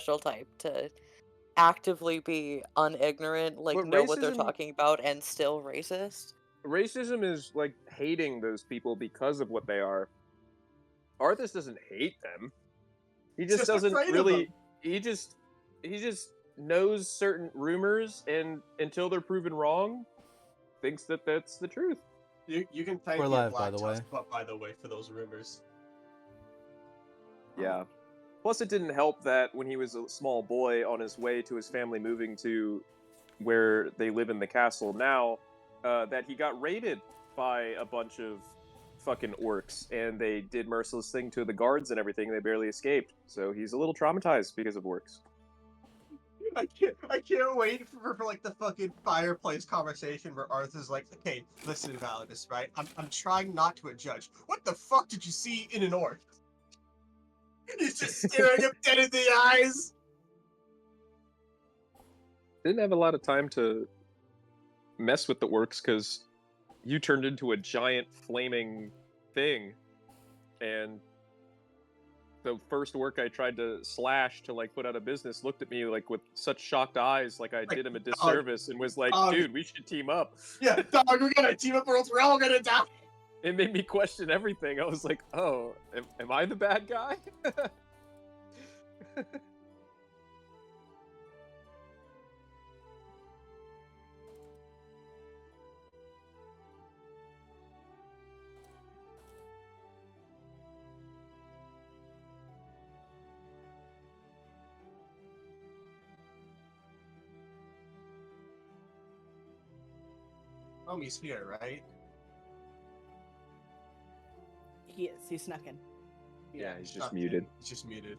special type to actively be unignorant, like, But know what they're talking about, and still racist. racism is like hating those people because of what they are. Arthas doesn't hate them. He He's just just doesn't afraid of them. really. He just knows certain rumors, and until they're proven wrong, thinks that that's the truth. You can thank We're your live, by Black the way. Tusk, by the way, for those rumors. Yeah. Plus, it didn't help that when he was a small boy on his way to his family moving to where they live in the castle now, that he got raided by a bunch of fucking orcs, and they did merciless thing to the guards and everything. They barely escaped, so he's a little traumatized because of orcs. I can't wait for like the fucking fireplace conversation where Arthur's like, okay, listen, Validus, right? I'm trying not to judge. What the fuck did you see in an orc? He's just staring him dead in the eyes. Didn't have a lot of time to mess with the orcs because you turned into a giant flaming thing, and the first orc I tried to slash to like put out of business looked at me like with such shocked eyes, like I did him a disservice, and was like, "Dude, we should team up." Yeah, dog, we're gonna team up or else we're all gonna die. It made me question everything. I was like, "Oh, am I the bad guy?" Homie's here, right? He is. He snuck in. Yeah, he's just okay. muted. He's just muted.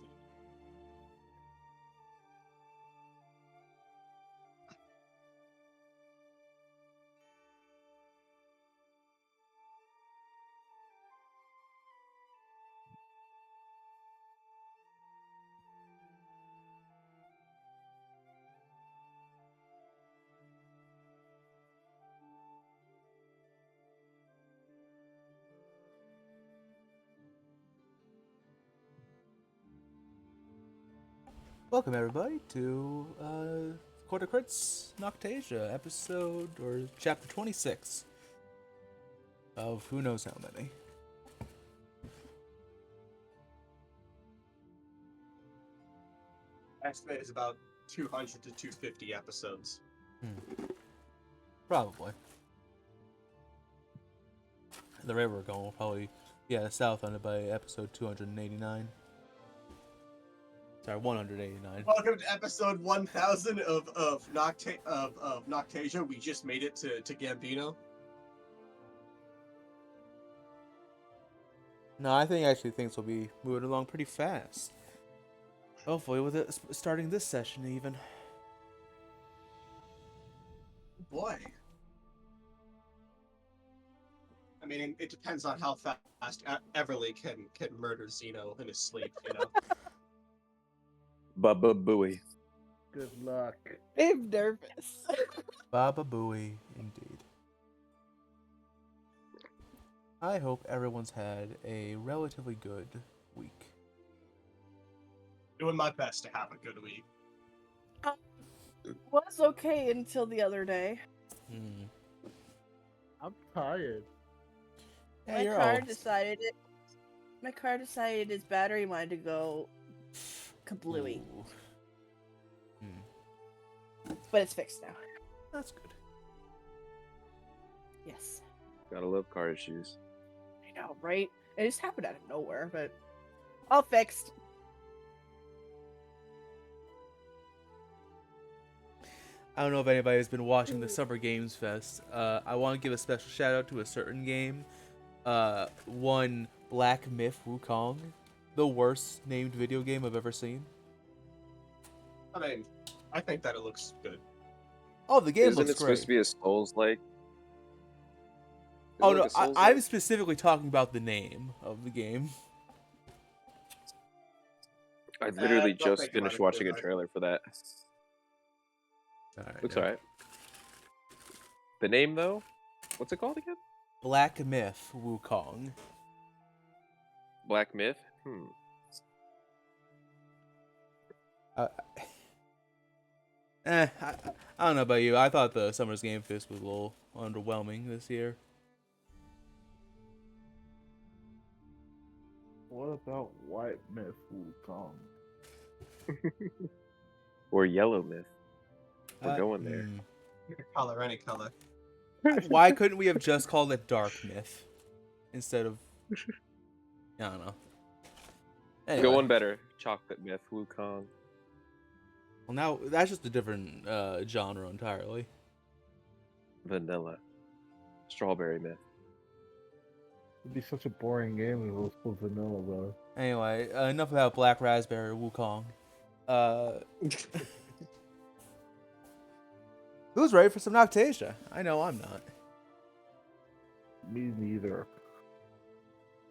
Welcome everybody to Quarter Crits Noctasia episode or chapter 26 of who knows how many. Estimate is about 200 to 250 episodes. Probably. The rate we're going will probably south on it by episode 289. Sorry, 189. Welcome to episode 1000 of Noctasia. We just made it to Gambino. No, I think actually things will be moving along pretty fast. Hopefully with it starting this session even. Boy. I mean, it depends on how fast Everly can murder Zeno in his sleep, you know? Baba Booey. Good luck. I'm nervous. Baba Booey, indeed. I hope everyone's had a relatively good week. Doing my best to have a good week. Was okay until the other day. I'm tired. Yeah, My you're car all... decided its battery wanted to go kablooey. Ooh. But it's fixed now. That's good. Yes. Gotta love car issues. I know, right? It just happened out of nowhere, but all fixed. I don't know if anybody's been watching the Summer Games Fest. I want to give a special shout out to a certain game. One Black Myth Wukong, the worst named video game I've ever seen. I mean, I think that it looks good. Oh, the game Isn't looks it supposed to great. be a Souls-like? Oh no, I'm specifically talking about the name of the game. I literally don't just think about finished it watching too a much. trailer for that. Alright, Looks no. alright. The name though? What's it called again? Black Myth Wukong. Black Myth? Uh, I don't know about you. I thought the Summer's Game Fest was a little underwhelming this year. What about White Myth Wukong? Or Yellow Myth. We're Uh, going there. Color, any color. Why couldn't we have just called it Dark Myth instead of? I don't know. Anyway, Go on better. Chocolate Myth, Wukong. well now that's just a different genre entirely. Vanilla. Strawberry Myth. It'd be such a boring game if it was full vanilla, though. Anyway, enough about Black Raspberry Wukong. Who's ready for some Noctasia? I know I'm not. Me neither.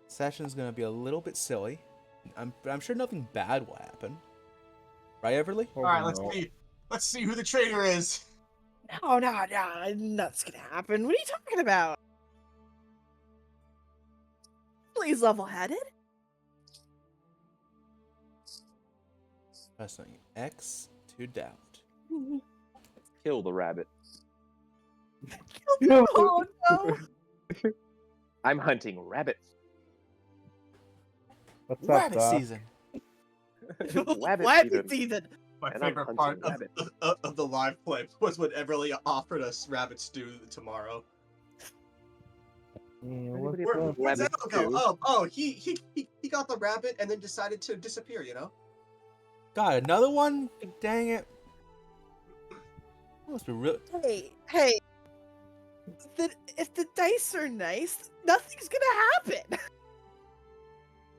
Session's gonna be a little bit silly. I'm sure nothing bad will happen. Right, Everly? All right, let's see who the traitor is. No, nothing's gonna happen. What are you talking about? Please, level-headed. Pressing X to doubt. Kill the rabbit. Oh no! I'm hunting rabbits. What's up, Rabbit Doc? season. Rabbit season. My And I'm favorite hunting part rabbit. of the live clip was when Everly offered us rabbit stew tomorrow. Yeah, what's Anybody up? ever- Where's Rabbit that go? stew. Oh, he got the rabbit and then decided to disappear. You know. God, another one? Dang it. Must be real. Hey. If the dice are nice, nothing's gonna happen.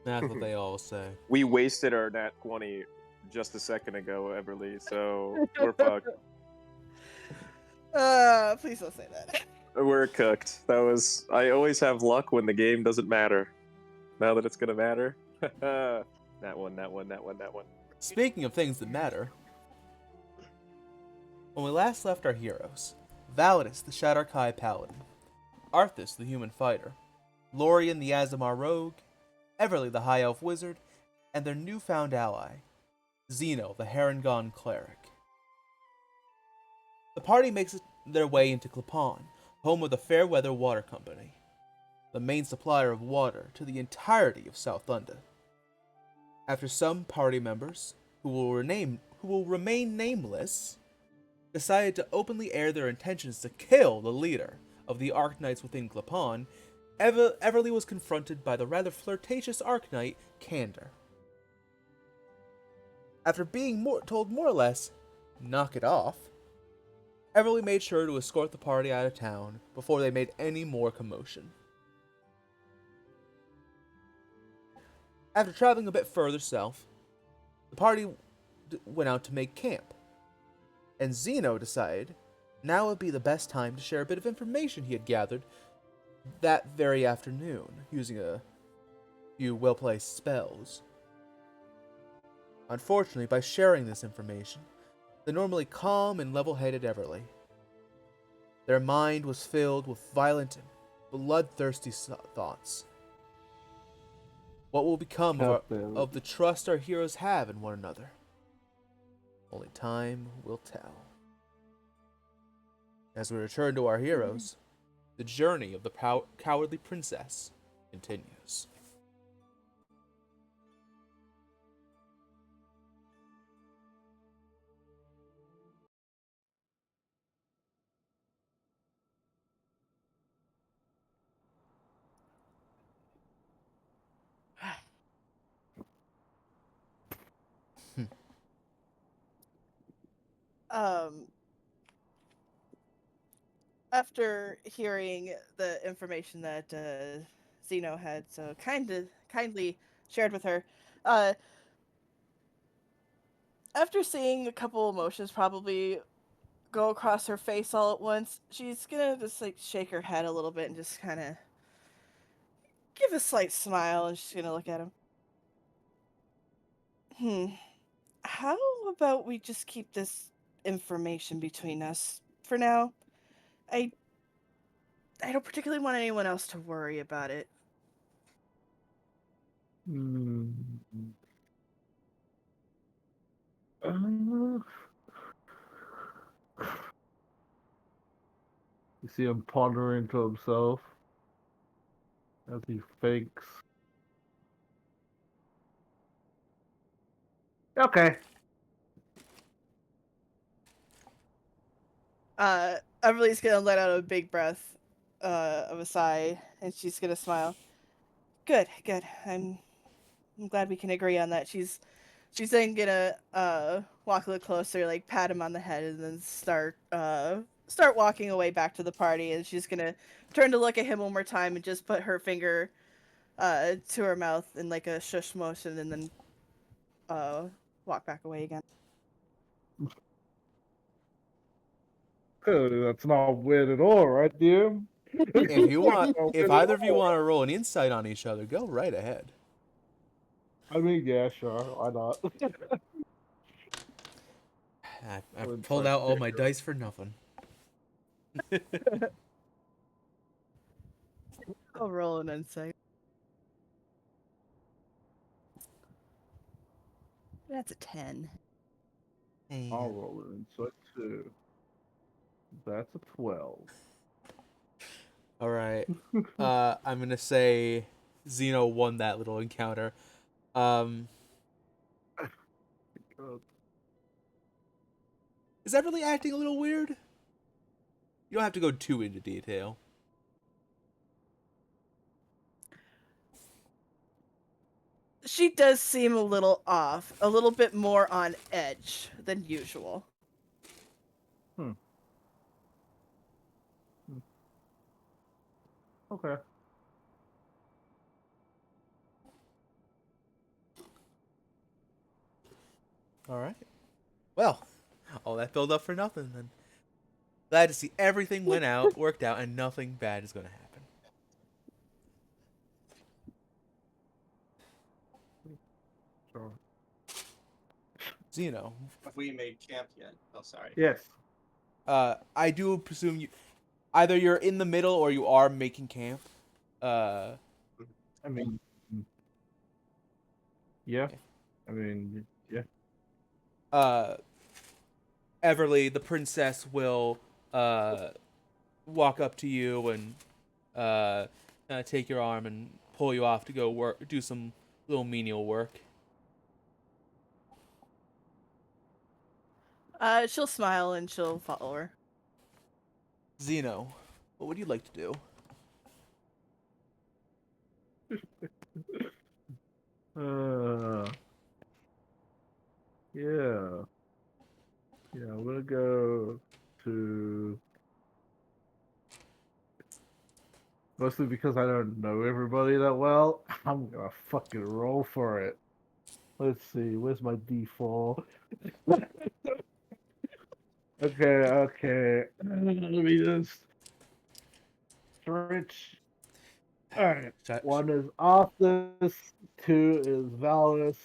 That's what they all say. We wasted our nat 20 just a second ago, Everly, so we're fucked. Please don't say that. We're cooked. That was. I always have luck when the game doesn't matter. Now that it's gonna matter. that one. Speaking of things that matter, when we last left our heroes, Validus the Shadar-Kai Paladin, Arthas the Human Fighter, Lorien the Azamar Rogue, Everly the High Elf Wizard, and their newfound ally, Zeno the Harengon Cleric. The party makes their way into Clapon, home of the Fairweather Water Company, the main supplier of water to the entirety of South London. After some party members, who will remain nameless, decided to openly air their intentions to kill the leader of the Arknights within Clapon, Everly was confronted by the rather flirtatious Arknight, Candor. After being told more or less, knock it off, Everly made sure to escort the party out of town before they made any more commotion. After traveling a bit further south, the party went out to make camp, and Zeno decided now would be the best time to share a bit of information he had gathered that very afternoon, using a few well-placed spells. Unfortunately, by sharing this information, the normally calm and level-headed Everly, their mind was filled with violent, bloodthirsty thoughts. What will become of the trust our heroes have in one another? Only time will tell. As we return to our heroes, the journey of the cowardly princess continues. Um, after hearing the information that Zeno had so kindly shared with her, uh, after seeing a couple emotions probably go across her face all at once, she's gonna just like shake her head a little bit and just kind of give a slight smile, and she's gonna look at him. How about we just keep this information between us for now? I I don't particularly want anyone else to worry about it. Hmm. You see him pondering to himself as he thinks. Okay. Everly's gonna let out a big breath of a sigh, and she's gonna smile. Good, good. I'm glad we can agree on that. She's then gonna walk a little closer, like pat him on the head, and then start walking away back to the party. And she's gonna turn to look at him one more time and just put her finger to her mouth in like a shush motion, and then walk back away again. That's not weird at all, right, dear? If you want, Not if weird at either of you all. want to roll an insight on each other, go right ahead. I mean, yeah, sure. Why not? I pulled Insight out all my checker. dice for nothing. I'll roll an insight. That's a 10. I'll roll an insight too. That's a 12. All right. I'm gonna say Zeno won that little encounter. Um, God. is Everly acting a little weird? You don't have to go too into detail. She does seem a little off, a little bit more on edge than usual. Hmm. Okay. All right. Well, all that build up for nothing then. Glad to see everything worked out, and nothing bad is gonna happen. Sure. Zeno, Have we made camp yet? Oh, sorry. Yes. I do presume either you're in the middle or you are making camp. I mean, yeah. Okay. I mean, yeah. uh, Everly, the princess, will walk up to you and take your arm and pull you off to go do some little menial work. She'll smile and she'll follow her. Zeno, what would you like to do? Uh, yeah. Yeah, I'm gonna go to mostly because I don't know everybody that well. I'm gonna fucking roll for it. Let's see, where's my D4? Okay. Let me just switch. Alright. Sh- 1 is Arthas, 2 is Valus,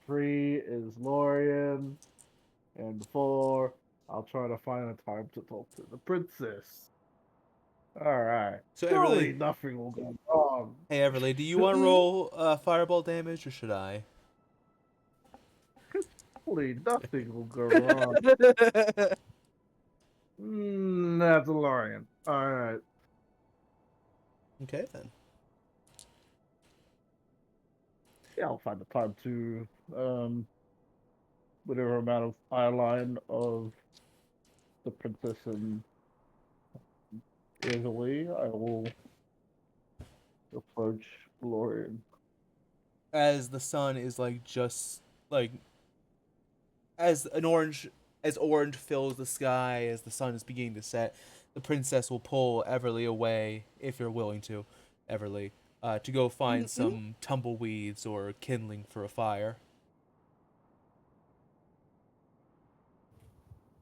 3 is Lorian, and 4, I'll try to find a time to talk to the princess. Alright. So Surely Everly, nothing will go wrong. hey Everly, do you want to roll fireball damage or should I? Surely nothing will go wrong. That's a Lorian. Alright. Okay then. Yeah, I'll find the time to whatever amount of eye line of the princess and Italy, I will approach Lorian. As the sun is like just like as an orange as orange fills the sky as the sun is beginning to set, the princess will pull Everly away if you're willing to, Everly, to go find Mm-hmm. some tumbleweeds or kindling for a fire.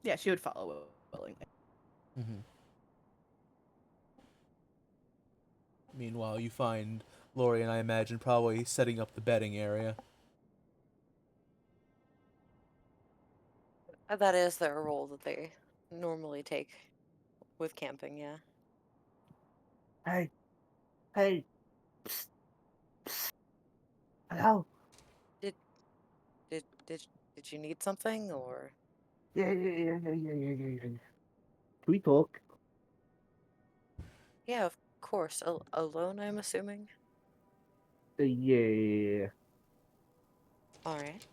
Yeah, she would follow willingly. Mm-hmm. Meanwhile, you find Lori and I imagine probably setting up the bedding area. That is their role that they normally take with camping, yeah. Hey, hey, psst, psst. Hello. Did did Did you need something, or? Yeah. Can we talk? Yeah, of course. Alone, I'm assuming. Yeah. All right.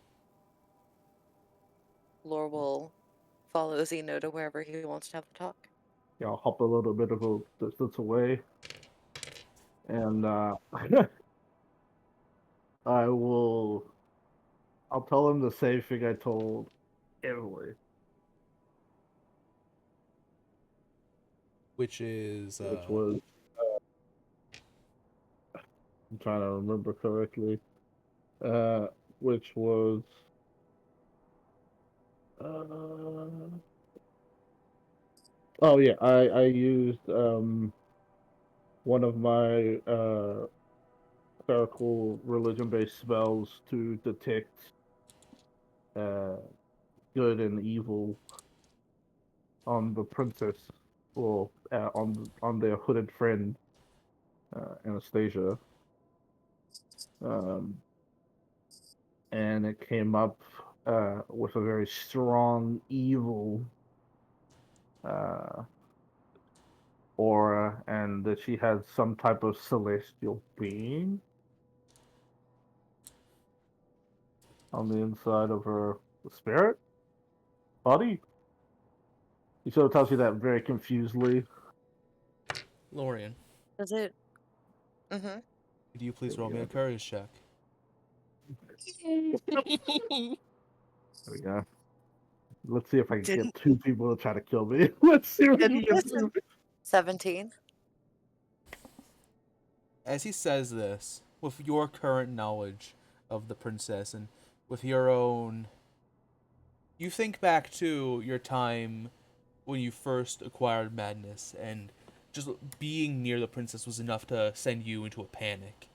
Lore will follow Zeno to wherever he wants to have the talk. Yeah, I'll hop a little bit of a distance away, and I will. I'll tell him the same thing I told Emily, Which is which was I'm trying to remember correctly. Uh, which was uh, oh yeah, I used one of my clerical religion based spells to detect uh good and evil on the princess, or on their hooded friend, Anastasia. Um, and it came up with a very strong evil uh, aura, and that she had some type of celestial being on the inside of her spirit body. He sort of tells you that very confusedly. Lorian. Does it? Mm-hmm. Could you please There we roll me a go. courage check? There we go. Let's see if I can get Didn't two people to try to kill me. Let's see if we can didn't get listen. two. 17. As he says this, with your current knowledge of the princess and with your own, you think back to your time when you first acquired madness, and just being near the princess was enough to send you into a panic.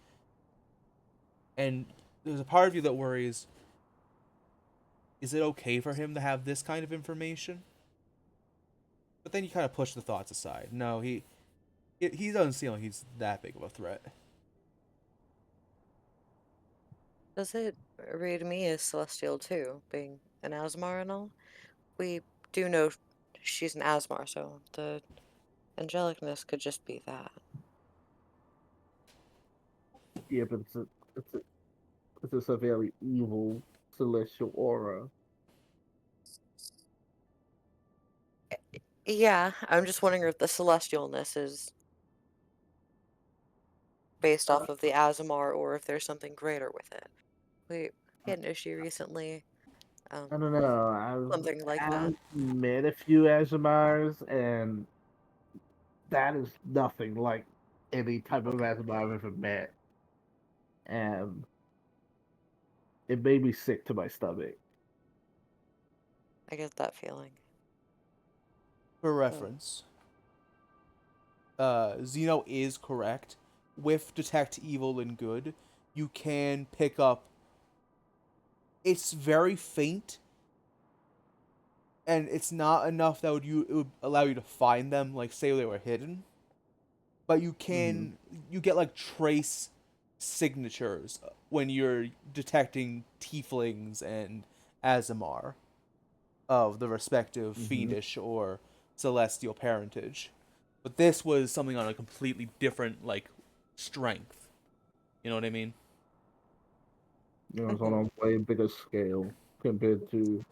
And there's a part of you that worries, is it okay for him to have this kind of information? But then you kind of push the thoughts aside. No, he doesn't seem like he's that big of a threat. Does it read me as Celestial too, being an Asmar and all? We do know she's an Asmar, so the angelicness could just be that. Yeah, but it's a, it's just a very evil celestial aura. Yeah, I'm just wondering if the celestialness is based Uh, off of the Asmar or if there's something greater with it. We had an issue recently, I don't know. something like that. I've met a few Azamars, and that is nothing like any type of Okay, Azamar I've ever met, and it made me sick to my stomach. I get that feeling. For Mm. reference, Zeno is correct. With detect evil and good, you can pick up. It's very faint, and it's not enough that it would allow you to find them, like say they were hidden. But Mm-hmm. you get like trace signatures when you're detecting tieflings and Azamar of the respective Mm-hmm. fiendish or celestial parentage. But this was something on a completely different like strength. You know what I mean? You know, it's on Mhm. a way bigger scale compared to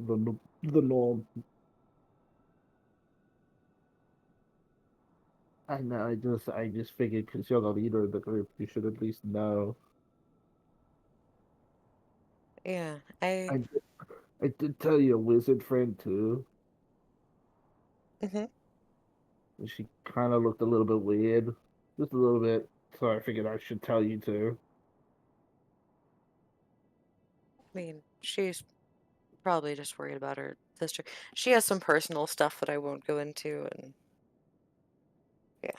the norm. I know. I just figured because you're the leader of the group, you should at least know. Yeah, I I did tell you a wizard friend too. mhm. And she kind of looked a little bit weird, just a little bit. So I figured I should tell you too. I mean, she's probably just worried about her sister. She has some personal stuff that I won't go into, and yeah.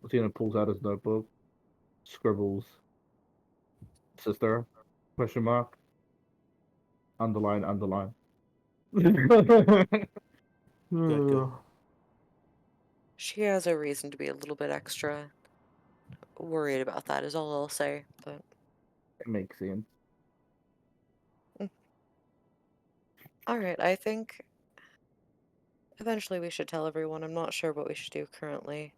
Tina pulls out his notebook, scribbles, sister, question mark, underline, underline. Good, good. It She has a reason to be a little bit extra worried about that, is all I'll say. But makes sense. mm. All right, I think eventually we should tell everyone. I'm not sure what we should do currently.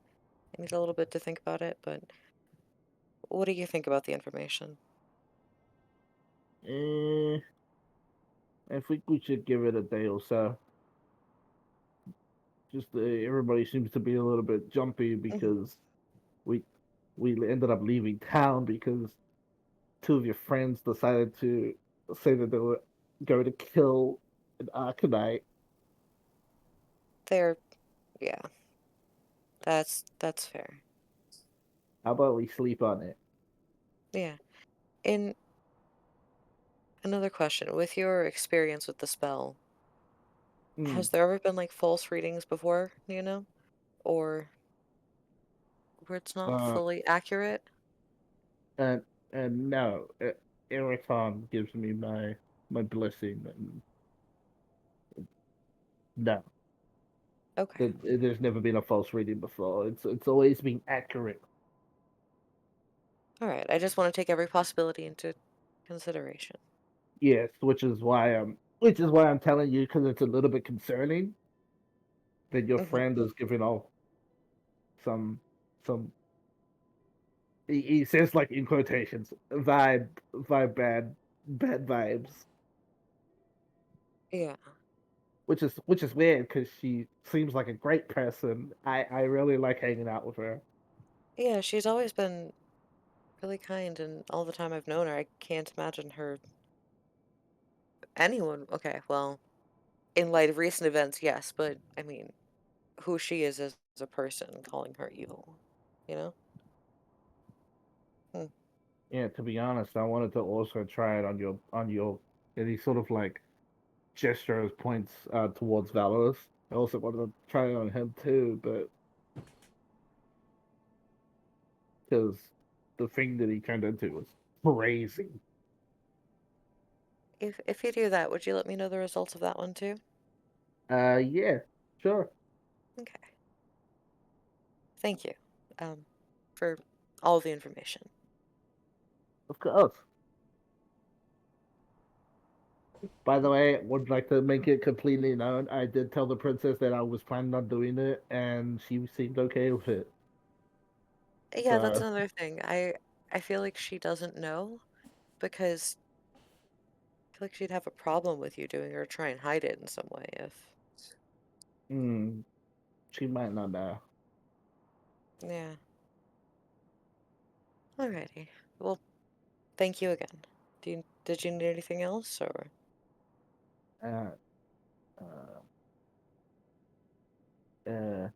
I need a little bit to think about it, but what do you think about the information? Eh, I think we should give it a day or so. Just everybody seems to be a little bit jumpy Hmm. because we we ended up leaving town because two of your friends decided to say that they were going to kill an Arcanite. There, yeah, that's fair. How about we sleep on it? Yeah. In another question, with your experience with the spell, Hmm. has there ever been like false readings before, you know? Or where it's not Uh, fully accurate? and and no, Eraton gives me my blessing, and no, Okay. there's never been a false reading before. It's always been accurate. All right. I just want to take every possibility into consideration. Yes, which is why I'm telling you because it's a little bit concerning that your Hmm. friend is giving off some some. He says like in quotations, vibe bad vibes, Yeah. which is weird because she seems like a great person. I really like hanging out with her. Yeah, she's always been really kind, and all the time I've known her, I can't imagine her anyone. Okay, well, in light of recent events, yes, but I mean, who she is as a person, calling her evil, you know? Hmm. Yeah, to be honest, I wanted to also try it on your. And he sort of like gestures points towards Valorous. I also wanted to try it on him too, but because the thing that he turned into was crazy. If you do that, would you let me know the results of that one too? Yeah, sure, Okay. Thank you. Um, for all the information. of course. By the way, would like to make it completely known. I did tell the princess that I was planning on doing it, and she seemed okay with it. Yeah, that's So, another thing. I feel like she doesn't know because I feel like she'd have a problem with you doing it or try and hide it in some way if hmm, she might not know. yeah. Alrighty. Well, thank you again. Did you need anything else or Uh, uh, uh,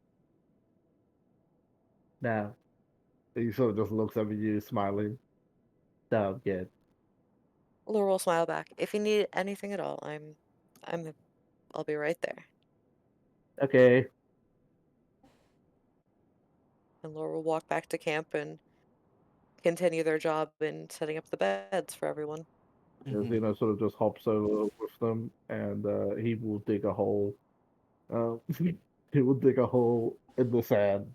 no. He sort of just looks up at you, smiling. So good. Laura will smile back. If you need anything at all, I'm I'll be right there. Okay. And Laura will walk back to camp and continue their job in setting up the beds for everyone. Hmm. Sort of just hops over with them, and he will dig a hole. He will dig a hole in the sand.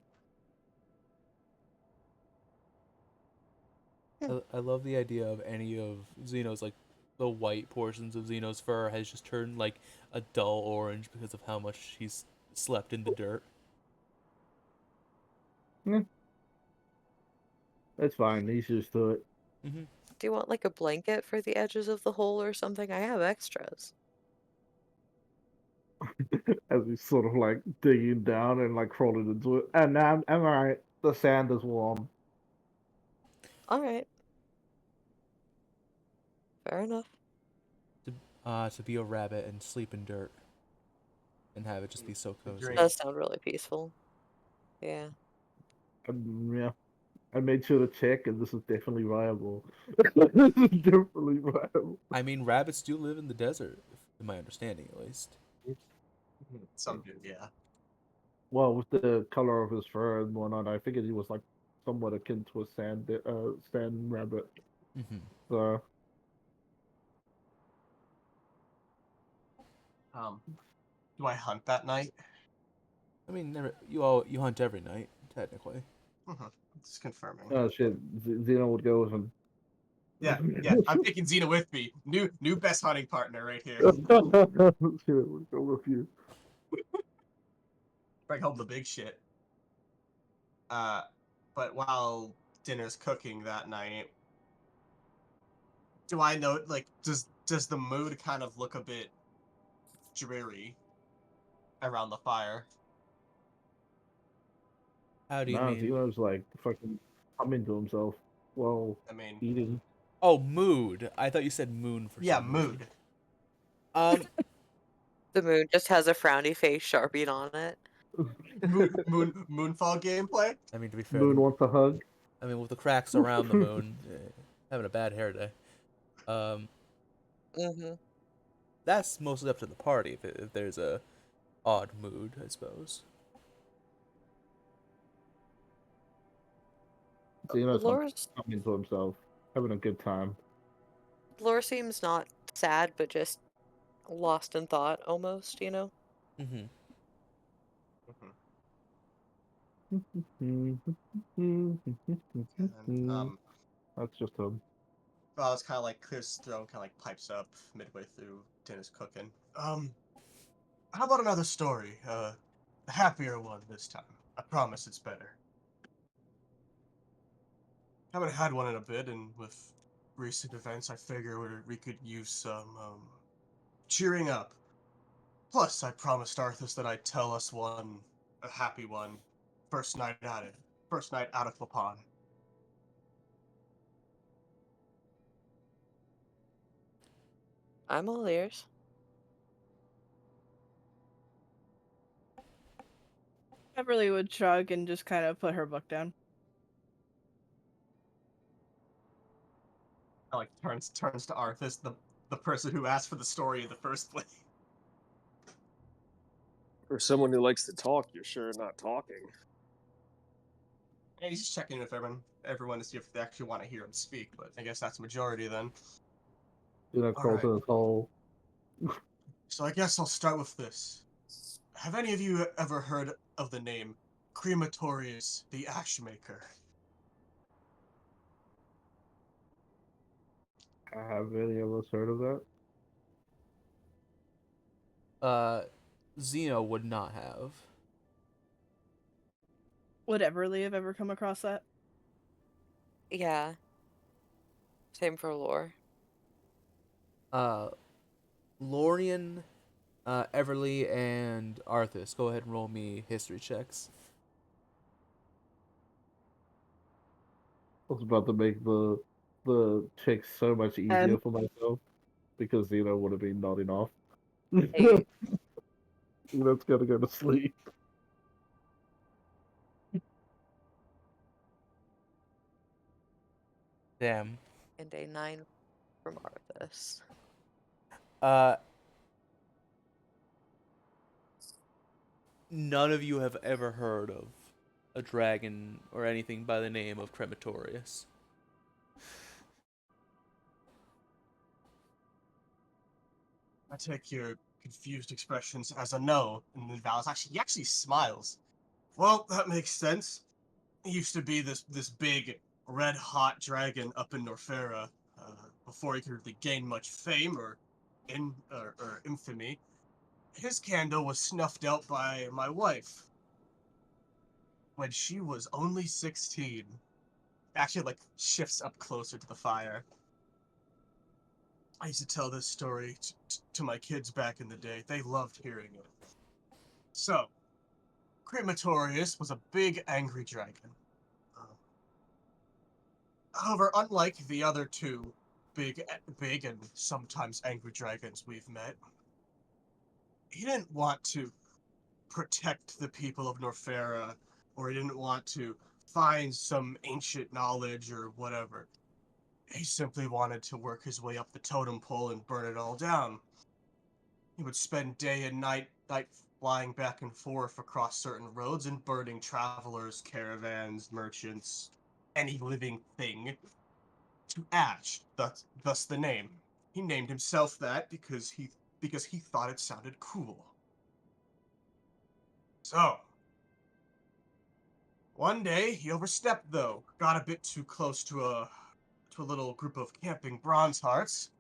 Hmm. I love the idea of any of Xeno's like the white portions of Xeno's fur has just turned like a dull orange because of how much he's slept in the dirt. Yeah, that's fine. He's used to it. Hmm. Do you want like a blanket for the edges of the hole or something? I have extras. As he's sort of like digging down and like crawling into it. And now I'm alright. The sand is warm. All right, fair enough. To be a rabbit and sleep in dirt and have it just be so The cozy. dream. Does sound really peaceful. Yeah. Yeah, I made sure to check, and this is definitely viable. This is definitely viable. I mean, rabbits do live in the desert, in my understanding at least. Some do, yeah. Well, with the color of his fur and whatnot, I figured he was like somewhat akin to a sand rabbit. Hmm. So, Um, do I hunt that night? I mean, you hunt every night technically. Mhm. Just confirming. oh shit, Xeno would go with him. Yeah, I'm taking Xena with me. New best hunting partner right here. Shit, we'll go with you. Bring home the big shit. But while dinner's cooking that night, do I know like does the mood kind of look a bit dreary around the fire? How do you Nah, mean? Zeno's like fucking humming to himself while I mean, eating. Oh, mood. I thought you said moon for yeah, some reason. mood. Um, The moon just has a frowny face sharpied on it. Moonfall gameplay. I mean, to be fair, Moon wants a hug. I mean, with the cracks around the moon, having a bad hair day. Um, Mm-hmm. that's mostly up to the party if there's a odd mood, I suppose. Xeno's Laura's humming to himself, having a good time. Laura seems not sad, but just lost in thought almost, you know? Mm-hmm. Mhm. And That's just him. well, it's kind of like clears his throat, kind of like pipes up midway through dinner's cooking. How about another story? A happier one this time. I promise it's better. Haven't had one in a bit, and with recent events, I figure we could use some cheering up. Plus, I promised Arthas that I'd tell us one, a happy one, first night at it, first night out of Lapan. I'm all ears. Beverly would shrug and just kind of put her book down. I like turns to Arthas, the person who asked for the story in the first place. For someone who likes to talk, you're sure not talking. And he's just checking with everyone to see if they actually want to hear him speak. But I guess that's majority then. Xeno All crawls right. in his hole. So I guess I'll start with this. Have any of you ever heard of the name Crematorius the Ashmaker? Have any of us heard of that? Uh, Zeno would not have. Would Everly have ever come across that? Yeah. Same for Lore. Uh, Lorian, Everly, and Arthas, go ahead and roll me history checks. I was about to make the check so much easier And for myself because Xeno would have been nodding off. Hey, Xeno's gonna go to sleep. Damn. and a 9 from Arthas. Uh, none of you have ever heard of a dragon or anything by the name of Crematorius. I take your confused expressions as a no, and then he actually smiles. Well, that makes sense. He used to be this big red hot dragon up in Norfera before he could really gain much fame or infamy. His candle was snuffed out by my wife when she was only 16. Actually, like shifts up closer to the fire. I used to tell this story to my kids back in the day. They loved hearing it. So, Crematorius was a big angry dragon. Uh, However, unlike the other two big and sometimes angry dragons we've met, he didn't want to protect the people of Norfera, or he didn't want to find some ancient knowledge or whatever. He simply wanted to work his way up the totem pole and burn it all down. He would spend day and night flying back and forth across certain roads and burning travelers, caravans, merchants, any living thing to ash. Thus the name. He named himself that because he thought it sounded cool. So, one day he overstepped though, got a bit too close to to a little group of camping Bronze Hearts.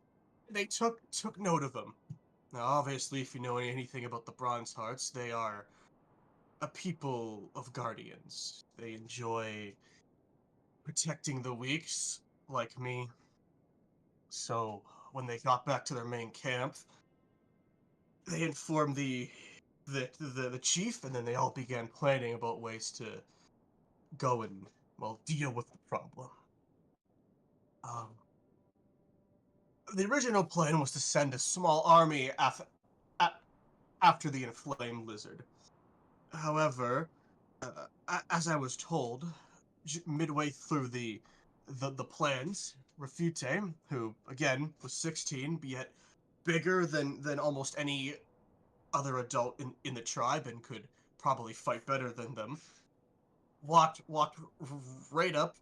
They took note of him. Now, obviously, if you know anything about the Bronze Hearts, they are a people of guardians. They enjoy protecting the weaks, like me. So, when they got back to their main camp, they informed the chief, and then they all began planning about ways to go and, well, deal with the problem. Um, the original plan was to send a small army after the inflamed lizard. However, as I was told, midway through the plans, Refute, who again was 16, but yet bigger than almost any other adult in the tribe and could probably fight better than them, walked right up,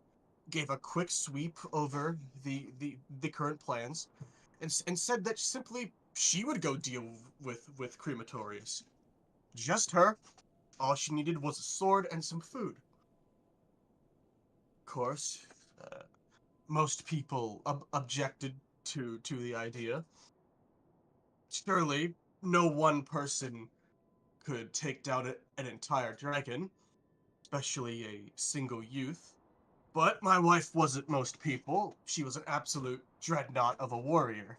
gave a quick sweep over the current plans, and said that simply she would go deal with Crematorius. Just her. All she needed was a sword and some food. Of course, uh, most people objected to the idea. Surely, no one person could take down an entire dragon, especially a single youth. But my wife wasn't most people. She was an absolute dreadnought of a warrior.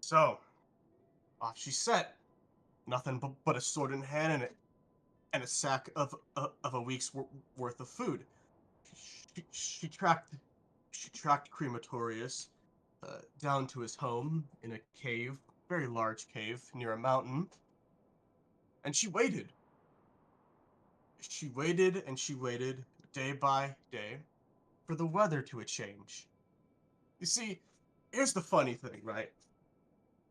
So, off she set. Nothing but a sword in hand and a sack of a week's worth of food. She tracked Crematorius down to his home in a cave, very large cave near a mountain, and she waited. She waited and she waited day by day for the weather to change. You see, here's the funny thing, right?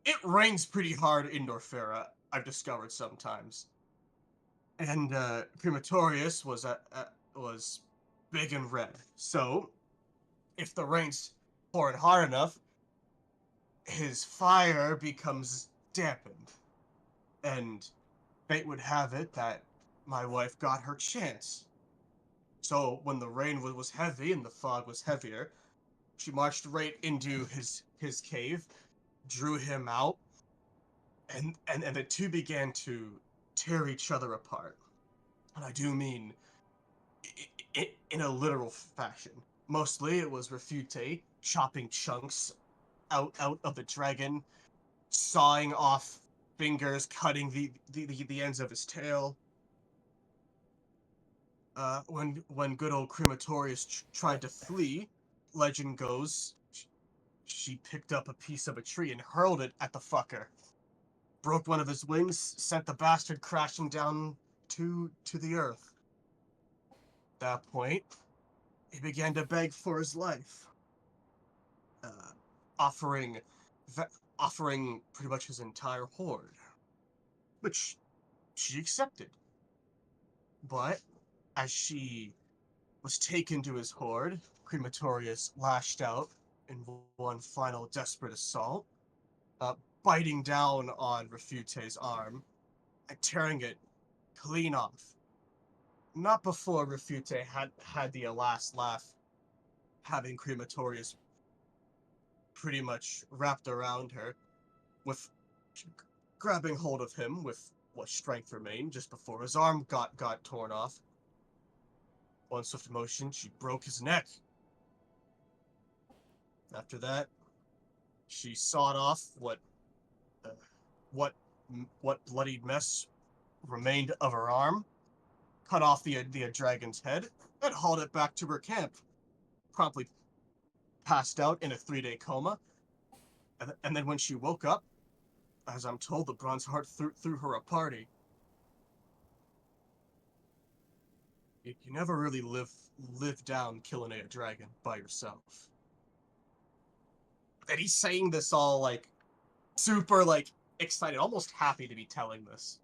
It rains pretty hard in Norfera, I've discovered sometimes. And Crematorius was big and red. So, if the rain's pouring hard enough, his fire becomes dampened. And fate would have it that my wife got her chance. So when the rain was heavy and the fog was heavier, she marched right into his cave, drew him out, and the two began to tear each other apart. And I do mean in a literal fashion. Mostly it was Refute chopping chunks out of the dragon, sawing off fingers, cutting the ends of his tail. When good old Crematorius tried to flee, legend goes she picked up a piece of a tree and hurled it at the fucker. Broke one of his wings, sent the bastard crashing down to the earth. At that point, he began to beg for his life, uh, offering offering pretty much his entire horde, which she accepted. But as she was taken to his horde, Crematorius lashed out in one final desperate assault, biting down on Refute's arm and tearing it clean off. Not before Refute had the last laugh, having Crematorius pretty much wrapped around her, with grabbing hold of him with what strength remained just before his arm got torn off. One swift motion, she broke his neck. After that, she sawed off uh, what what bloodied mess remained of her arm, cut off the dragon's head, and hauled it back to her camp. Promptly passed out in a 3-day coma, and then when she woke up, as I'm told, the Bronze Heart threw her a party. You never really live down killing a dragon by yourself. And he's saying this all like super like excited, almost happy to be telling this.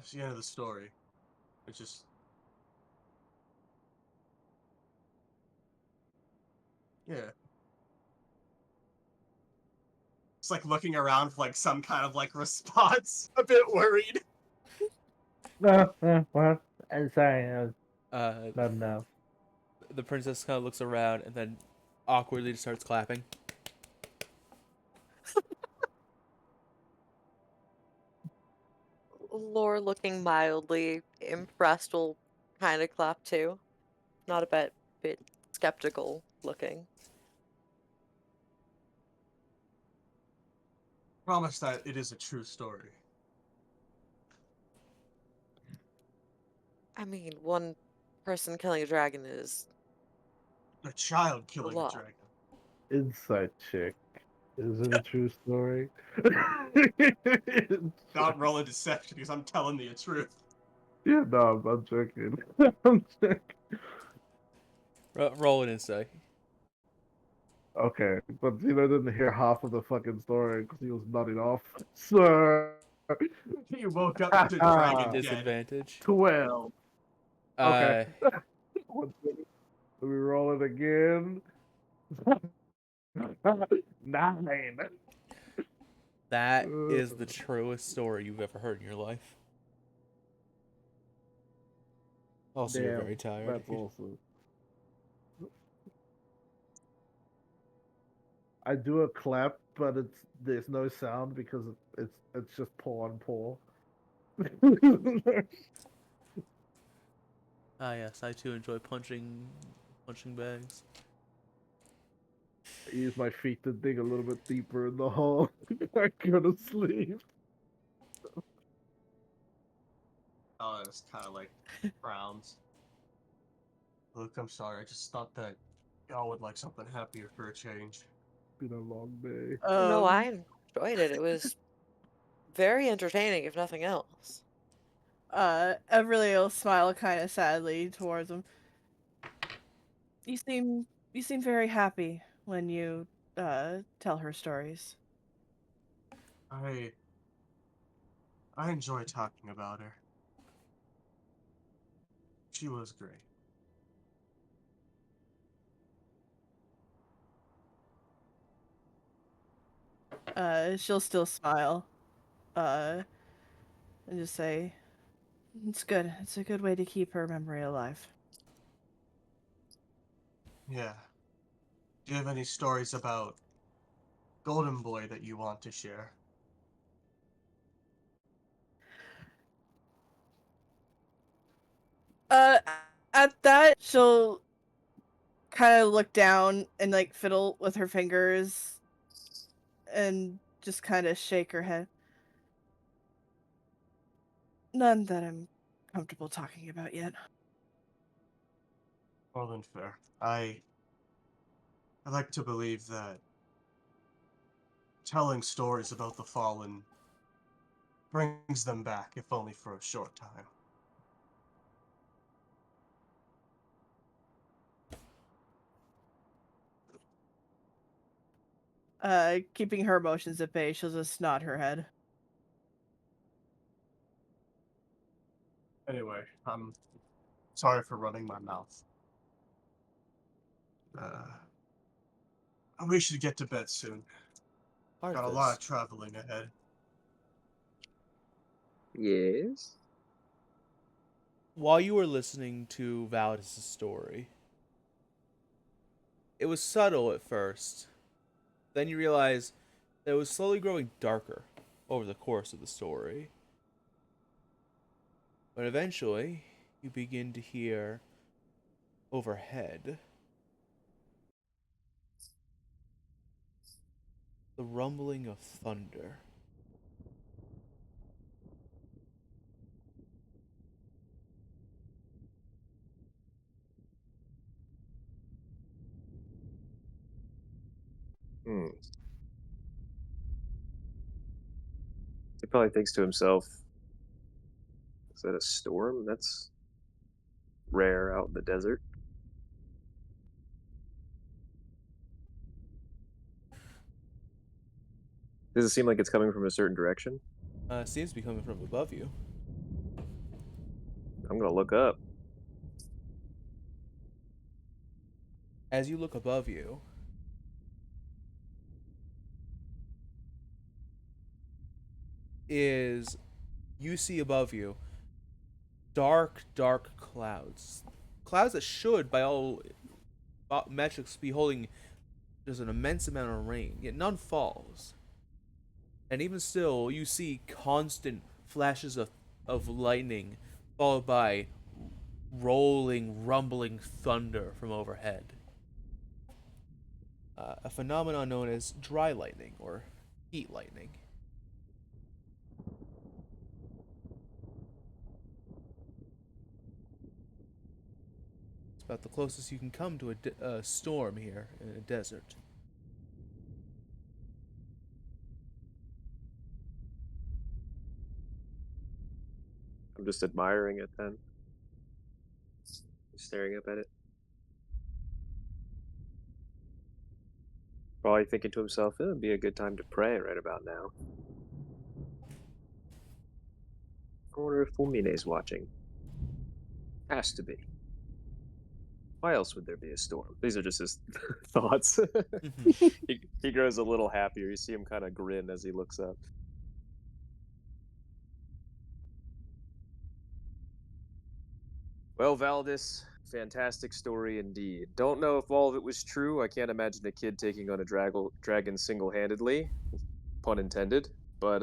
That's the end of the story. It's just, yeah. It's like looking around for like some kind of like response. A bit worried. What? I'm sorry. Uh, Not enough. the princess kind of looks around and then awkwardly just starts clapping. Lore, looking mildly impressed, will kind of clap too. Not a bit skeptical looking. Promise that it is a true story. I mean, one person killing a dragon is A child a killing a lot. dragon. Inside chick. Is it a true story? Not roll a deception because I'm telling the truth. Yeah, no, I'm joking. I'm joking. Roll an insight. Okay, but Zeno didn't hear half of the fucking story because he was nodding off. Sir, You woke up to dragon dead. Disadvantage. 12. Okay, Uh, one second. Let me roll it again. 9. that is the truest story you've ever heard in your life. Also, you're Damn, very tired. that's awesome. I do a clap, but there's no sound because it's just paw on paw. Ah, yes, I too enjoy punching bags. I use my feet to dig a little bit deeper in the hole. I go to sleep. Oh, it's kind of like frowns. Luke, I'm sorry. I just thought that y'all would like something happier for a change. Been a long day. Oh no, I Um, enjoyed it. It was very entertaining, if nothing else. Everly will smile kind of sadly towards him. You seem very happy when you tell her stories. I I enjoy talking about her. She was great. She'll still smile. And just say, "It's good. It's a good way to keep her memory alive." Yeah. Do you have any stories about Golden Boy that you want to share? Uh, at that, she'll kind of look down and like fiddle with her fingers and just kind of shake her head. None that I'm comfortable talking about yet. More than fair. I like to believe that telling stories about the fallen brings them back, if only for a short time. Keeping her emotions at bay, she'll just nod her head. Anyway, I'm sorry for running my mouth. Uh, we should get to bed soon. Got a lot Arthas, of traveling ahead. Yes. while you were listening to Validus' story, it was subtle at first. Then you realize that it was slowly growing darker over the course of the story. But eventually, you begin to hear overhead the rumbling of thunder. Hmm. He probably thinks to himself, "Is that a storm? That's rare out in the desert." Does it seem like it's coming from a certain direction? Seems to be coming from above you. I'm gonna look up. As you look above you, is you see above you dark clouds. Clouds that should, by all metrics, be holding just an immense amount of rain, yet none falls. And even still, you see constant flashes of lightning, followed by rolling, rumbling thunder from overhead. A phenomenon known as dry lightning or heat lightning. It's about the closest you can come to a storm here in a desert. I'm just admiring it then. Staring up at it. Probably thinking to himself, it would be a good time to pray right about now. I wonder if Fulmine's watching. Has to be. Why else would there be a storm? These are just his thoughts. he grows a little happier. You see him kind of grin as he looks up. Well, Valdis, fantastic story indeed. Don't know if all of it was true. I can't imagine a kid taking on a dragon single-handedly, pun intended. But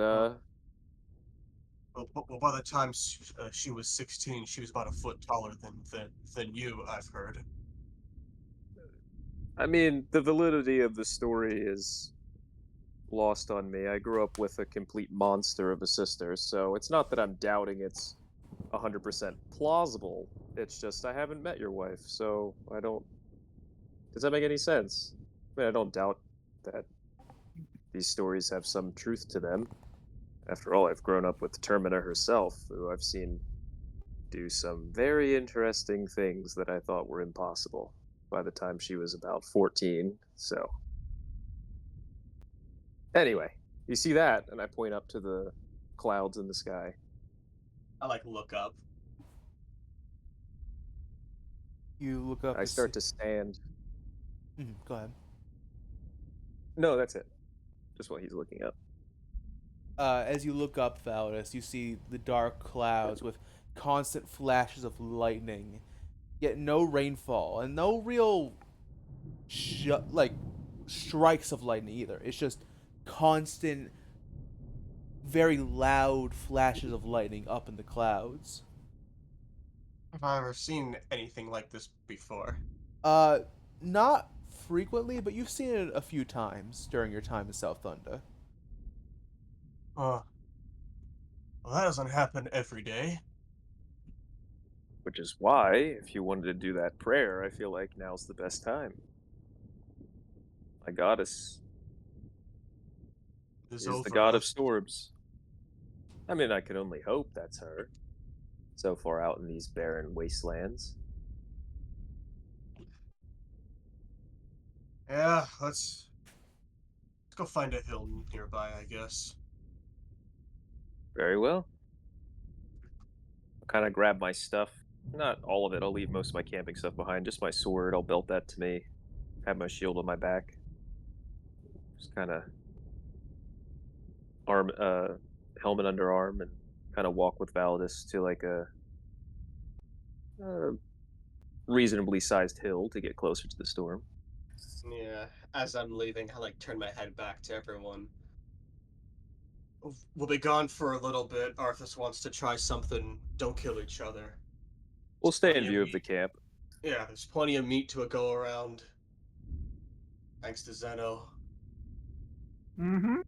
Well, by the time she was 16, she was about a foot taller than you, I've heard. I mean, the validity of the story is lost on me. I grew up with a complete monster of a sister, so it's not that I'm doubting it's 100% plausible. It's just I haven't met your wife, so I don't. Does that make any sense? I mean, I don't doubt that these stories have some truth to them. After all, I've grown up with Termina herself, who I've seen do some very interesting things that I thought were impossible by the time she was about 14. So, anyway, you see that, and I point up to the clouds in the sky. I like look up. You look up I to see. start to stand. Go ahead. No, that's it. Just what he's looking up. As you look up, Valdis, you see the dark clouds with constant flashes of lightning, yet no rainfall and no real like strikes of lightning either. It's just constant, very loud flashes of lightning up in the clouds. Have I ever seen anything like this before? Uh, not frequently, but you've seen it a few times during your time in South Thunder. Well, that doesn't happen every day. Which is why, if you wanted to do that prayer, I feel like now's the best time. My goddess It's is the over, god huh? of storms. I mean, I can only hope that's her. So far out in these barren wastelands. Yeah, let's go find a hill nearby, I guess. Very well. I'll kind of grab my stuff. Not all of it. I'll leave most of my camping stuff behind. Just my sword. I'll belt that to me. Have my shield on my back. Just kind of arm, helmet under arm, and kind of walk with Validus to like a reasonably sized hill to get closer to the storm. Yeah, as I'm leaving, I like turn my head back to everyone. We'll be gone for a little bit. Arthas wants to try something. Don't kill each other. We'll There's stay in plenty of view of the meat. camp. Yeah, there's plenty of meat to go around. Thanks to Zeno. Mm-hmm.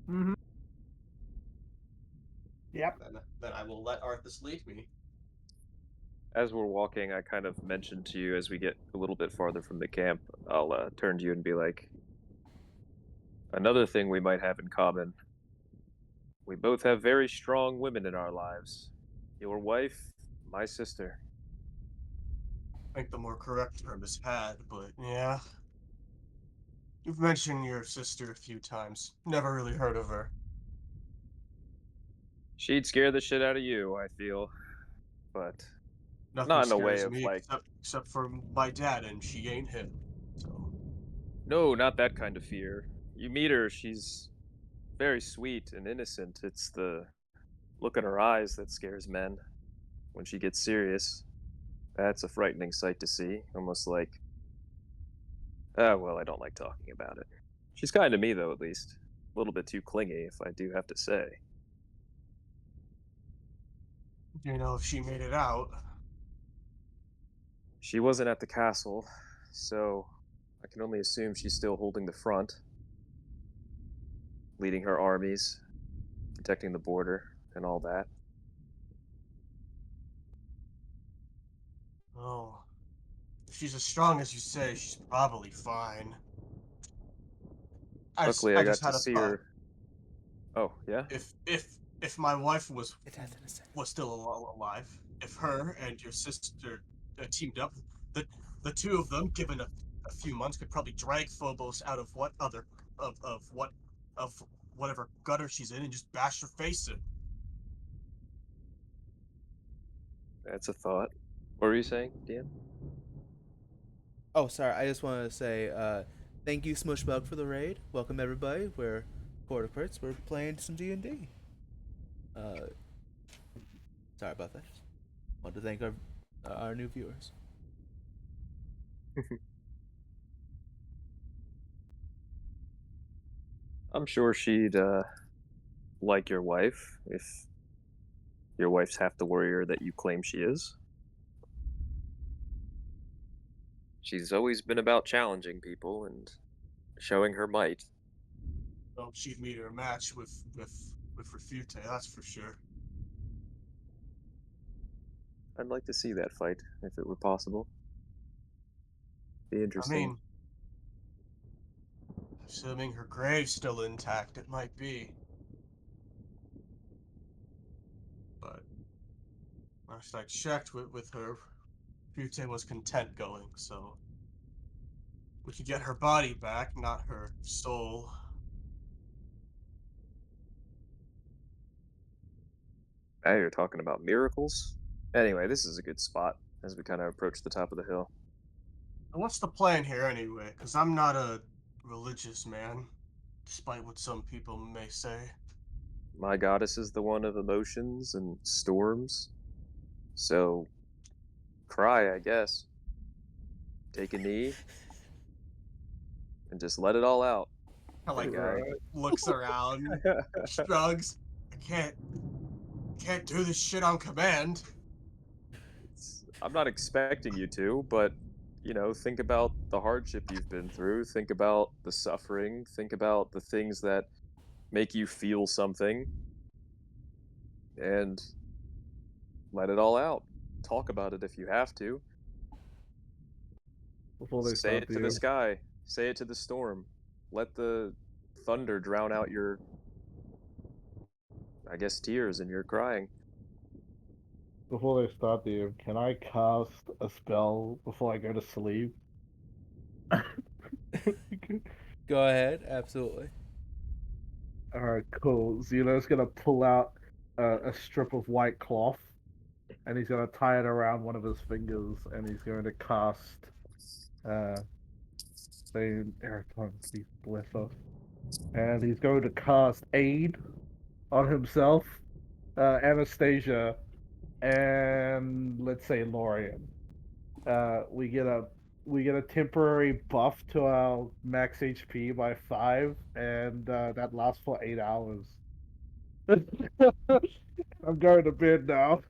Mm-hmm. Yep. Then I will let Arthas lead me. As we're walking, I kind of mentioned to you as we get a little bit farther from the camp, I'll turn to you and be like, another thing we might have in common. We both have very strong women in our lives. Your wife, my sister. I think the more correct term is had, but yeah. You've mentioned your sister a few times. Never really heard of her. She'd scare the shit out of you, I feel. but Nothing not in a way scares of me like, except for my dad, and she ain't him. So no, not that kind of fear. You meet her, she's very sweet and innocent. It's the look in her eyes that scares men. When she gets serious, that's a frightening sight to see. Almost like, well, I don't like talking about it. She's kind to me, though, at least. A little bit too clingy, if I do have to say. you know, if she made it out, She wasn't at the castle, so I can only assume she's still holding the front, leading her armies, protecting the border, and all that. oh, if she's as strong as you say, she's probably fine. Luckily, I I just got to had a see thought. her. Oh, yeah? If my wife It has an ascent. was still alive, if her and your sister teamed up, the the two of them, given a few months, could probably drag Phobos out of what other of what of whatever gutter she's in and just bash her face in. That's a thought. What were you saying, Dan? Oh, sorry. I just wanted to say thank you, Smushbug, for the raid. Welcome, everybody. We're Court of Crits. We're playing some D&D. Uh, sorry about that. Want to thank our new viewers. I'm sure she'd like your wife if your wife's half the warrior that you claim she is. She's always been about challenging people and showing her might. Well, she'd meet her match with Refute, that's for sure. I'd like to see that fight if it were possible. Be I interesting. mean, assuming her grave's still intact, it might be. But last I checked with her, Refute was content going, so we could get her body back, not her soul. Now you're talking about miracles. Anyway, this is a good spot as we kind of approach the top of the hill. And what's the plan here anyway? Because I'm not a religious man, despite what some people may say. My goddess is the one of emotions and storms. So, cry, I guess. Take a knee and just let it all out, I big like guy. Right. looks around, shrugs. I can't do this shit on command. I'm not expecting you to, but think about the hardship you've been through. Think about the suffering. Think about the things that make you feel something, and let it all out. Talk about it if you have to. Before they Say start it to the the sky. Say it to the storm. Let the thunder drown out your, I guess, tears and your crying. before they start the can I cast a spell before I go to sleep? Go ahead. Absolutely. All right, cool. Xeno's gonna pull out a strip of white cloth, and he's gonna tie it around one of his fingers, and he's going to cast saying Eriton, please bless us. And he's going to cast aid on himself, Anastasia, and let's say Lorian. We get a temporary buff to our max HP by 5, and that lasts for 8 hours. I'm going to bed now.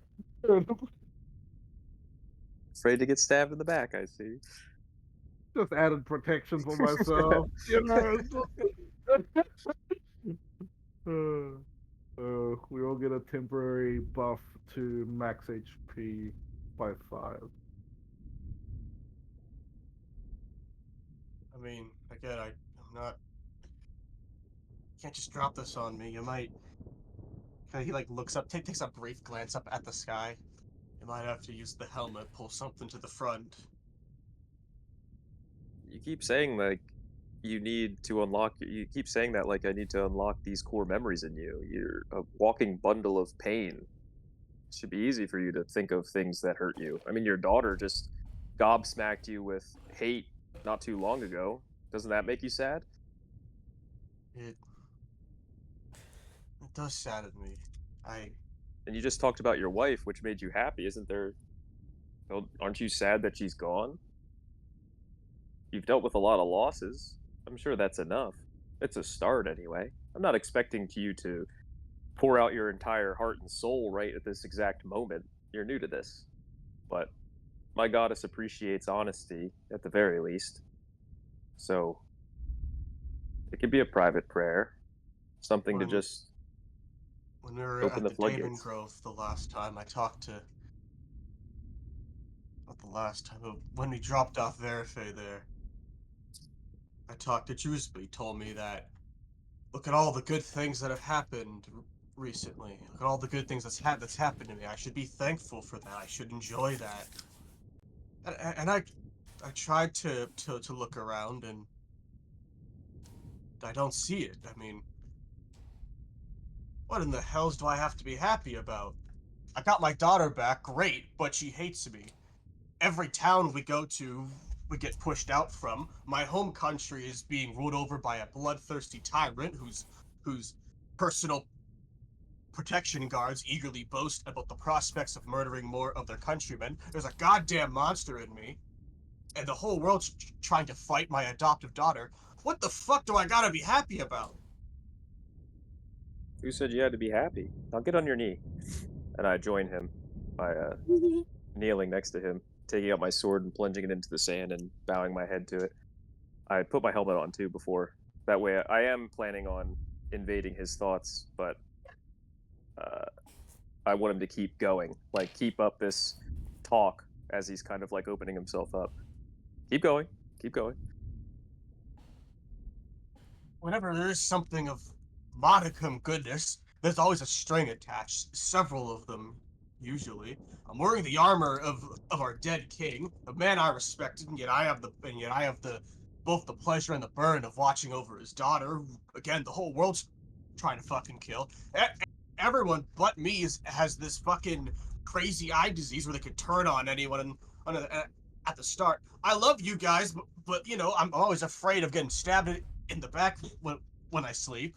Afraid to get stabbed in the back, I see. Just added protection for myself. You know. We all get a temporary buff to max HP by 5. I mean, again, I'm not. Can't just drop this on me. You might. He like looks up, takes a brief glance up at the sky. You might have to use the helmet, pull something to the front. You keep saying like you need to unlock. You keep saying that like I need to unlock these core memories in you. You're a walking bundle of pain. It should be easy for you to think of things that hurt you. I mean, your daughter just gobsmacked you with hate not too long ago. Doesn't that make you sad? It does sadden me. I And you just talked about your wife, which made you happy. Isn't there? Aren't you sad that she's gone? You've dealt with a lot of losses. I'm sure that's enough. It's a start, anyway. I'm not expecting you to pour out your entire heart and soul right at this exact moment. You're new to this. But my goddess appreciates honesty, at the very least. So it could be a private prayer, something to when just when we were open at the the Damon floodgates. Grove the last time, I talked to not the last time, but when we dropped off Verife there, I talked to Drewsby. He told me that look at all the good things that have happened recently. Look at all the good things that's happened to me. I should be thankful for that. I should enjoy that. And I tried to look around and I don't see it. I mean, what in the hells do I have to be happy about? I got my daughter back, great, but she hates me. Every town we go to, we get pushed out from. My home country is being ruled over by a bloodthirsty tyrant whose personal protection guards eagerly boast about the prospects of murdering more of their countrymen. There's a goddamn monster in me, and the whole world's trying to fight my adoptive daughter. What the fuck do I gotta be happy about? Who said you had to be happy? Now get on your knee. And I join him by kneeling next to him, taking out my sword and plunging it into the sand and bowing my head to it. I put my helmet on too before. That way, I am planning on invading his thoughts, but uh, I want him to keep going, like keep up this talk as he's kind of like opening himself up. Keep going, keep going. Whenever there's something of modicum goodness, there's always a string attached, several of them, usually. I'm wearing the armor of our dead king, a man I respected, and yet I have the both the pleasure and the burden of watching over his daughter. Again, the whole world's trying to fucking kill. Everyone but me has this fucking crazy eye disease where they could turn on anyone at the start. I love you guys, but you know, I'm always afraid of getting stabbed in the back when I sleep.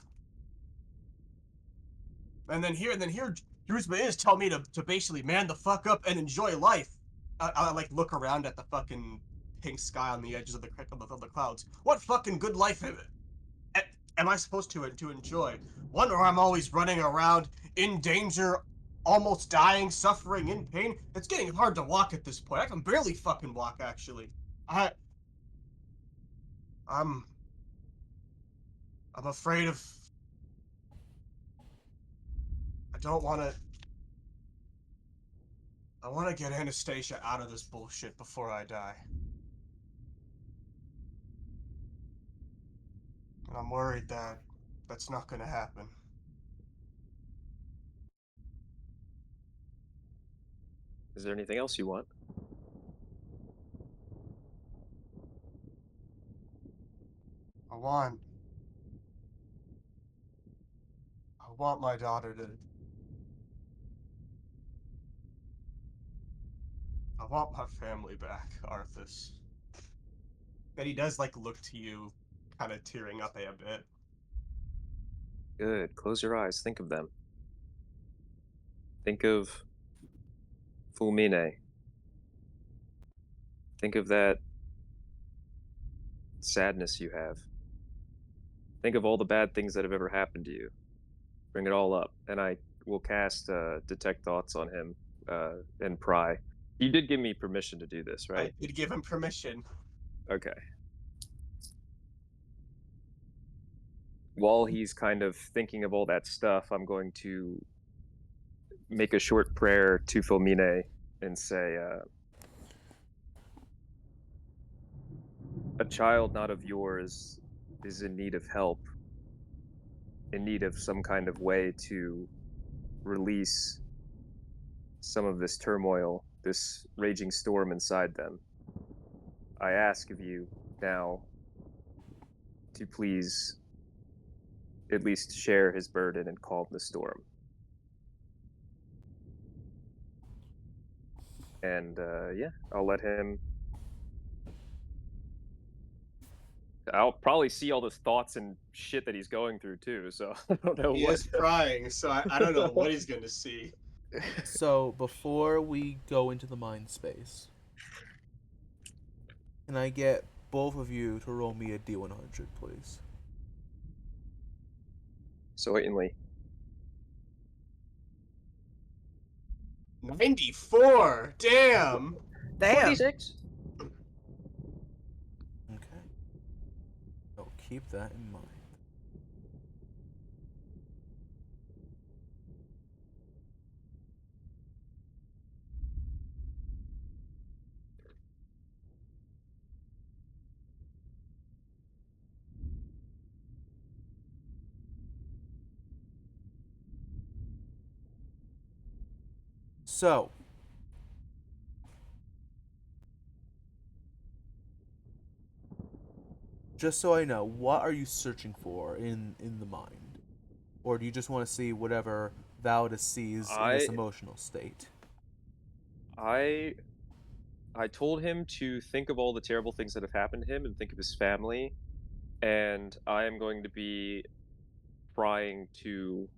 And then here, Drewsma is telling me to basically man the fuck up and enjoy life. I like look around at the fucking pink sky on the edges of the clouds. What fucking good life am I supposed to enjoy? One where I'm always running around in danger, almost dying, suffering, in pain. It's getting hard to walk at this point. I can barely fucking walk, actually. I I'm I'm afraid of. I don't want to. I want to get Anastasia out of this bullshit before I die. And I'm worried that that's not going to happen. Is there anything else you want? I want. I want my daughter to. I want my family back, Arthas. And he does like look to you, kind of tearing up a bit. Good. Close your eyes. Think of them. Think of Fulmine. Think of that sadness you have. Think of all the bad things that have ever happened to you. Bring it all up, and I will cast detect thoughts on him and pry. You did give me permission to do this, I right? did give him permission. Okay. While he's kind of thinking of all that stuff, I'm going to make a short prayer to Fulmine and say, "A child not of yours is in need of help, in need of some kind of way to release some of this turmoil, this raging storm inside them. I ask of you now to please at least share his burden and calm the storm." And yeah, I'll let him. I'll probably see all the thoughts and shit that he's going through too. So I don't know He what. is crying, so I don't know what he's going to see. So before we go into the mind space, can I get both of you to roll me a D100, please? Certainly. 94! Damn! Damn. 26. Okay. So keep that in mind. So, just so I know, what are you searching for in the mind? Or do you just want to see whatever Validus sees in this I emotional state? I I told him to think of all the terrible things that have happened to him and think of his family, and I am going to be trying to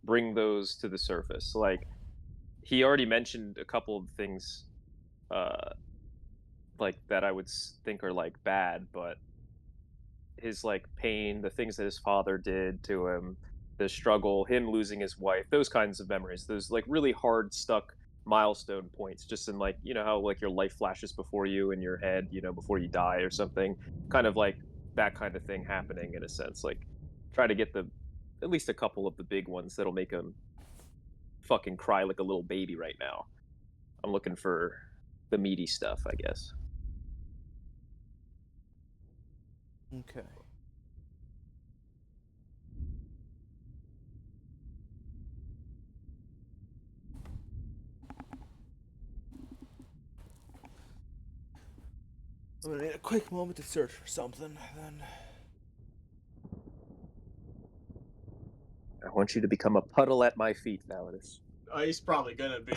bring those to the surface. Like he already mentioned a couple of things, uh, like that I would think are like bad, but his like pain, the things that his father did to him, the struggle, him losing his wife, those kinds of memories, those like really hard stuck milestone points, just in like how like your life flashes before you in your head, before you die or something, kind of like that kind of thing happening in a sense. Like try to get the at least a couple of the big ones that'll make him fucking cry like a little baby right now. I'm looking for the meaty stuff, I guess. Okay. I'm gonna need a quick moment to search for something, then. I want you to become a puddle at my feet, Validus. Oh, he's probably gonna be.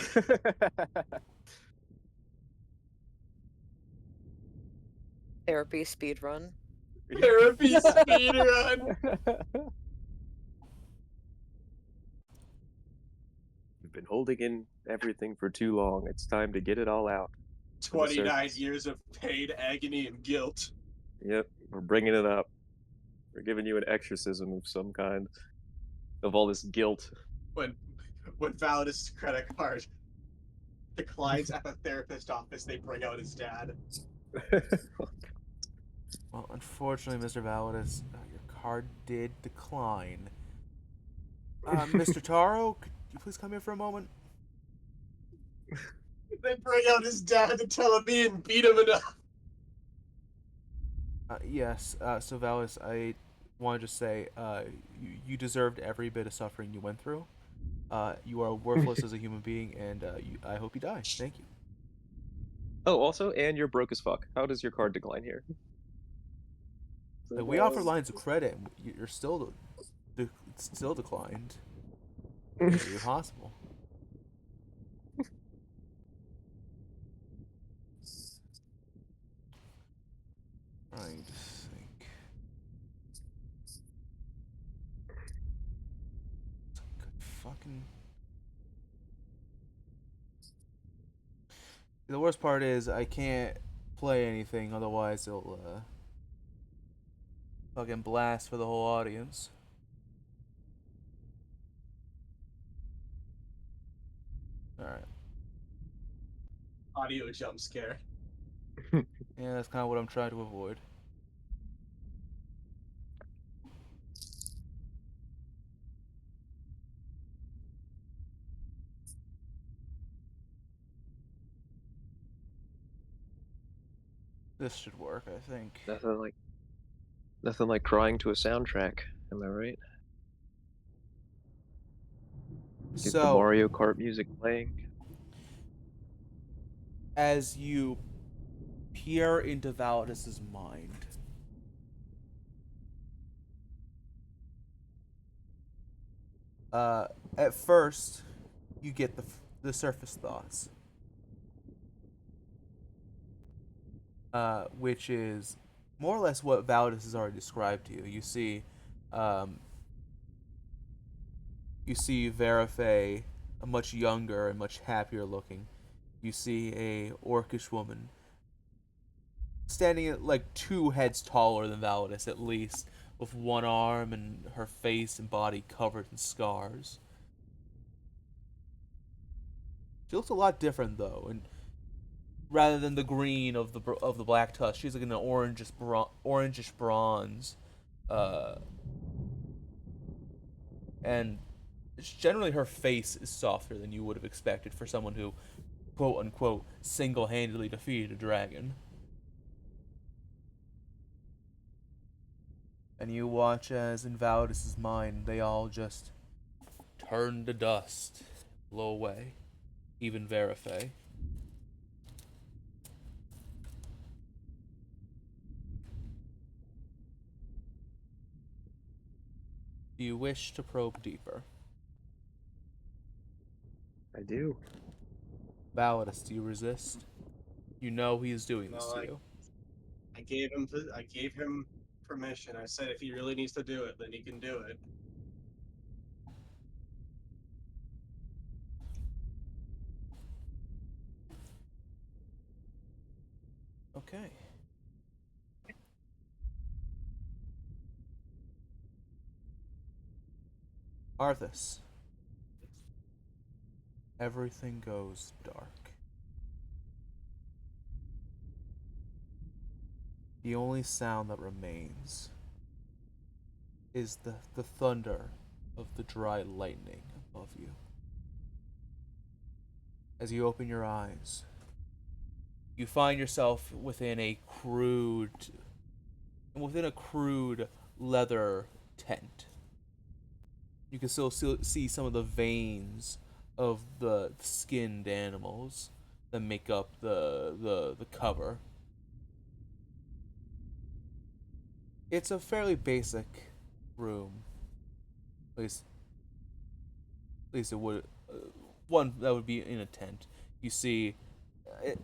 Therapy speed run. Therapy speedrun! You've been holding in everything for too long. It's time to get it all out to the 29 surface. years of pain, agony, and guilt. Yep, we're bringing it up. We're giving you an exorcism of some kind of all this guilt. When when Validus' credit card declines at the therapist office, they bring out his dad. Well, unfortunately, Mr. Validus, your card did decline. Mr. Taro, could you please come here for a moment? They bring out his dad to tell him he didn't beat him enough. Yes, so Validus, I want to just say, you deserved every bit of suffering you went through. You are worthless as a human being, and I hope you die. Thank you. Oh, also, and you're broke as fuck. How does your card decline here? Like, we offer lines of credit, and you're still, it's still declined. Can't be possible. Trying to think. Good fucking. The worst part is I can't play anything, otherwise it'll fucking blast for the whole audience. All right. Audio jump scare. Yeah, that's kind of what I'm trying to avoid. This should work, I think. Nothing like crying to a soundtrack. Am I right? Get the So, Mario Kart music playing. as you peer into Validus's mind, uh, at first, you get the surface thoughts. which is more or less what Valdis has already described to you. Um, you see Verife, a much younger and much happier looking. You see a orcish woman standing at like 2 heads taller than Validus at least, with one arm and her face and body covered in scars. She looks a lot different though, and rather than the green of the black tusk, she's like an orangish bronze, uh, and generally her face is softer than you would have expected for someone who, quote unquote, single-handedly defeated a dragon. And you watch as in Validus's mind, they all just turn to dust, blow away. Even Verife. Do you wish to probe deeper? I do. Validus, do you resist? You know he is doing this No, to you. I gave him permission. I said if he really needs to do it, then he can do it. Okay. Arthas. Everything goes dark. The only sound that remains is the thunder of the dry lightning above you. As you open your eyes, you find yourself within a crude leather tent. You can still see some of the veins of the skinned animals that make up the cover. It's a fairly basic room. At least it would one that would be in a tent. You see, it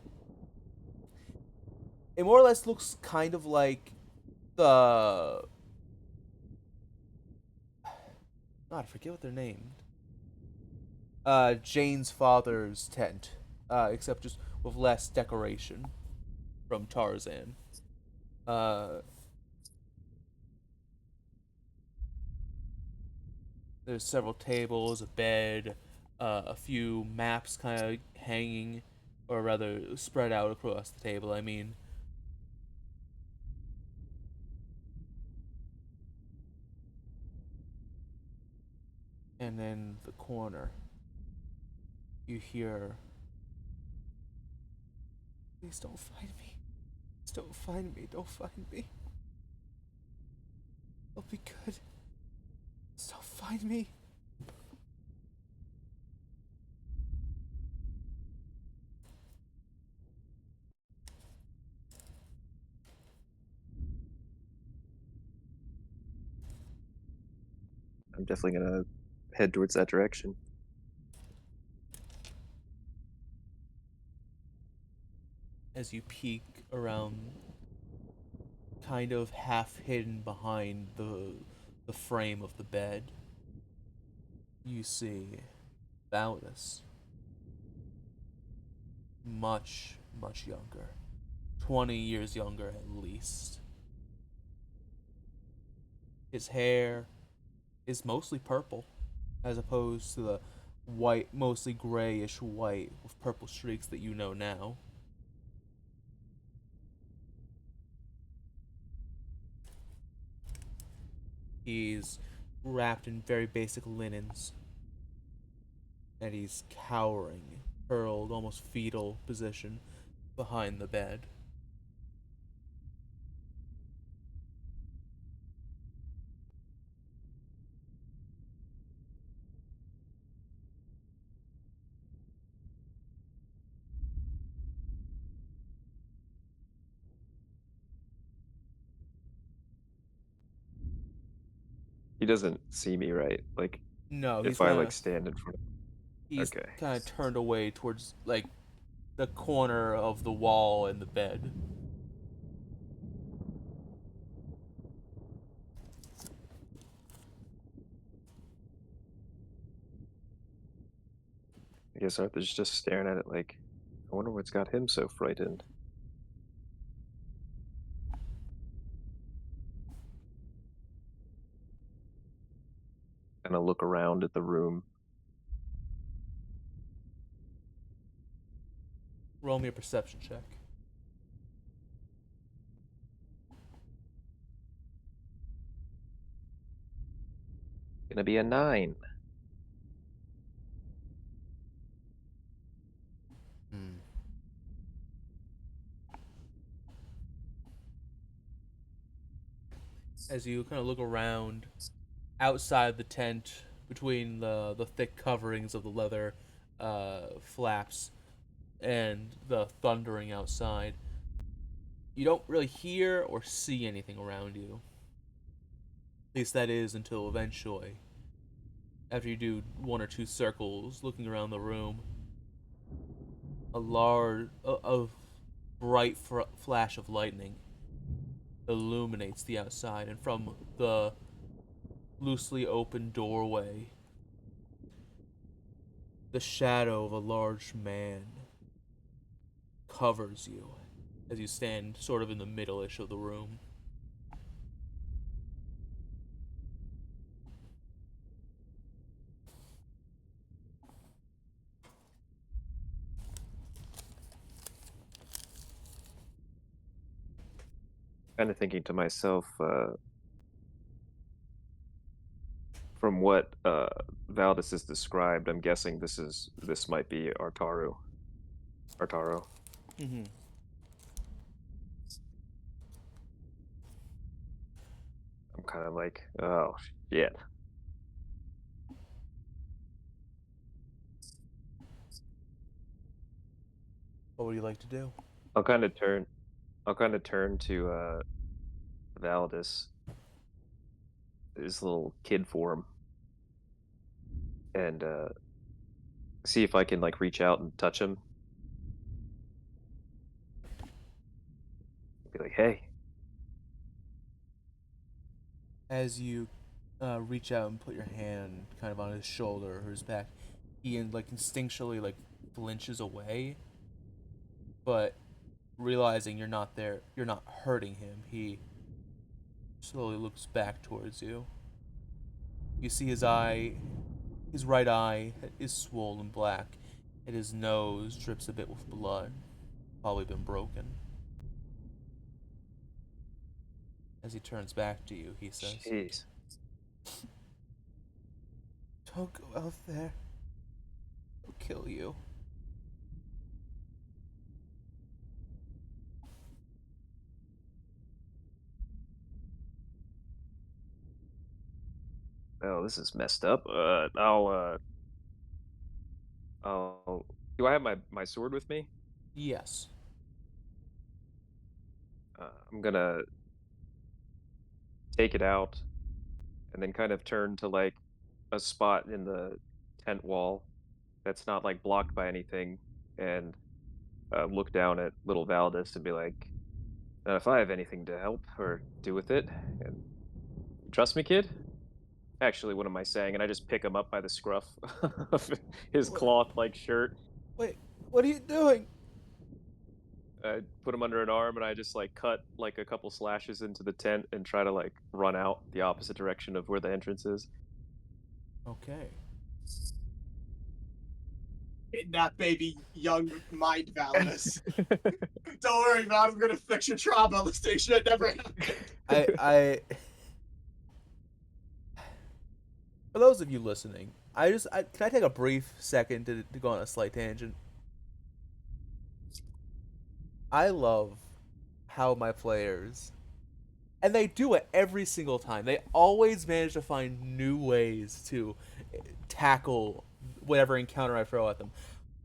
more or less looks kind of like the God, I forget what they're named. Jane's father's tent, except just with less decoration from Tarzan. Uh, there's several tables, a bed, a few maps kind of hanging, or rather spread out across the table. I mean, and in the corner, you hear, "Please don't find me. Please don't find me. Don't find me. I'll be good. Please don't find me." I'm definitely gonna head towards that direction. As you peek around, kind of half hidden behind the frame of the bed, you see Valinus, much younger, 20 years younger at least. His hair is mostly purple, as opposed to the white, mostly grayish white with purple streaks that you know now. He's wrapped in very basic linens, and he's cowering, curled, almost fetal position behind the bed. He doesn't see me, right? Like, No, if I like stand in front of. he's Okay. kind of turned away towards like the corner of the wall and the bed. I guess Arthur's just staring at it like, I wonder what's got him so frightened. Kind of look around at the room. Roll me a perception check. Gonna be a 9. Hmm. As you kind of look around outside the tent, between the thick coverings of the leather flaps and the thundering outside, you don't really hear or see anything around you. At least that is until eventually, after you do one or two circles looking around the room, a bright flash of lightning illuminates the outside, and from the loosely open doorway, the shadow of a large man covers you as you stand sort of in the middle-ish of the room. Kind of thinking to myself, from what Valdis has described, I'm guessing this might be Artaru. Artaro. Mm-hmm. I'm kind of like, oh shit. What would you like to do? I'll kind of turn. I'll kind of turn to Valdis, his little kid form, and see if I can like reach out and touch him. Be like, hey. As you reach out and put your hand kind of on his shoulder or his back, he like instinctually like flinches away, but realizing you're not there, you're not hurting him, he slowly looks back towards you. You see his right eye is swollen black, and his nose drips a bit with blood, probably been broken. As he turns back to you, he says, Jeez. "Don't go out there. He'll kill you." Oh, this is messed up. I'll. Do I have my sword with me? Yes. I'm gonna take it out and then kind of turn to like a spot in the tent wall that's not like blocked by anything, and look down at little Valdis and be like, if I have anything to help or do with it, and trust me, kid. Actually, what am I saying? And I just pick him up by the scruff of his What? cloth like shirt. Wait, what are you doing? I put him under an arm and I just like cut like a couple slashes into the tent and try to like run out the opposite direction of where the entrance is. Okay. Kidnap baby young mind Validus. Don't worry, man. I'm gonna fix your trauma. Let's take shit never happened. I For those of you listening, can I take a brief second to go on a slight tangent? I love how my players, and they do it every single time. They always manage to find new ways to tackle whatever encounter I throw at them.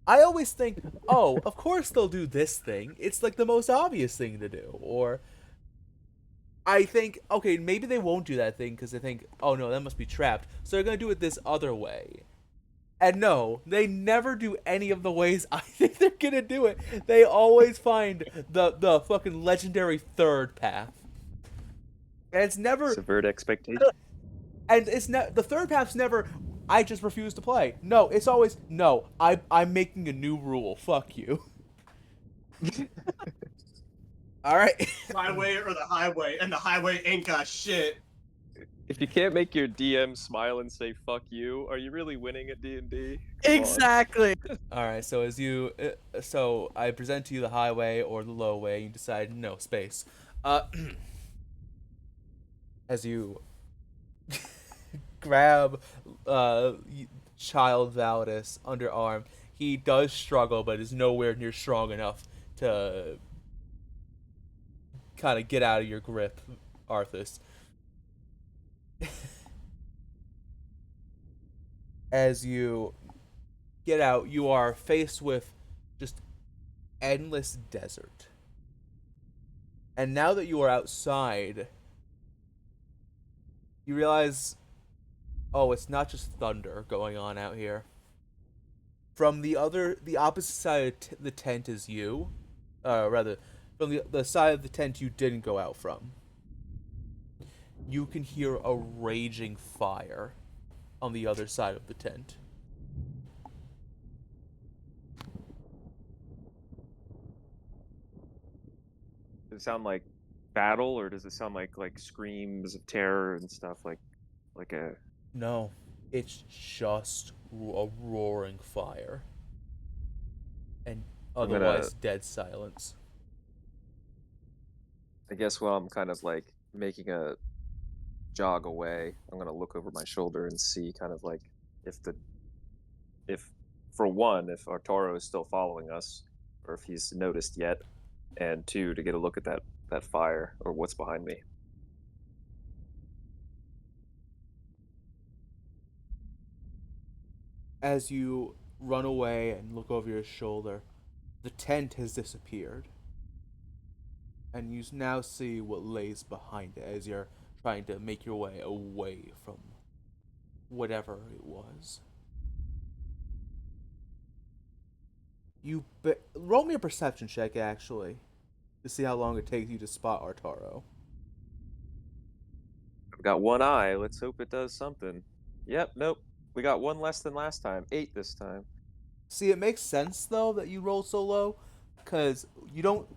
I always think, oh, of course they'll do this thing. It's like the most obvious thing to do. Or I think, okay, maybe they won't do that thing because they think, oh no, that must be trapped. So they're going to do it this other way. And no, they never do any of the ways I think they're going to do it. They always find the fucking legendary third path. And it's never. Subvert expectations. And it's not the third path's never I just refuse to play. No, it's always no. I'm making a new rule. Fuck you. All right. My way or the highway, and the highway ain't got shit. If you can't make your DM smile and say "fuck you," are you really winning at D&D? Come on. Exactly. All right. So so I present to you the highway or the low way. You decide no space. Uh, as you grab child Valdis underarm, he does struggle, but is nowhere near strong enough to kind of get out of your grip, Arthas. As you get out, you are faced with just endless desert. And now that you are outside, you realize, oh, it's not just thunder going on out here. From the opposite side of the tent is you, rather, from the side of the tent you didn't go out from. You can hear a raging fire on the other side of the tent. Does it sound like battle, or does it sound like screams of terror and stuff like a? No, it's just a roaring fire. And I'm gonna. otherwise dead silence. I guess while I'm kind of like making a jog away, I'm gonna look over my shoulder and see kind of like if the if for one if Arturo is still following us, or if he's noticed yet, and two to get a look at that fire or what's behind me. As you run away and look over your shoulder, the tent has disappeared. And you now see what lays behind it as you're trying to make your way away from whatever it was. Roll me a perception check, actually, to see how long it takes you to spot Arturo. I've got one eye. Let's hope it does something. Yep. Nope. We got one less than last time. 8 this time. See, it makes sense, though, that you roll so low, because you don't...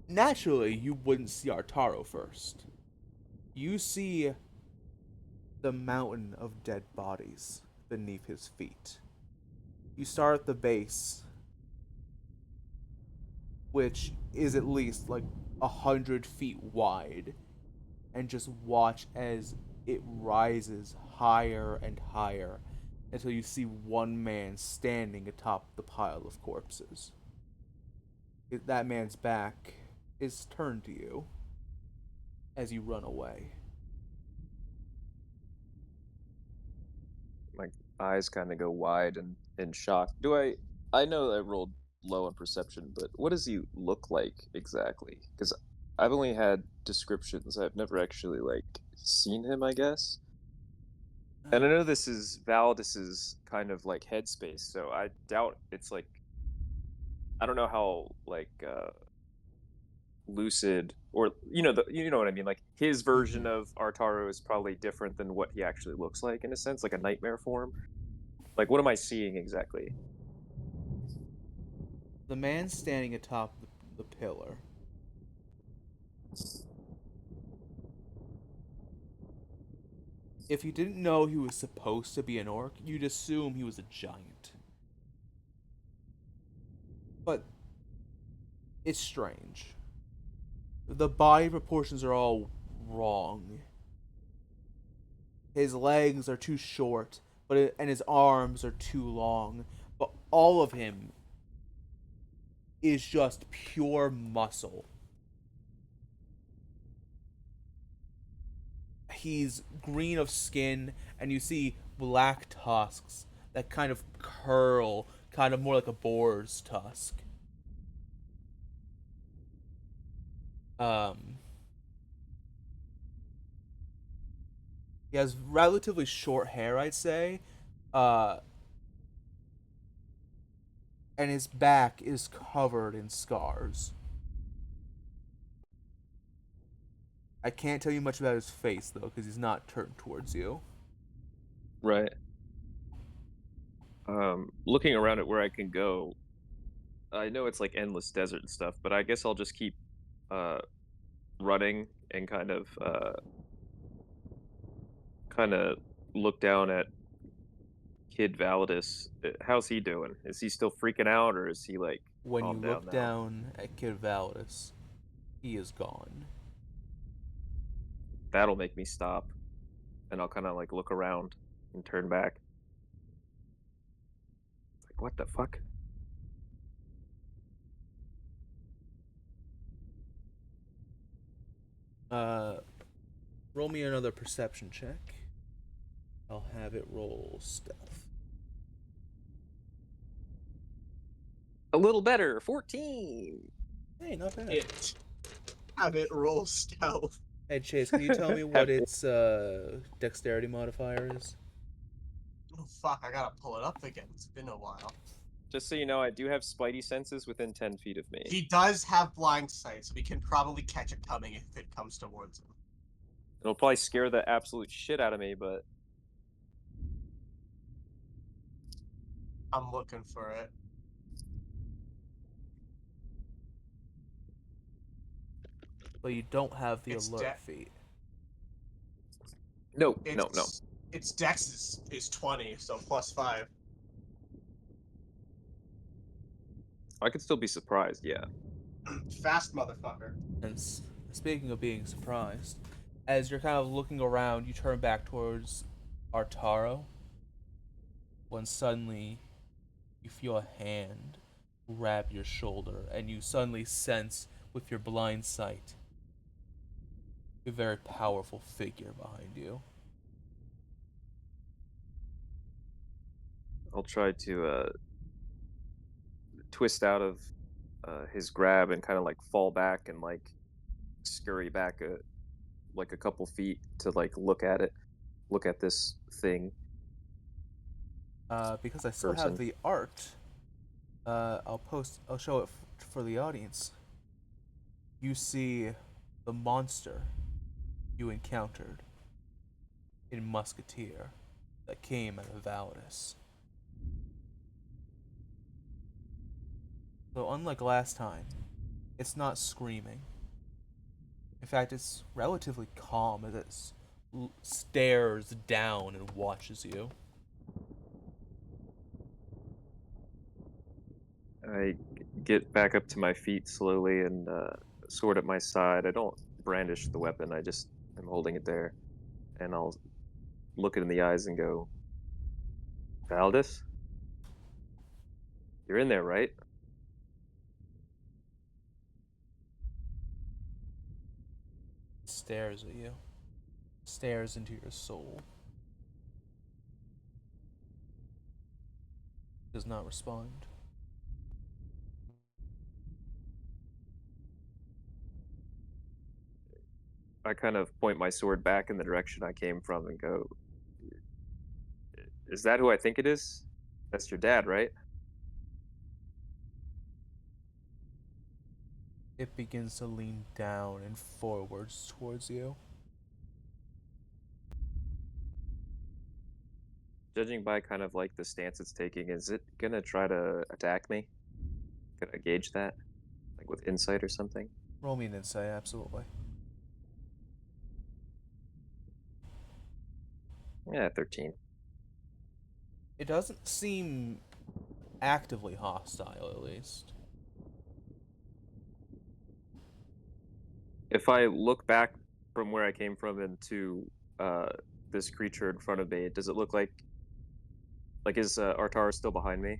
Naturally, you wouldn't see Arturo first. You see the mountain of dead bodies beneath his feet. You start at the base, which is at least like 100 feet wide, and just watch as it rises higher and higher until you see one man standing atop the pile of corpses. That man's back is turned to you as you run away. My eyes kind of go wide and in shock. Do I know I rolled low on perception, but what does he look like exactly? Because I've only had descriptions. I've never actually like seen him, I guess. And I know this is Valdis's kind of like headspace, so I doubt it's like I don't know how like lucid or you know what I mean. Like his version of Artaro is probably different than what he actually looks like in a sense, like a nightmare form. Like what am I seeing exactly? The man standing atop the pillar. If you didn't know he was supposed to be an orc, you'd assume he was a giant. But it's strange. The body proportions are all wrong. His legs are too short, and his arms are too long. But all of him is just pure muscle. He's green of skin, and you see black tusks that kind of curl, kind of more like a boar's tusk. Um, he has relatively short hair, I'd say, uh, and his back is covered in scars. I can't tell you much about his face though, because he's not turned towards you. Right. Looking around at where I can go, I know it's like endless desert and stuff, but I guess I'll just keep uh, running and kind of look down at Kid Validus. How's he doing? Is he still freaking out, or is he like When you calmed down look now? down at Kid Validus, he is gone. That'll make me stop, and I'll kind of like look around and turn back. Like, what the fuck? Uh, roll me another perception check. I'll have it roll stealth. A little better, 14. Hey, not bad. It. Have it roll stealth. Hey Chase, can you tell me what Have its dexterity modifier is? Oh fuck! I gotta pull it up again. It's been a while. Just so you know, I do have spidey senses within 10 feet of me. He does have blind sight, so we can probably catch it coming if it comes towards him. It'll probably scare the absolute shit out of me, but I'm looking for it. But you don't have the It's alert feat. no, no, no. Its dex is 20, so +5. I could still be surprised, yeah. Fast motherfucker. And speaking of being surprised, as you're kind of looking around, you turn back towards Artaro when suddenly you feel a hand grab your shoulder and you suddenly sense with your blind sight a very powerful figure behind you. I'll try to twist out of his grab and kind of like fall back and like scurry back like a couple feet to like look at this thing Because I still have person. the art, I'll show it for the audience. You see the monster you encountered in Musketeer that came out of Validus. So unlike last time, it's not screaming. In fact, it's relatively calm as it stares down and watches you. I get back up to my feet slowly and sword at my side. I don't brandish the weapon. I just am holding it there, and I'll look it in the eyes and go, "Valdis, you're in there, right?" It stares at you, stares into your soul. Does not respond. I kind of point my sword back in the direction I came from and go, "Is that who I think it is? That's your dad, right?" It begins to lean down and forwards towards you. Judging by kind of like the stance it's taking, is it gonna try to attack me? Can I gauge that? Like with insight or something? Roll me an insight, absolutely. Yeah, 13. It doesn't seem actively hostile, at least. If I look back from where I came from into this creature in front of me, does it look like is Artar still behind me?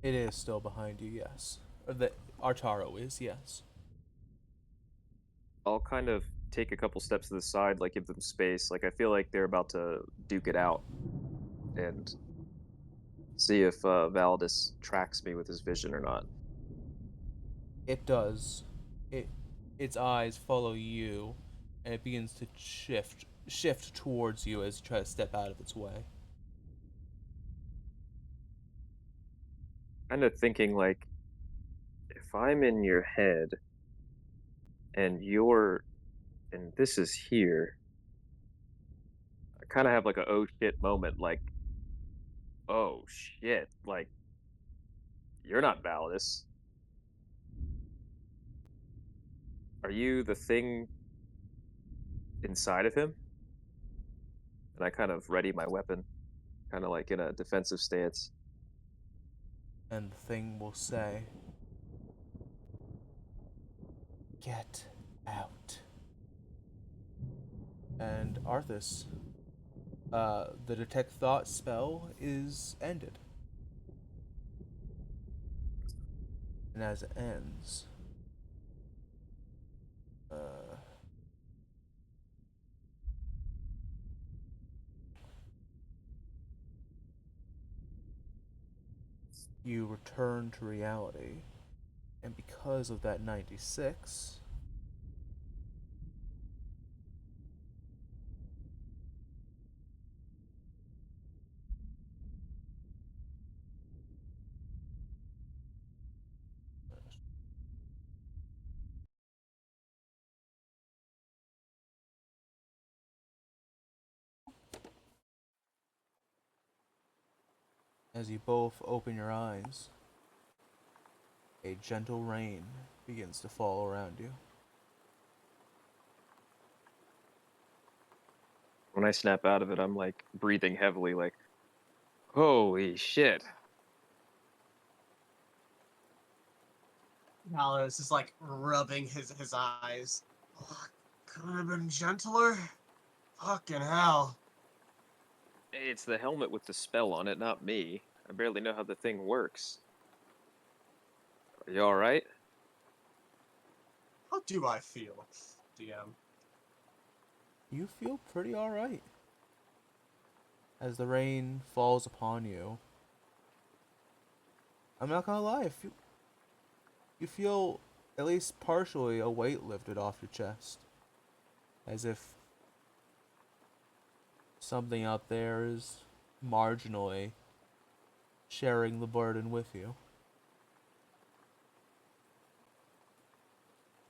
It is still behind you, yes. Or the Artaro is, yes. I'll kind of take a couple steps to the side, like give them space. Like I feel like they're about to duke it out, and see if Valdis tracks me with his vision or not. It does. It its eyes follow you, and it begins to shift towards you as you try to step out of its way. Kind of thinking like, if I'm in your head and this is here, I kind of have like a oh shit moment. Like Oh shit! Like you're not Validus. Are you the thing inside of him? And I kind of ready my weapon, kind of like in a defensive stance. And the thing will say, "Get out." And Arthas, the detect thought spell is ended. And as it ends, uh, you return to reality. And because of that 96, as you both open your eyes, a gentle rain begins to fall around you. When I snap out of it, I'm like breathing heavily, like, holy shit. Alice is like rubbing his eyes. Oh, could have been gentler. Fucking hell. It's the helmet with the spell on it, not me. I barely know how the thing works. Are you alright? How do I feel, DM? You feel pretty alright. As the rain falls upon you, I'm not gonna lie, you feel at least partially a weight lifted off your chest. As if something out there is marginally sharing the burden with you.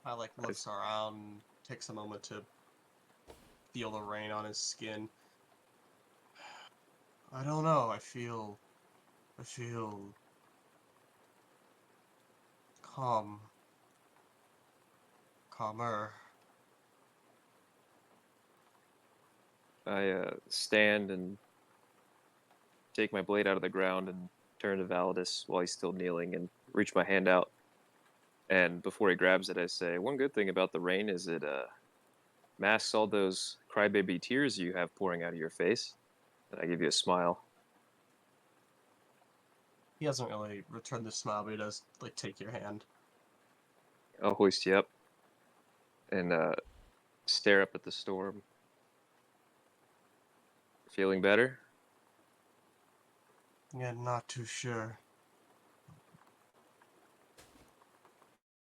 I like I looks around, takes a moment to feel the rain on his skin. I don't know. I feel calm, calmer. stand and take my blade out of the ground and turn to Validus while he's still kneeling and reach my hand out. And before he grabs it, I say, one good thing about the rain is it masks all those crybaby tears you have pouring out of your face. And I give you a smile. He doesn't really return the smile, but he does like take your hand. I'll hoist you up and stare up at the storm. Feeling better? Yeah, not too sure.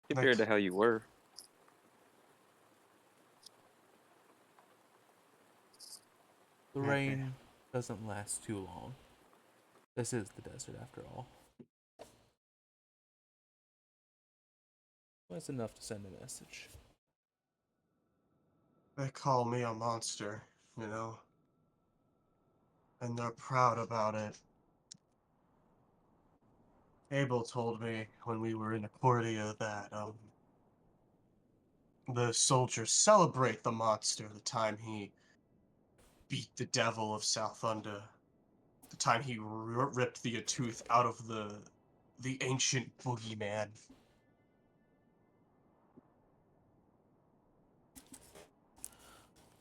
Compared Like, to how you were. The maybe. rain doesn't last too long. This is the desert after all. That's enough to send a message. They call me a monster, you know? And they're proud about it. Abel told me when we were in Accordia that, the soldiers celebrate the monster the time he beat the devil of South Under, the time he ripped the tooth out of the ancient boogeyman.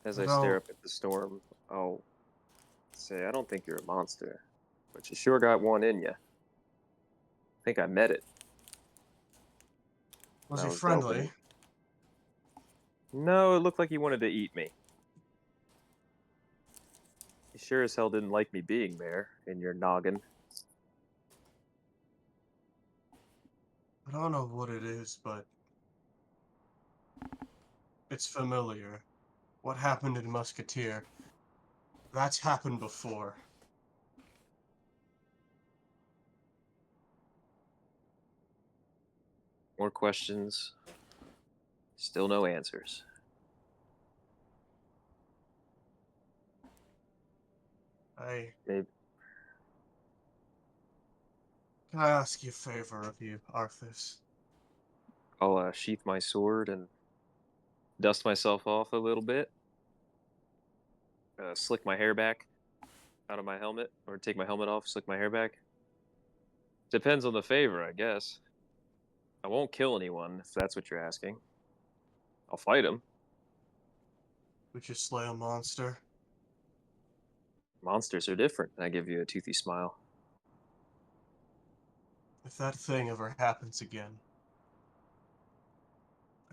As I I stare don't. up at the storm, I'll say, I don't think you're a monster, but you sure got one in you. I think I met it Was when I he was delving. friendly? No, it looked like he wanted to eat me. He sure as hell didn't like me being there in your noggin. I don't know what it is, but it's familiar. What happened in Musketeer? That's happened before. More questions, still no answers. I Maybe, Can I ask you a favor of you, Arthas? I'll sheath my sword and dust myself off a little bit, slick my hair back out of my helmet, or take my helmet off, slick my hair back. Depends on the favor, I guess. I won't kill anyone, if that's what you're asking. I'll fight him. Would you slay a monster? Monsters are different. I give you a toothy smile. If that thing ever happens again,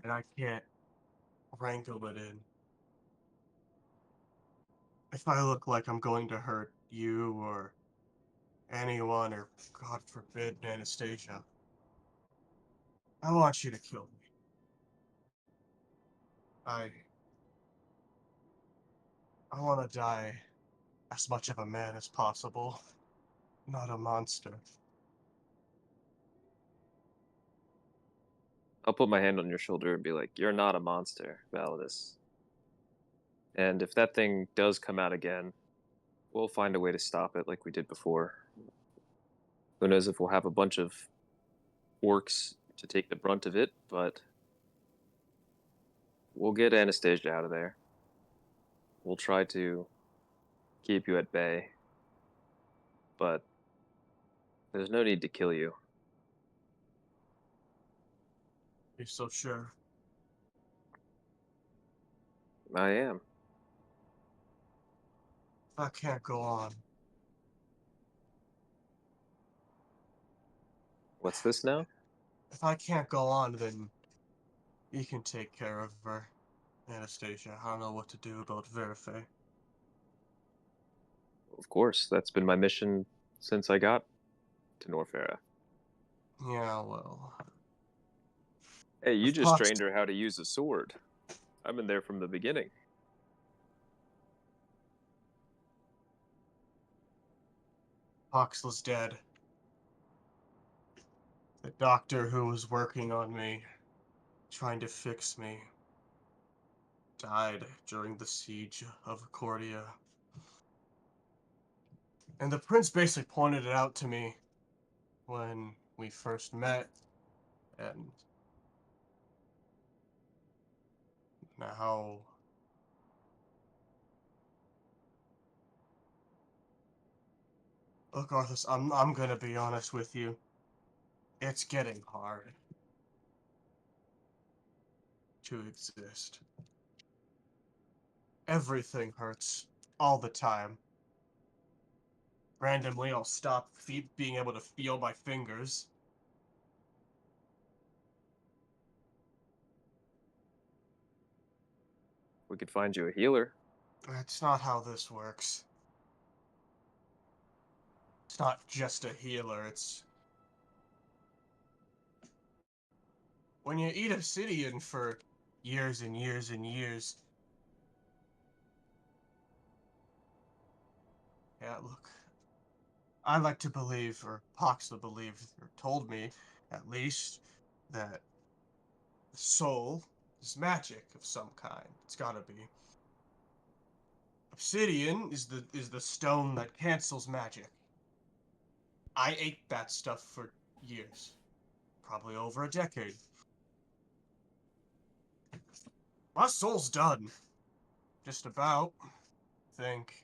and I can't wrangle it in, if I look like I'm going to hurt you or anyone, or God forbid, Anastasia, I want you to kill me. I I want to die as much of a man as possible, not a monster. I'll put my hand on your shoulder and be like, "You're not a monster, Validus. And if that thing does come out again, we'll find a way to stop it like we did before. Who knows if we'll have a bunch of orcs to take the brunt of it, but we'll get Anastasia out of there. We'll try to keep you at bay, but there's no need to kill you." You're so sure. I am. I can't go on. What's this now? If I can't go on, then you can take care of her, Anastasia. I don't know what to do about Verife. Of course, that's been my mission since I got to Norfera. Yeah, well, Hey, you if just Pox, trained her how to use a sword. I've been there from the beginning. Poxl's dead. The doctor who was working on me, trying to fix me, died during the siege of Cordia. And the prince basically pointed it out to me when we first met, and now look, Arthas, I'm gonna be honest with you. It's getting hard to exist. Everything hurts all the time. Randomly, I'll stop being able to feel my fingers. We could find you a healer. That's not how this works. It's not just a healer, it's when you eat obsidian for years and years and years. Yeah, look. I like to believe, or Poxla believed, or told me, at least, that the soul is magic of some kind. It's gotta be. Obsidian is the stone that cancels magic. I ate that stuff for years. Probably over a decade. My soul's done. Just about. I think.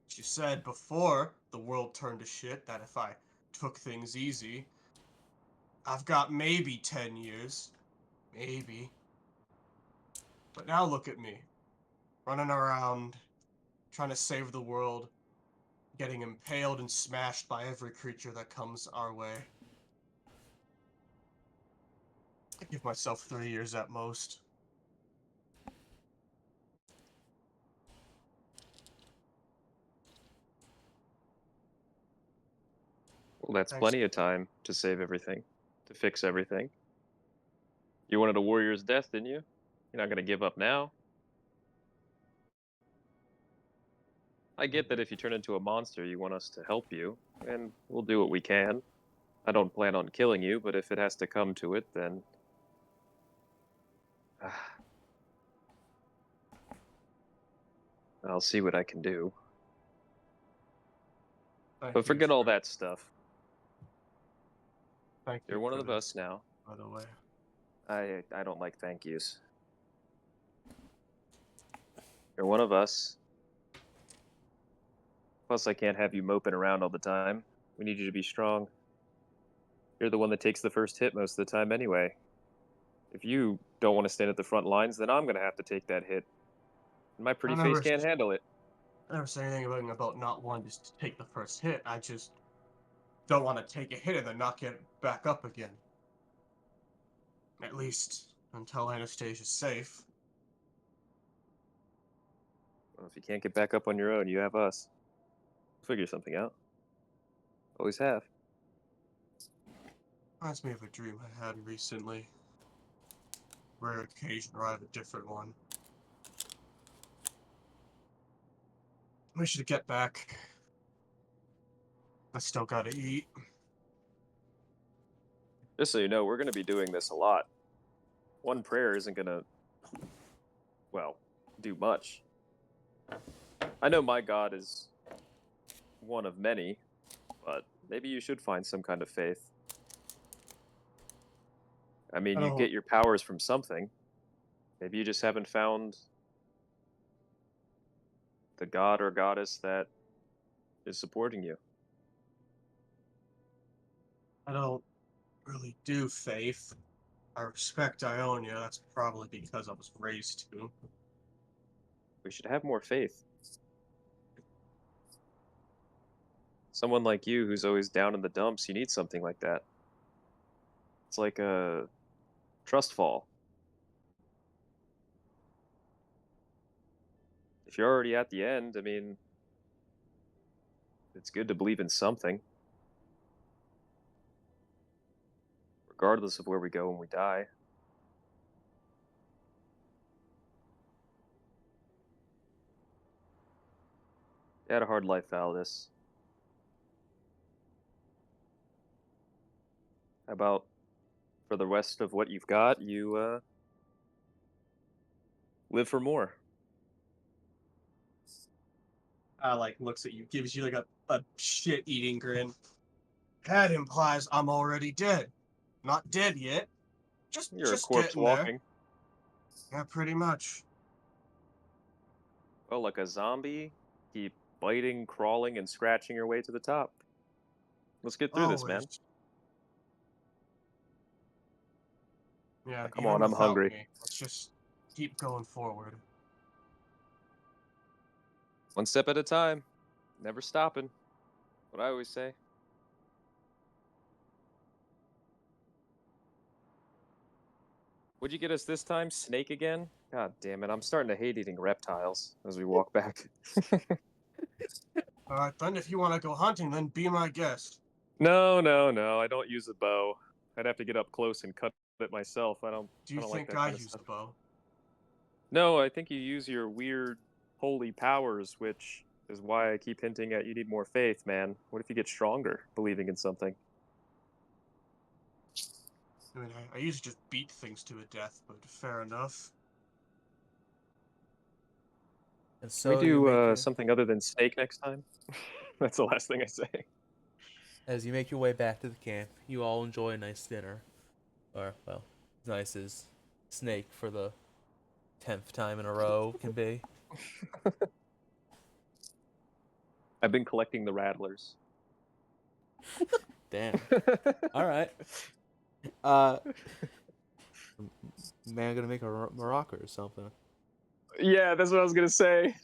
She said before the world turned to shit that if I took things easy, I've got maybe 10 years. Maybe. But now look at me. Running around, trying to save the world, getting impaled and smashed by every creature that comes our way. I give myself 3 years at most. Well, that's Thanks. plenty of time to save everything, to fix everything. You wanted a warrior's death, didn't you? You're not going to give up now. I get that if you turn into a monster, you want us to help you, and we'll do what we can. I don't plan on killing you, but if it has to come to it, then I'll see what I can do. Thank But you forget all for. that stuff. Thank You're you one for of this, us now. by the way. I don't like thank yous. You're one of us. Plus, I can't have you moping around all the time. We need you to be strong. You're the one that takes the first hit most of the time anyway. If you don't want to stand at the front lines, then I'm going to have to take that hit. And my pretty I face never, can't handle it. I never said anything about not wanting to take the first hit. I just don't want to take a hit and then not get back up again. At least until Anastasia's safe. Well, if you can't get back up on your own, you have us. We'll figure something out. Always have. Reminds me of a dream I had recently. Rare occasion where I have a different one. We should get back. I still gotta eat. Just so you know, we're going to be doing this a lot. One prayer isn't going to, well, do much. I know my God is one of many, but maybe you should find some kind of faith. I mean, I you don't. get your powers from something. Maybe you just haven't found the god or goddess that is supporting you. I don't really do faith. I respect Ionia. That's probably because I was raised to. We should have more faith. Someone like you who's always down in the dumps, you need something like that. It's like a trust fall. If you're already at the end, I mean, it's good to believe in something, regardless of where we go when we die. You had a hard life, Valdis. How about for the rest of what you've got, you live for more? I like looks at you, gives you like a shit-eating grin. That implies I'm already dead. Not dead yet. You're a Just corpse getting there. walking. Yeah, pretty much. Well, like a zombie, keep biting, crawling, and scratching your way to the top. Let's get through this, man. Always. Yeah, Come even on, I'm without hungry. me. Let's just keep going forward. One step at a time. Never stopping. What I always say. What'd you get us this time? Snake again? God damn it, I'm starting to hate eating reptiles as we walk back. Alright then, if you want to go hunting, then be my guest. No, no, no, I don't use a bow. I'd have to get up close and cut it myself. Do I you don't like think that I kind of use stuff. the bow? No, I think you use your weird holy powers, which is why I keep hinting at you need more faith, man. What if you get stronger believing in something? I mean, I usually just beat things to a death, but fair enough. And Can we so you do make your something other than snake next time? That's the last thing I say. as you make your way back to the camp, you all enjoy a nice dinner, or well, as nice as Snake for the 10th time in a row can be. I've been collecting the rattlers. Damn. All right. Uh, man, gonna make a maraca or something. Yeah, that's what I was gonna say.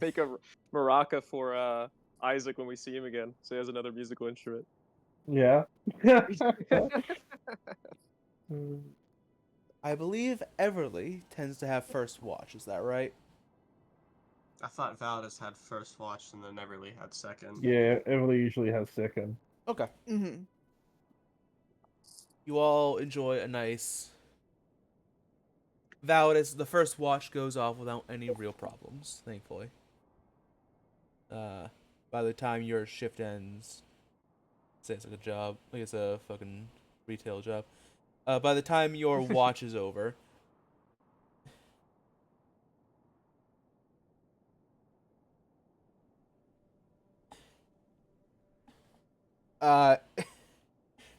Make a maraca for Isaac when we see him again, so he has another musical instrument. Yeah. I believe Everly tends to have first watch. Is that right? I thought Valdis had first watch and then Everly had second. Yeah, Emily usually has second. Okay. Mm-hmm. You all enjoy a nice. Validus, the first watch goes off without any real problems, thankfully. By the time your shift ends, say it's like a job, like it's a fucking retail job. By the time your watch is over, uh,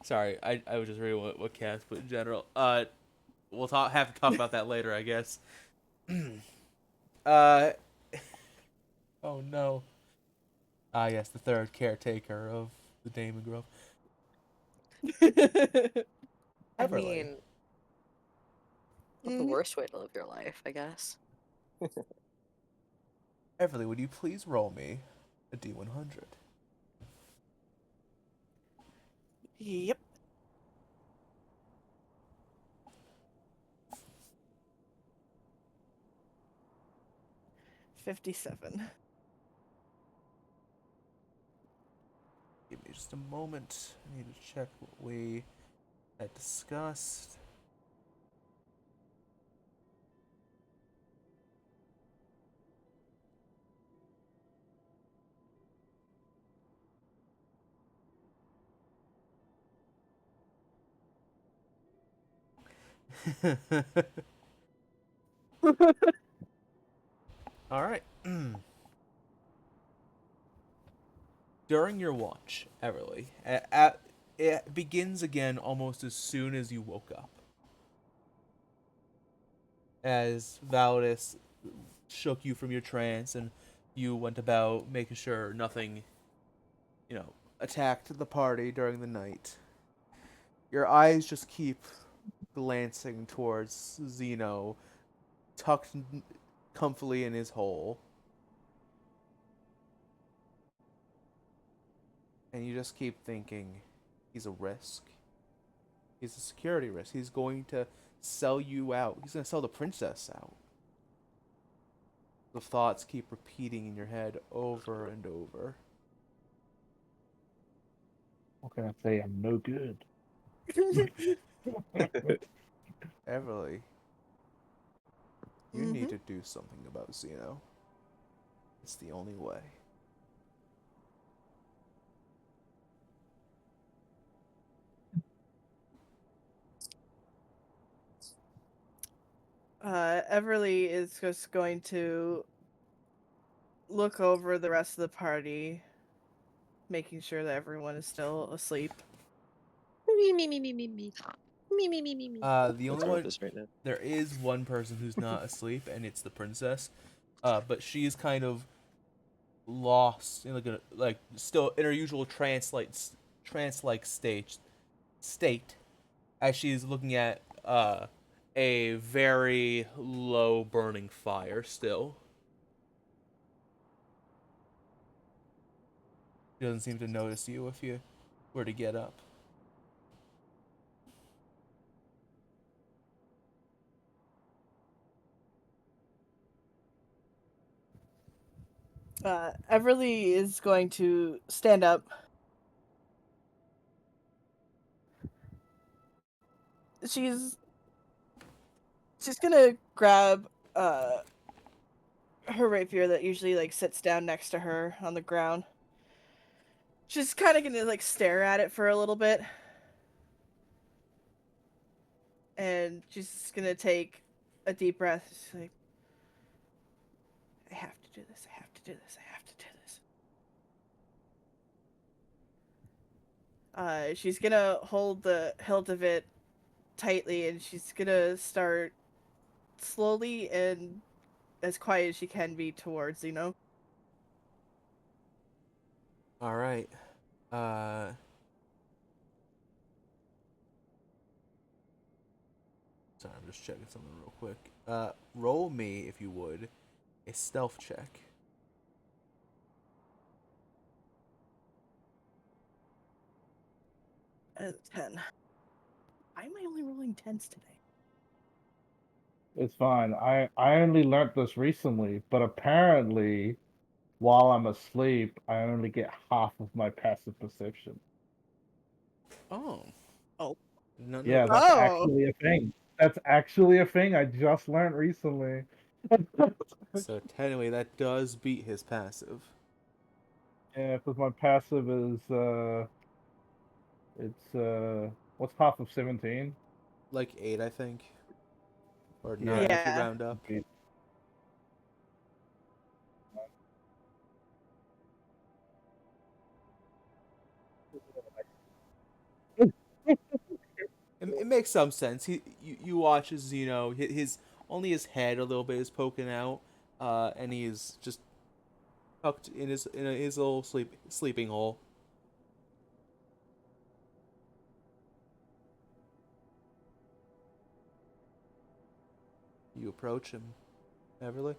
Sorry, I was just reading what Cass put in general. We'll have to talk about that later, I guess. uh, oh no. Ah, yes, the third caretaker of the Damon Grove. I Everly, mean, not the Mhm. worst way to live your life, I guess. Everly, would you please roll me a D100? Yep. 57. Give me just a moment. I need to check what we had discussed. All right. During your watch, Everly, it begins again almost as soon as you woke up. As Validus shook you from your trance and you went about making sure nothing, attacked the party during the night. Your eyes just keep glancing towards Zeno, tucked comfortably in his hole. And you just keep thinking, he's a risk. He's a security risk. He's going to sell you out. He's going to sell the princess out. The thoughts keep repeating in your head over and over. What can I say? I'm no good. Everly, you need Mhm. to do something about Zeno. It's the only way. Everly is just going to look over the rest of the party, making sure that everyone is still asleep. Me, me, me, me, me, me. Me, me, me, me, me. The only Let's start one, this right now. there is one person who's not asleep, and it's the princess. But she is kind of lost in like still in her usual trance-like state as she's looking at a very low burning fire still. She doesn't seem to notice you if you were to get up. Everly is going to stand up. She's she's gonna grab her rapier that usually like sits down next to her on the ground. She's kind of gonna like stare at it for a little bit, and she's just gonna take a deep breath. She's like, "I have to do this. I have to do this. I have to do this." She's gonna hold the hilt of it tightly, and she's gonna start slowly and as quiet as she can be towards Zeno. All right. Uh, Sorry, I'm just checking something real quick. Roll me if you would a stealth check. 10. Why am I only rolling 10s today? It's fine. I only learnt this recently, but apparently, while I'm asleep, I only get half of my passive perception. Oh, Oh. no, Yeah, that's Oh! actually a thing. That's actually a thing I just learned recently. So technically, that does beat his passive. Yeah, because my passive is it's what's half of 17? Like 8, I think, or Yeah. 9 if you Yeah. round up. Okay. it makes some sense. You watch as his only his head a little bit is poking out, and he's just tucked in his little sleeping hole. You approach him, Everly.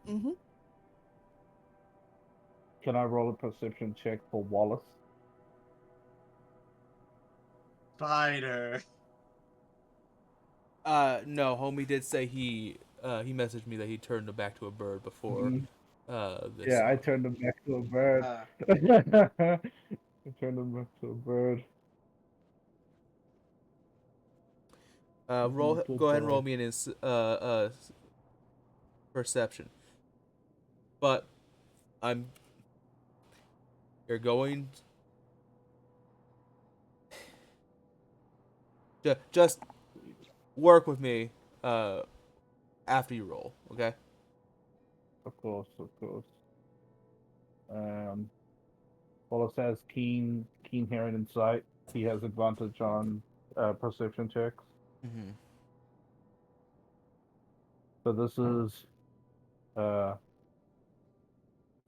Mm-hmm. Can I roll a perception check for Wallace? Spider. No, homie did say he messaged me that he turned him back to a bird before Mhm. this. Yeah, I turned him back to a bird. Uh, I turned him back to a bird. Roll. Good Go ahead and roll dog. me an perception. But I'm. You're going. Just work with me. After you roll, okay? Of course, of course. Um, Wallace has keen hearing and sight. He has advantage on perception checks. Mm-hmm. So this is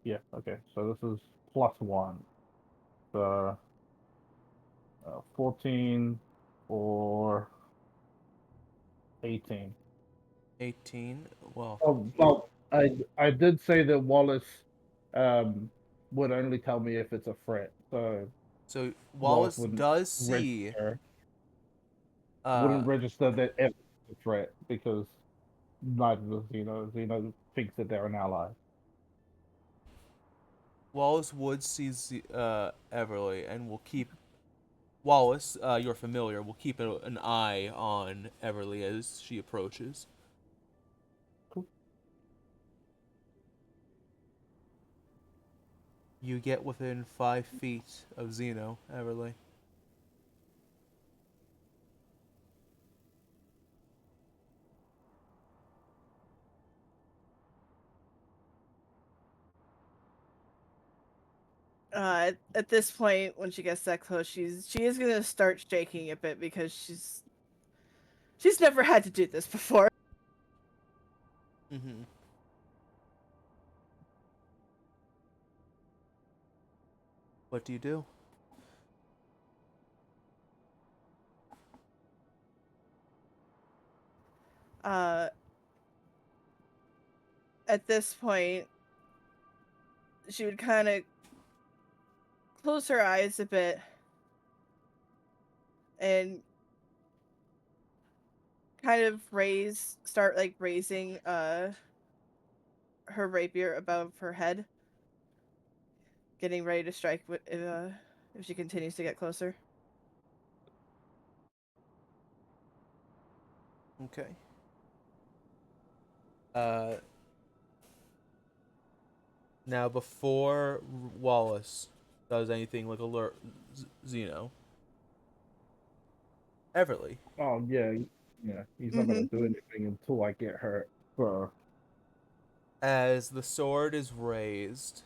yeah, okay. So this is +1. So 14 or 18. 18. Well, Oh, well, I did say that Wallace um would only tell me if it's a threat. So so Wallace Wallace wouldn't does see. register Uh, wouldn't register that it's a threat because neither does Xeno. Xeno thinks that they're an ally. Wallace would see Everly, and will keep Wallace, your familiar, will keep an eye on Everly as she approaches. Cool. You get within 5 feet of Xeno, Everly. At this point, when she gets that close, she is gonna start shaking a bit because she's never had to do this before. Mm-hmm. What do you do? Uh, at this point, she would kind of close her eyes a bit and kind of start like raising her rapier above her head, getting ready to strike if she continues to get closer. Okay. Uh, Now before Wallace does anything like alert Xeno, Everly. Oh yeah, yeah. He's not Mm-hmm. gonna do anything until I get hurt. So As the sword is raised,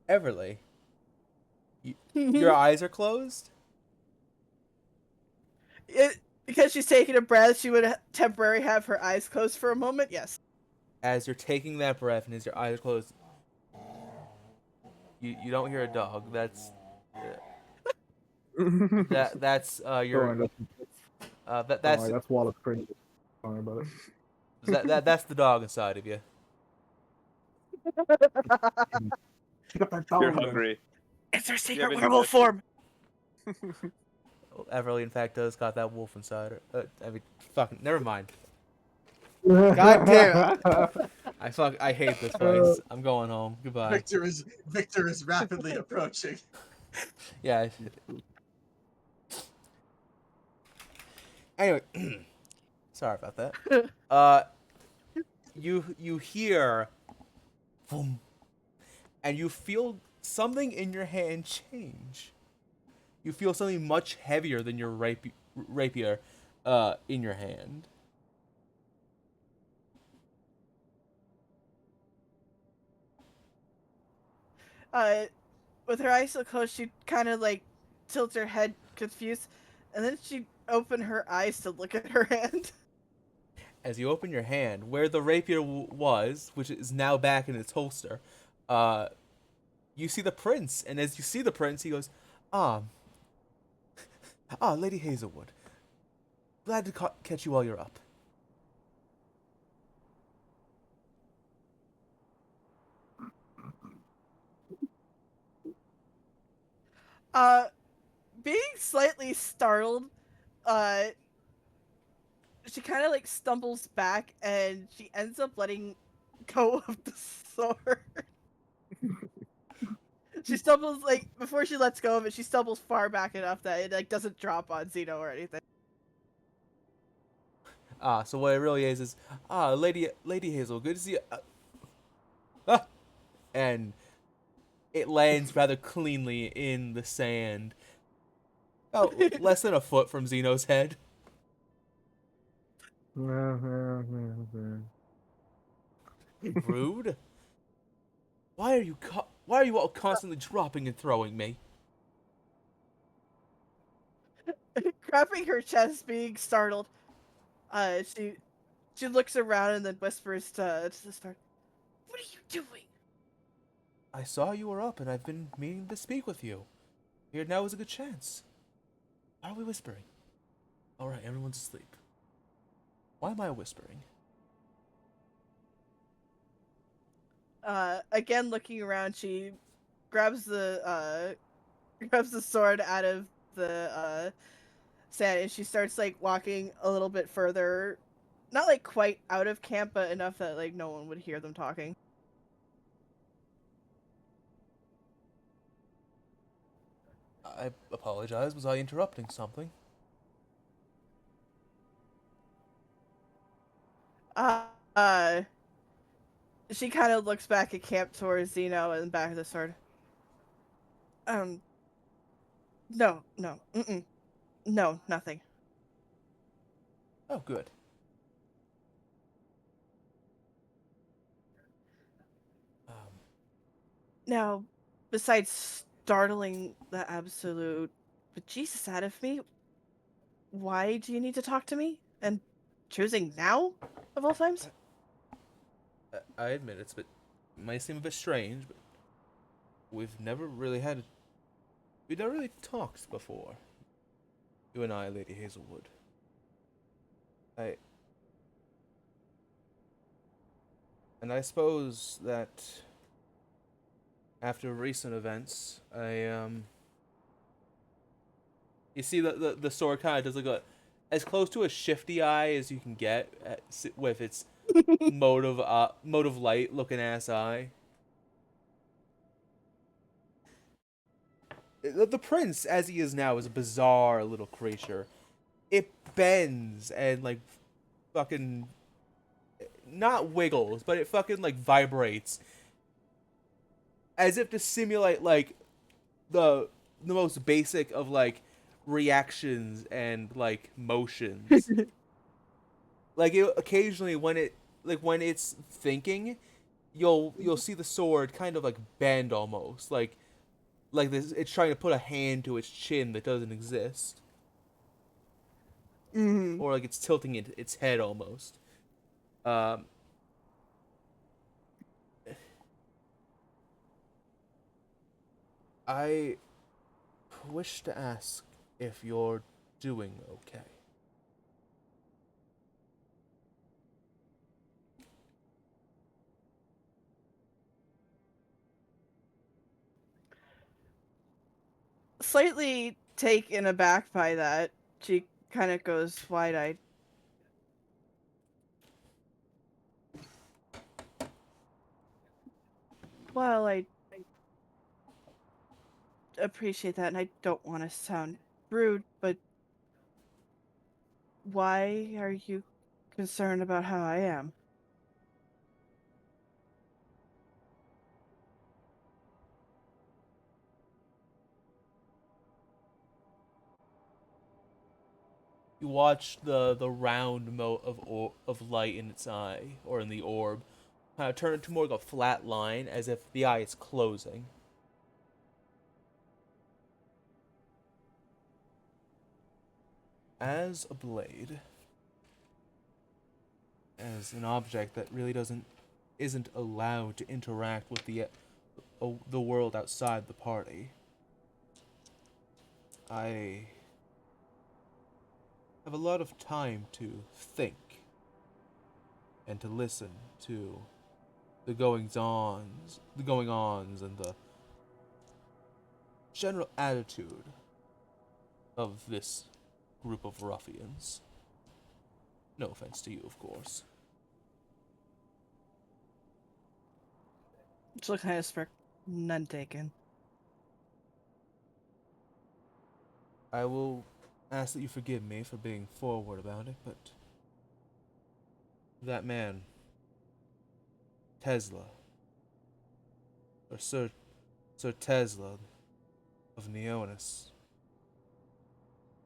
Everly, your eyes are closed. Because she's taking a breath, she would temporarily have her eyes closed for a moment. Yes. As you're taking that breath and as your eyes are closed, you don't hear a dog. That's don't your worry, don't that's worry, that's Wallace crazy. Don't worry about that's the dog inside of you. it. Pick up that You're phone, man. hungry. It's her You have secret werewolf indigestion. form. Everly, in fact, does got that wolf inside her. I mean, fucking, never mind. God damn it! I hate this place. I'm going home. Goodbye. Victor is rapidly approaching. Yeah. Anyway, sorry about that. Uh, you hear, boom, and you feel something in your hand change. You feel something much heavier than your rapier, in your hand. Uh, with her eyes so closed, she kind of like tilts her head confused, and then she open her eyes to look at her hand. As you open your hand, where the rapier was, which is now back in its holster, uh, you see the prince. And as you see the prince, he goes, "Ah, Lady Hazelwood. Glad to catch you while you're up." Uh, being slightly startled, uh, she kind of like stumbles back and she ends up letting go of the sword. She stumbles like before she lets go of it. She stumbles far back enough that it like doesn't drop on Zeno or anything. So what it really is, Lady Hazel, good to see you. Ah, and it lands rather cleanly in the sand, about less than a foot from Zeno's head. Rude. Why are you all constantly dropping and throwing me? Grabbing her chest, being startled, she looks around and then whispers to the start, "What are you doing?" I saw you were up, and I've been meaning to speak with you. Here now is a good chance. Why are we whispering? All right, everyone's asleep. Why am I whispering? Again looking around, she grabs the grabs the sword out of the sand and she starts like walking a little bit further, not like quite out of camp, but enough that like no one would hear them talking. I apologize. Was I interrupting something? Uh, uh she kind of looks back at camp towards Zeno and back of the sword. Um, no, no, no, nothing. Oh, good. Um, Now, besides startling the absolute bejesus out of me, why do you need to talk to me? And choosing now, of all times? I admit it might seem a bit strange, but we've never really had. We've never really talked before. You and I, Lady Hazelwood. I. And I suppose that after recent events, you see the sword kind of does like a, as close to a shifty eye as you can get with its mode of light looking ass eye. The prince, as he is now, is a bizarre little creature. It bends and like fucking not wiggles, but it fucking like vibrates as if to simulate like the the most basic of like reactions and like motions. Like it, occasionally when it's thinking, you'll see the sword kind of like bend almost like this. It's trying to put a hand to its chin that doesn't exist, Mm-hmm. or like it's tilting its head almost. Um, I wish to ask if you're doing okay. Slightly taken aback by that, she kind of goes wide-eyed. Well, I appreciate that, and I don't want to sound rude, but why are you concerned about how I am? You watch the round mote of light in its eye or in the orb kind of turn into more like a flat line as if the eye is closing. As a blade, as an object that really isn't allowed to interact with the world outside the party, I have a lot of time to think and to listen to the going ons, and the general attitude of this group of ruffians. No offense to you, of course. She'll kind of smirk. None taken. I will ask that you forgive me for being forward about it, but that man, Tesla, or Sir Tesla of Neonis,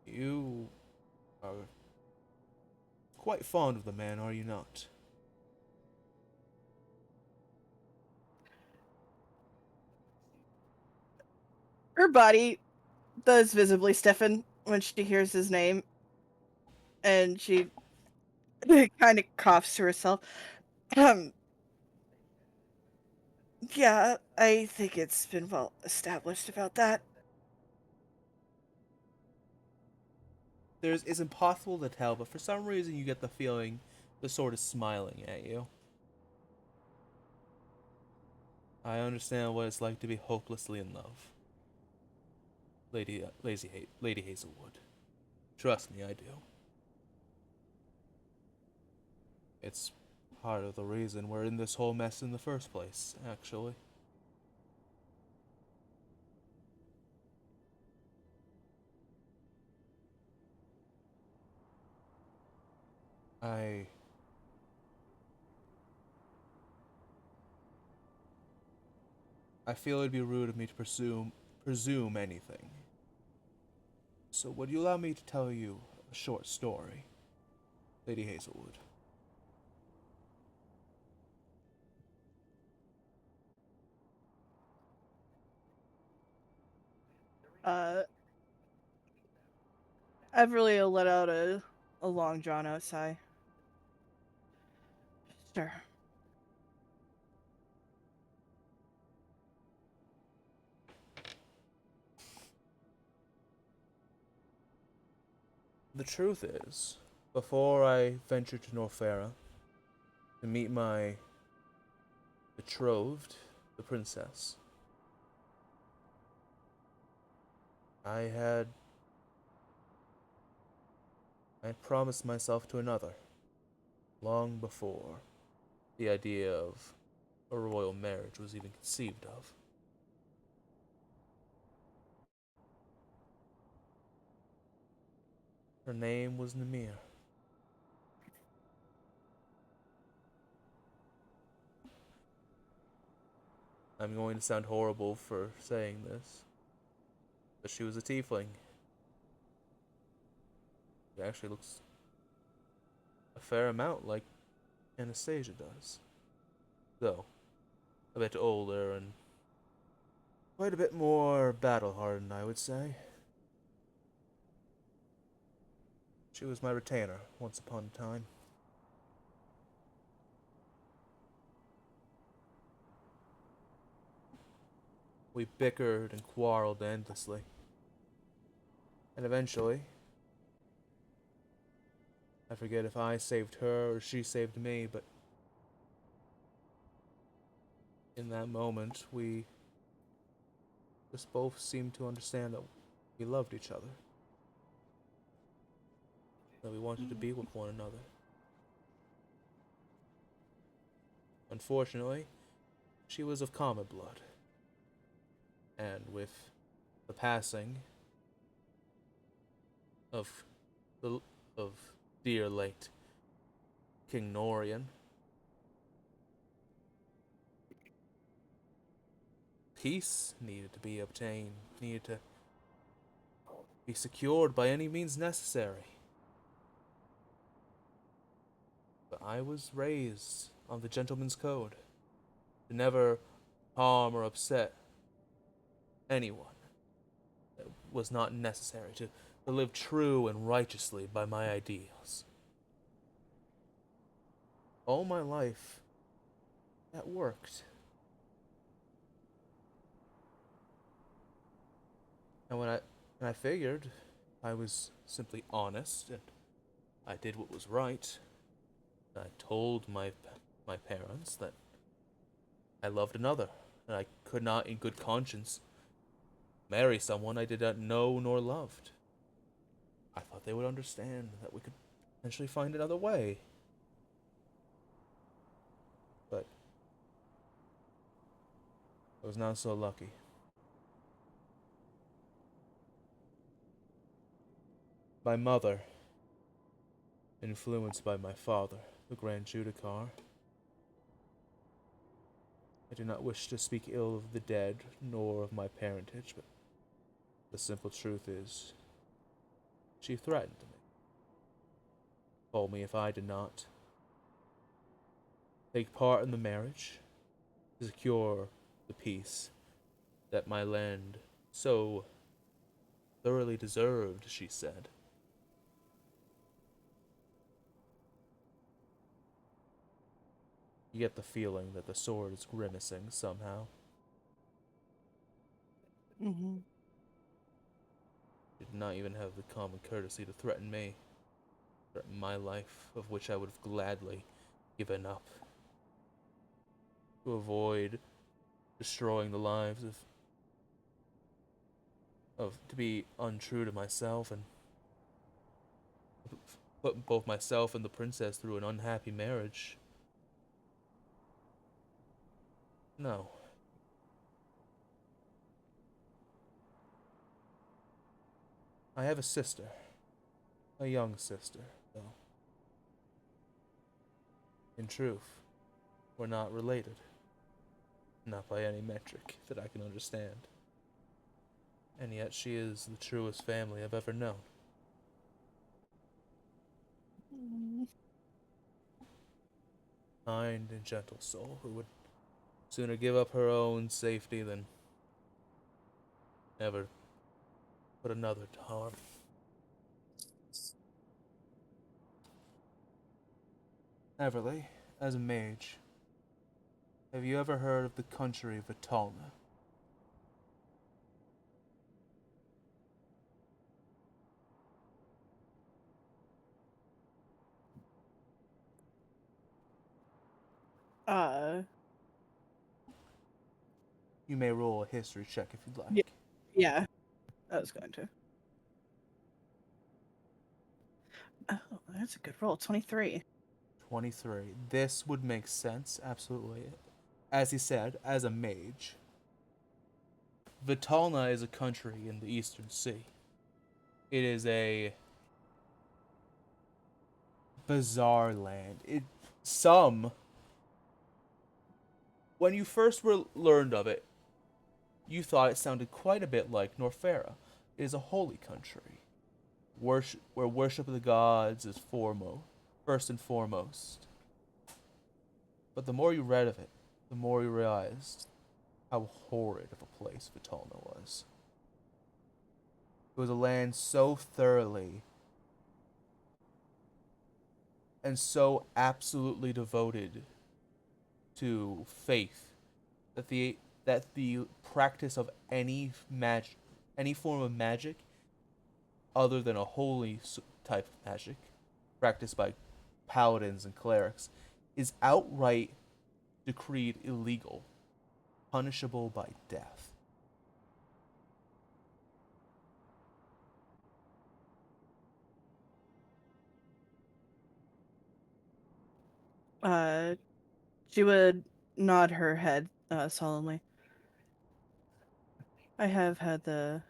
you are quite fond of the man, are you not? Her body does visibly stiffen when she hears his name, and she kind of coughs to herself. Um, yeah, I think it's been well established about that. It's impossible to tell, but for some reason you get the feeling the sword is smiling at you. I understand what it's like to be hopelessly in love. Lady Hazelwood. Trust me, I do. It's part of the reason we're in this whole mess in the first place, actually. I I feel it'd be rude of me to presume anything. So would you allow me to tell you a short story, Lady Hazelwood? Uh, Everly let out a long drawn out sigh. Sure. The truth is, before I ventured to Norfaira to meet my betrothed, the princess, I had promised myself to another, long before the idea of a royal marriage was even conceived of. Her name was Namir. I'm going to sound horrible for saying this, but she was a tiefling. It actually looks a fair amount like Anastasia does. Though, a bit older and quite a bit more battle-hardened, I would say. She was my retainer once upon a time. We bickered and quarreled endlessly. And eventually, I forget if I saved her or she saved me, but in that moment, we just both seemed to understand that we loved each other, that we wanted to be with one another. Unfortunately, she was of common blood, and with the passing of the of dear late King Norian, peace needed to be obtained, needed to be secured by any means necessary. But I was raised on the gentleman's code to never harm or upset anyone. was not necessary to live true and righteously by my ideals. All my life, that worked. And when I figured I was simply honest and I did what was right, I told my parents that I loved another, and I could not, in good conscience, marry someone I did not know nor loved. I thought they would understand that we could potentially find another way. But I was not so lucky. My mother, influenced by my father, the Grand Judicar. I do not wish to speak ill of the dead, nor of my parentage, but the simple truth is, she threatened me. Told me if I did not take part in the marriage to secure the peace that my land so thoroughly deserved, she said. You get the feeling that the sword is grimacing somehow. Mm-hmm. She did not even have the common courtesy to threaten me, threaten my life, of which I would have gladly given up, to avoid destroying the lives of to be untrue to myself and put both myself and the princess through an unhappy marriage. No. I have a sister. A young sister, though. In truth, we're not related. Not by any metric that I can understand. And yet she is the truest family I've ever known. Kind and gentle soul who would sooner give up her own safety than ever put another to harm. Everly, as a mage, have you ever heard of the country of Vitalna? Uh, You may roll a history check if you'd yeah, like. yeah, I was going to. Oh, that's a good roll. 23. 23. This would make sense, absolutely. As he said, as a mage, Vitalna is a country in the Eastern Sea. It is a bizarre land. Some, when you first learned of it, you thought it sounded quite a bit like Norfera. It is a holy country, where worship of the gods is first and foremost. But the more you read of it, the more you realized how horrid of a place Vitalna was. It was a land so thoroughly and so absolutely devoted to faith that the practice of any form of magic other than a holy type of magic practiced by paladins and clerics is outright decreed illegal, punishable by death. Uh, she would nod her head solemnly. I have had the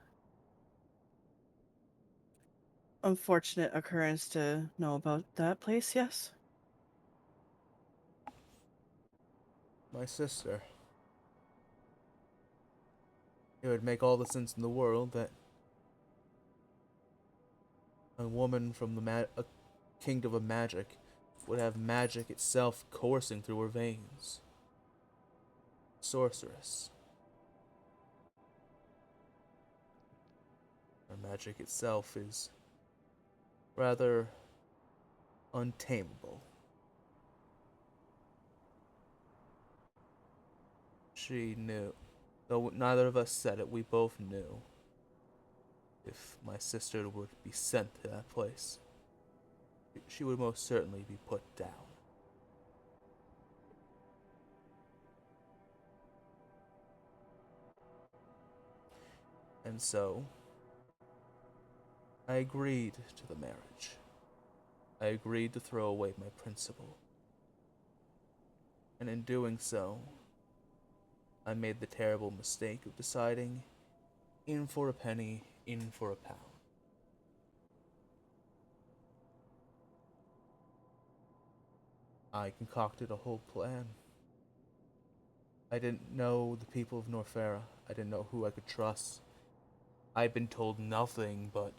unfortunate occurrence to know about that place, yes? My sister. It would make all the sense in the world that a woman from a kingdom of magic would have magic itself coursing through her veins. Sorceress. Her magic itself is rather untamable. She knew. Though neither of us said it, we both knew if my sister would be sent to that place, she would most certainly be put down. And so, I agreed to the marriage. I agreed to throw away my principal. And in doing so, I made the terrible mistake of deciding in for a penny, in for a pound. I concocted a whole plan. I didn't know the people of Norfera. I didn't know who I could trust. I'd been told nothing but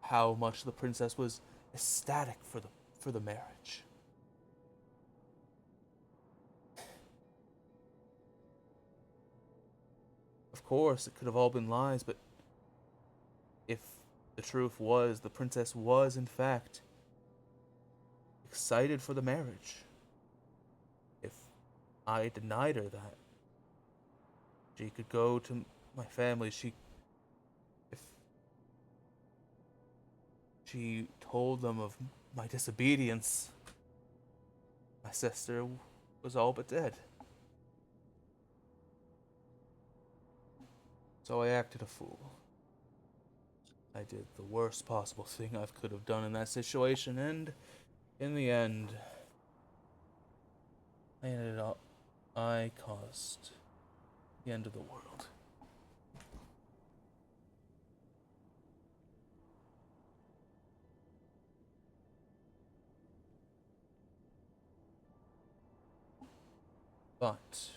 how much the princess was ecstatic for the marriage. Of course, it could have all been lies, but if the truth was the princess was in fact excited for the marriage, if I denied her that, she could go to my family. If she told them of my disobedience, my sister was all but dead. So I acted a fool. I did the worst possible thing I could have done in that situation, and in the end, I caused the end of the world. But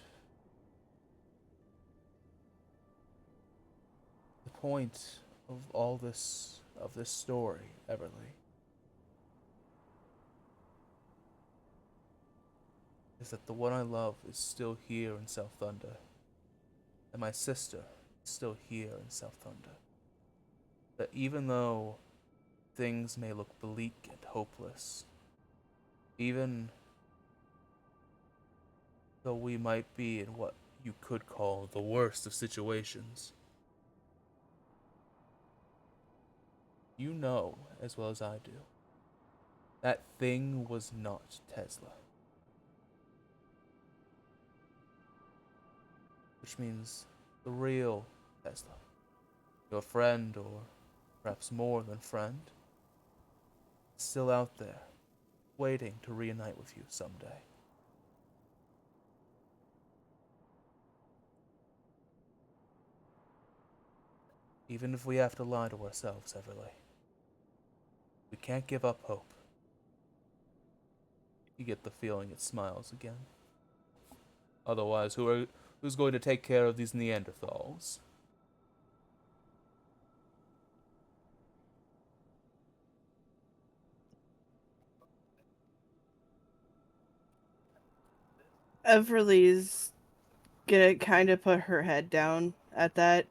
the point of this story, Everly, is that the one I love is still here in South Thunder, and my sister is still here in South Thunder. That even though things may look bleak and hopeless, even though we might be in what you could call the worst of situations, you know as well as I do, that thing was not Tesla. Which means the real Tesla. Your friend, or perhaps more than friend, is still out there, waiting to reunite with you someday. Even if we have to lie to ourselves, Everly, we can't give up hope. You get the feeling it smiles again. Otherwise, who's going to take care of these Neanderthals? Everly's gonna kind of put her head down at that.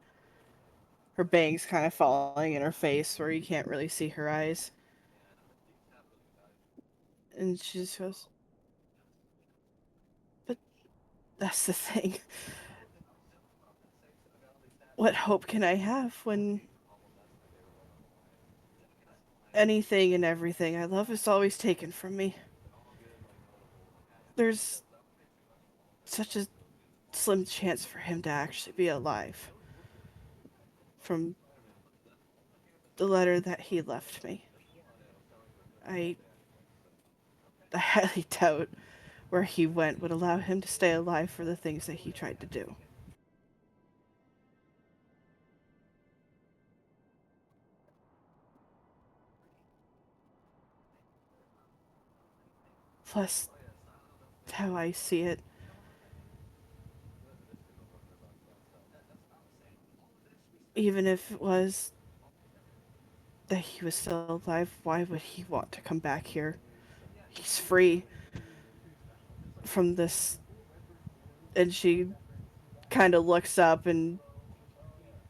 Her bangs kind of falling in her face where you can't really see her eyes. And she just goes, but that's the thing. What hope can I have when anything and everything I love is always taken from me? There's such a slim chance for him to actually be alive from the letter that he left me. I, I highly doubt where he went would allow him to stay alive for the things that he tried to do. Plus, how I see it, even if it was that he was still alive, why would he want to come back here? He's free from this. And she kind of looks up, and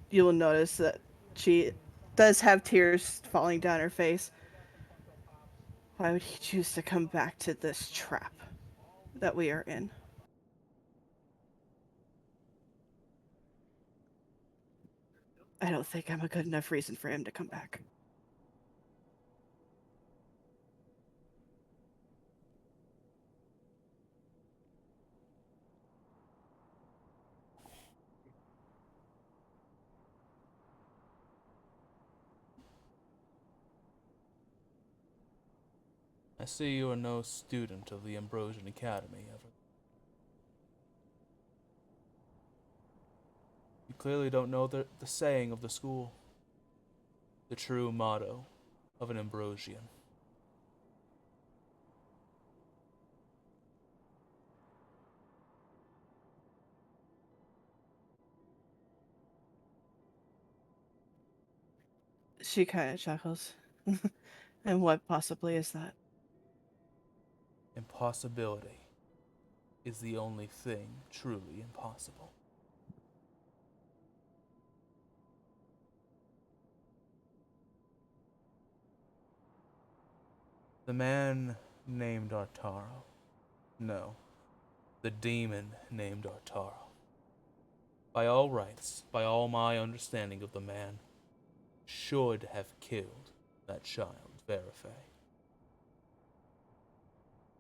you'll notice that she does have tears falling down her face. Why would he choose to come back to this trap that we are in? I don't think I'm a good enough reason for him to come back. I see you are no student of the Ambrosian Academy, ever. You clearly don't know the saying of the school, the true motto of an Ambrosian. She kind of chuckles. And what possibly is that? Impossibility is the only thing truly impossible. The man named Artaro. No, the demon named Artaro. By all rights, by all my understanding of the man, should have killed that child, Verifei.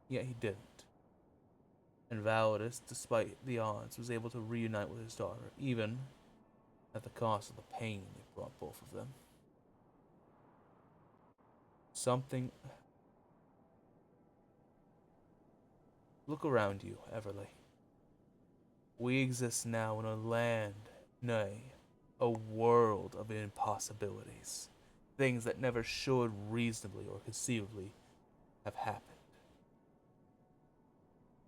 Yet he didn't. And Validus, despite the odds, was able to reunite with his daughter, even at the cost of the pain it brought both of them. Something. Look around you, Everly. We exist now in a land, nay, a world of impossibilities. Things that never should reasonably or conceivably have happened.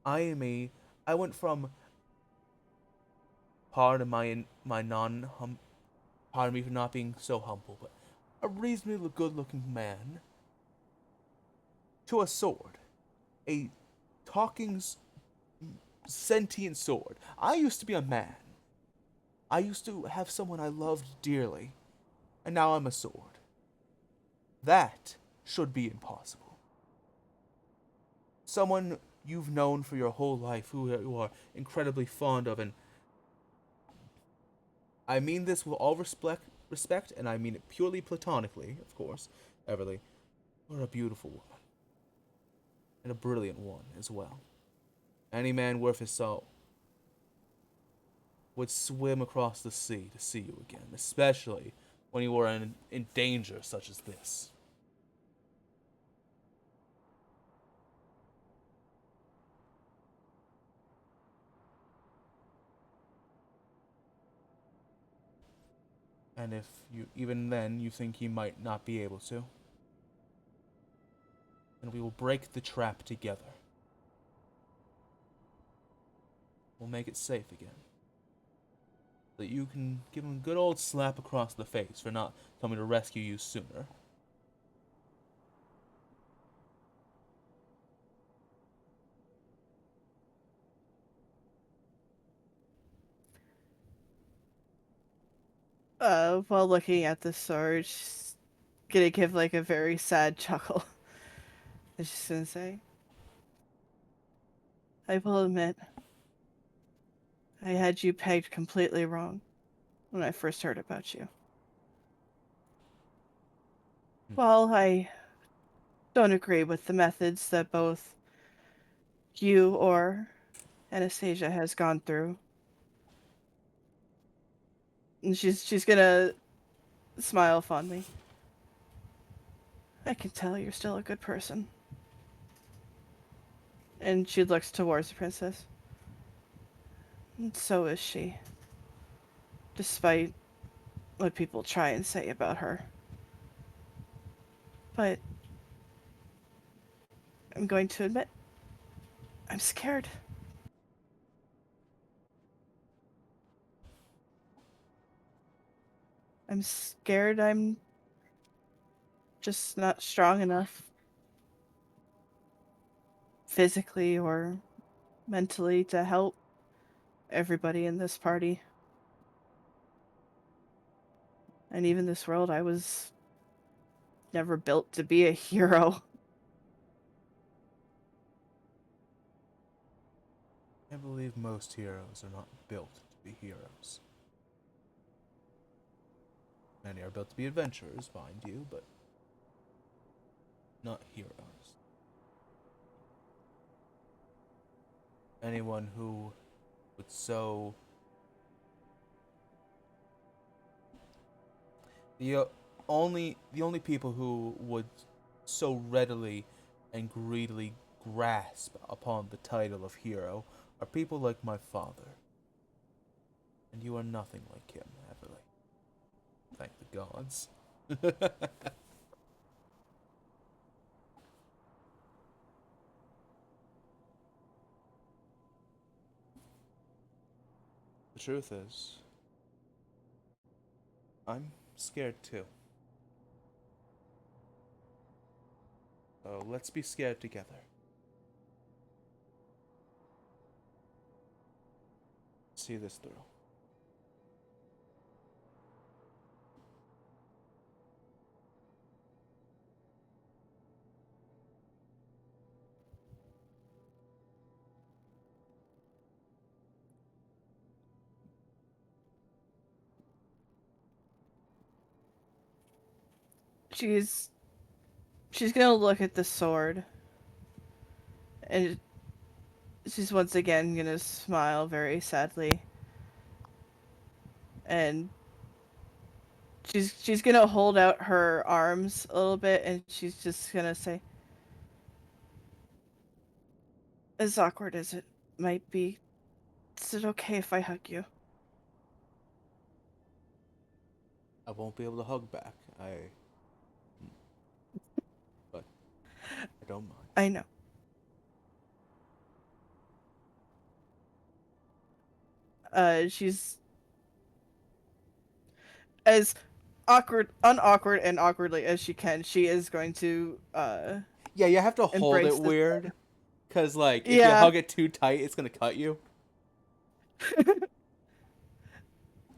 I went from, pardon my non pardon me for not being so humble, but a reasonably good-looking man to a sword, a talking sentient sword. I used to be a man. I used to have someone I loved dearly, and now I'm a sword. That should be impossible. Someone you've known for your whole life, who you are incredibly fond of, and I mean this with all respect, and I mean it purely platonically, of course, Everly. You're a beautiful woman, and a brilliant one as well. Any man worth his salt would swim across the sea to see you again, especially when you were in danger such as this. And if you even then you think he might not be able to, then we will break the trap together. We'll make it safe again. So that you can give him a good old slap across the face for not coming to rescue you sooner. While looking at the sword, she's gonna give like a very sad chuckle. And she's gonna say, I will admit, I had you pegged completely wrong when I first heard about you. While I don't agree with the methods that both you or Anastasia has gone through, and she's gonna smile fondly. I can tell you're still a good person. And she looks towards the princess. And so is she. Despite what people try and say about her. But I'm going to admit, I'm scared. I'm scared I'm just not strong enough physically or mentally to help everybody in this party. And even this world, I was never built to be a hero. I believe most heroes are not built to be heroes. Many are built to be adventurers, mind you, but not heroes. Anyone who would so the only people who would so readily and greedily grasp upon the title of hero are people like my father. And you are nothing like him, Everly. Thank the gods. The truth is, I'm scared too. So let's be scared together. See this through. She's she's gonna look at the sword, and she's once again gonna smile very sadly, and she's gonna hold out her arms a little bit, and she's just gonna say, as awkward as it might be, is it okay if I hug you? I won't be able to hug back. But I don't mind. I know. She's as unawkward and awkwardly as she can. She is going to Yeah, you have to hold it embrace this. weird, cause like if you Yeah, hug it too tight, it's gonna cut you. kind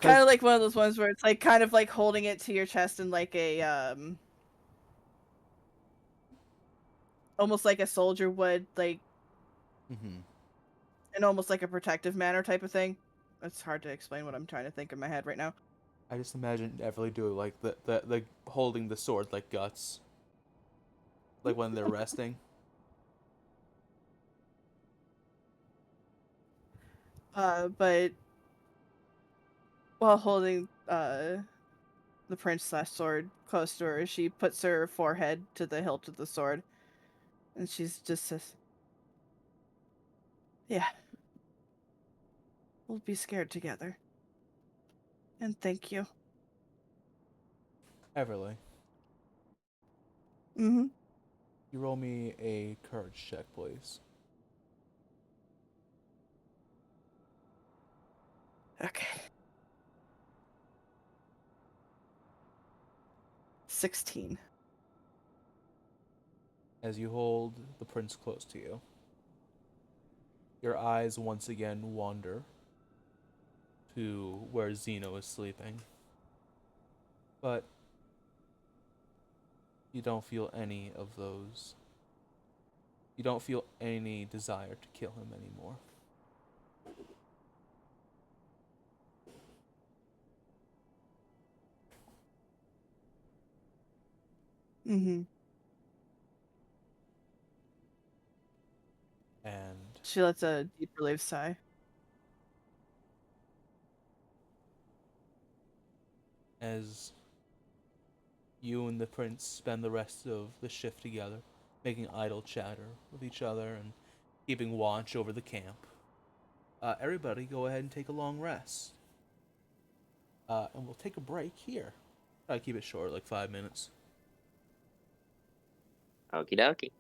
Cause of like one of those ones where it's like kind of like holding it to your chest in like a almost like a soldier would, like mhm. in almost like a protective manner type of thing. It's hard to explain what I'm trying to think in my head right now. I just imagine Everly doing like the holding the sword like guts, like when they're resting. But while holding the prince slash sword close to her, she puts her forehead to the hilt of the sword, and she's just says, "Yeah, we'll be scared together." And thank you. Everly, Mm-hmm. you roll me a courage check, please. Okay. 16. As you hold the prince close to you, your eyes once again wander to where Zeno is sleeping, but you don't feel any of those. You don't feel any desire to kill him anymore. Mm-hmm. And She lets a deep relief sigh. as you and the prince spend the rest of the shift together, making idle chatter with each other and keeping watch over the camp, everybody go ahead and take a long rest. And we'll take a break here. Try to keep it short, like 5 minutes. Okie dokie.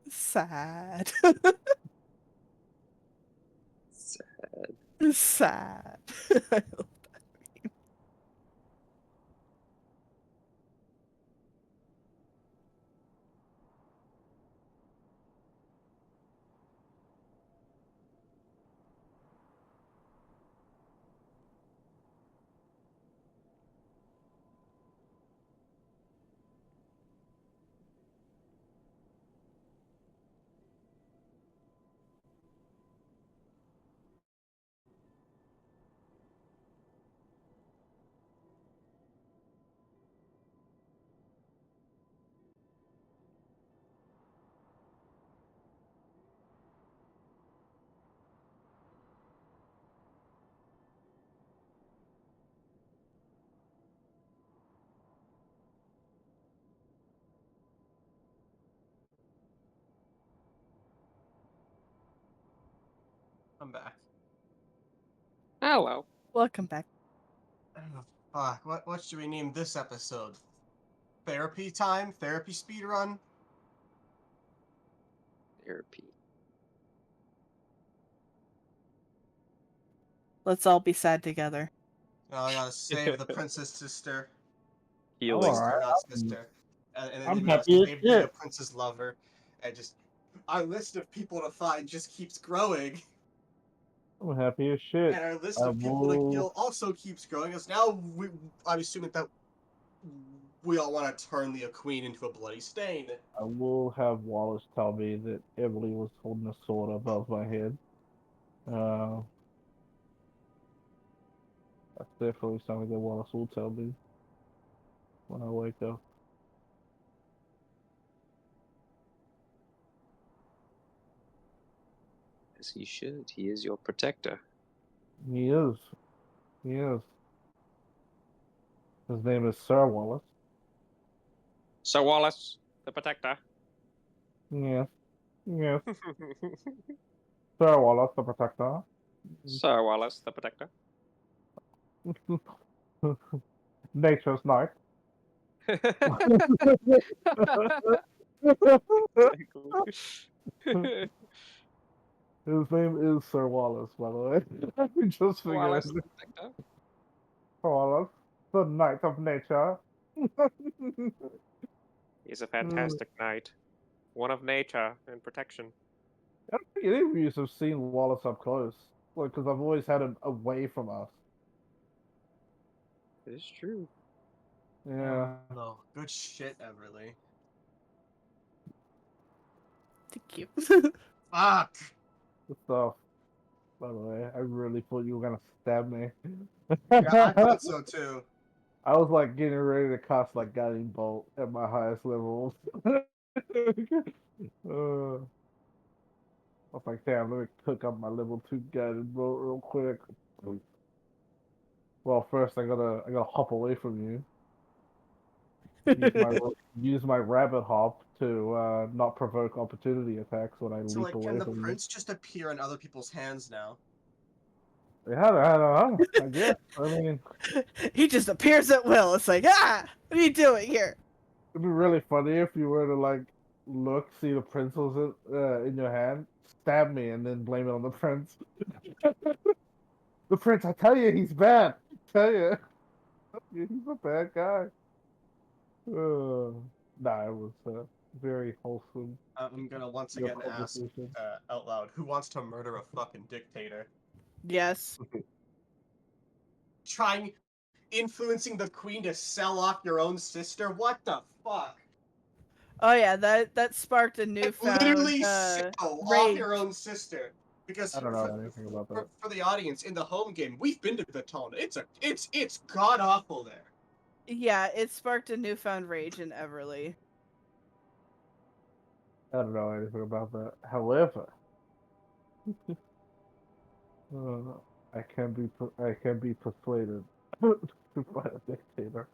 Sad. Sad. Sad. I'm back. Hello. Welcome back. Oh, fuck. What should we name this episode? Therapy time? Therapy speed run? Therapy. Let's all be sad together. Oh, I gotta save the princess sister. I'm Healing. Sister, alright. not sister. And then, I'm happy as save the shit. princess lover. And just our list of people to find just keeps growing. I'm happy as shit. And our list I of people to will. kill also keeps growing. As now I'm assuming that we all want to turn the queen into a bloody stain. I will have Wallace tell me that Emily was holding a sword above my head. Uh, that's definitely something that Wallace will tell me when I wake up. As he should. He is your protector. He is. He is. His name is Sir Wallace. Sir Wallace, the protector. Yes. Yes. Sir Wallace, the protector. Sir Wallace, the protector. Nature's Knight. Exactly. His name is Sir Wallace, by the way. We just figured Wallace, it. the protector. Sir Wallace, the Knight of Nature. He's a fantastic knight. One of nature and protection. I don't think any of you have seen Wallace up close. Like, because I've always had him away from us. It is true. Yeah, No, good shit, Everly. Thank you. Fuck! good stuff. By the way, I really thought you were gonna stab me. Yeah, I thought so too. I was like getting ready to cast like guiding bolt at my highest levels. I was like, damn, let me cook up my level 2 guided bolt real quick. Well, first I gotta hop away from you. Use my use my rabbit hop to not provoke opportunity attacks when I So, leap like, can away the from you. prince just appear in other people's hands now? Yeah, I don't know. I guess. I mean, He just appears at will. It's like, ah, what are you doing here? it'd be really funny if you were to like look, see the pencils in your hand, stab me, and then blame it on the prince. The prince, I tell you, he's bad. I tell you, he's a bad guy. Nah, it was very wholesome. I'm gonna once Your again ask conversation. out loud, who wants to murder a fucking dictator? Yes. Trying, influencing the queen to sell off your own sister? What the fuck? Oh yeah, that sparked a Like, newfound literally sell off rage. your own sister. Because I don't know anything about that. for the audience in the home game, we've been to the tone. It's god awful there. Yeah, it sparked a newfound rage in Everly. I don't know anything about that. However, I can be persuaded to fight a dictator.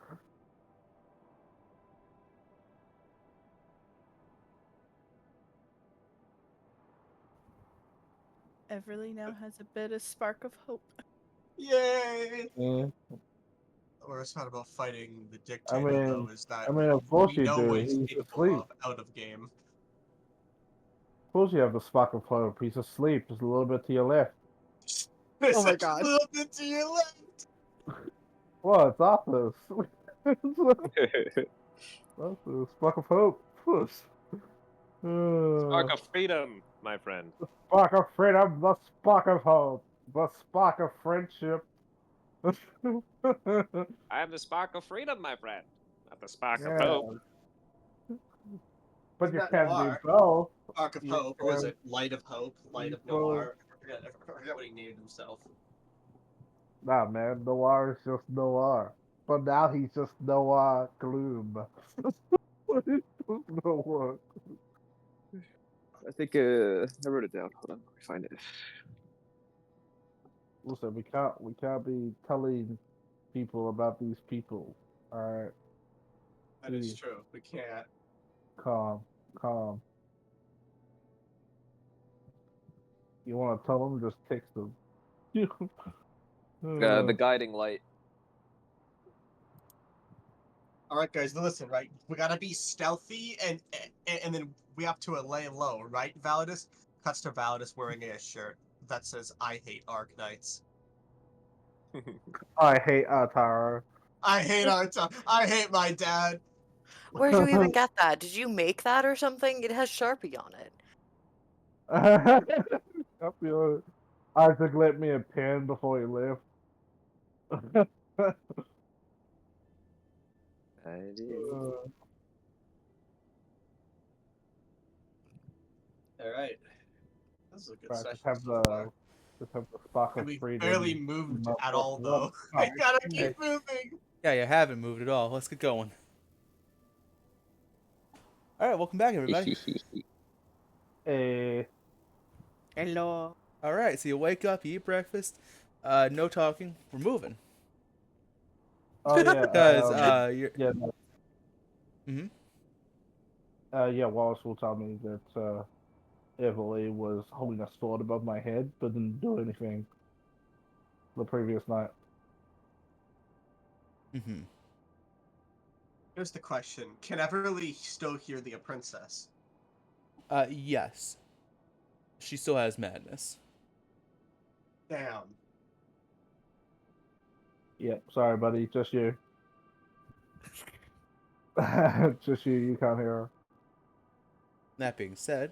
Everly now has a bit of spark of hope. Yay! Yeah. worst part about fighting the I dictator, though, mean, is that I mean, of course we you know what do. he's He's capable asleep. of out of game. Of course you have the spark of hope. He's asleep. Just a little bit to your left. Oh my Such a God. little bit to your left. What? It's Arthur. Arthur, spark of hope. Push. Spark of freedom, my friend. Spark of freedom. The spark of hope. The spark of friendship. I am the spark of freedom, my friend. Not the spark of Yeah, hope. but Isn't you that can do noir? both. Arc of You Hope, or was can it Light of Hope? Light do of both. Noir? I forget what he named himself. Nah, man, Noir is just Noir. But now he's just Noir Gloom. He's just Noir. I think I wrote it down. Hold on, let me find it. Listen, we can't be telling people about these people. All right, That is please, true. We can't. calm, calm. You want to tell them? Just text them. The Uh, guiding light. All right, guys, listen. Right, we gotta be stealthy, and then we have to lay low, right? Validus cuts to Validus wearing a shirt that says "I hate Arc Knights." I hate Atara. I hate I hate my dad. Where'd you even get that? Did you make that or something? It has Sharpie on it. I feel it. Isaac lent me a pen before he left. I did. All right, this is a good Right, session so far. just have the spark And of we barely freedom. moved Not at for all, one though. I night. gotta Hey. keep moving. Yeah, you haven't moved at all. Let's get going. All right, welcome back, everybody. Eh, Hello. All right, so you wake up, you eat breakfast, no talking. We're moving oh yeah, because you're. yeah, no, Hmm. yeah. Wallace will tell me that Everly was holding a sword above my head, but didn't do anything the previous night. Hmm. Here's the question: can Everly still hear the princess? Yes, she still has madness. Damn. Yeah, sorry, buddy, just you. Just you. You can't hear her. That being said,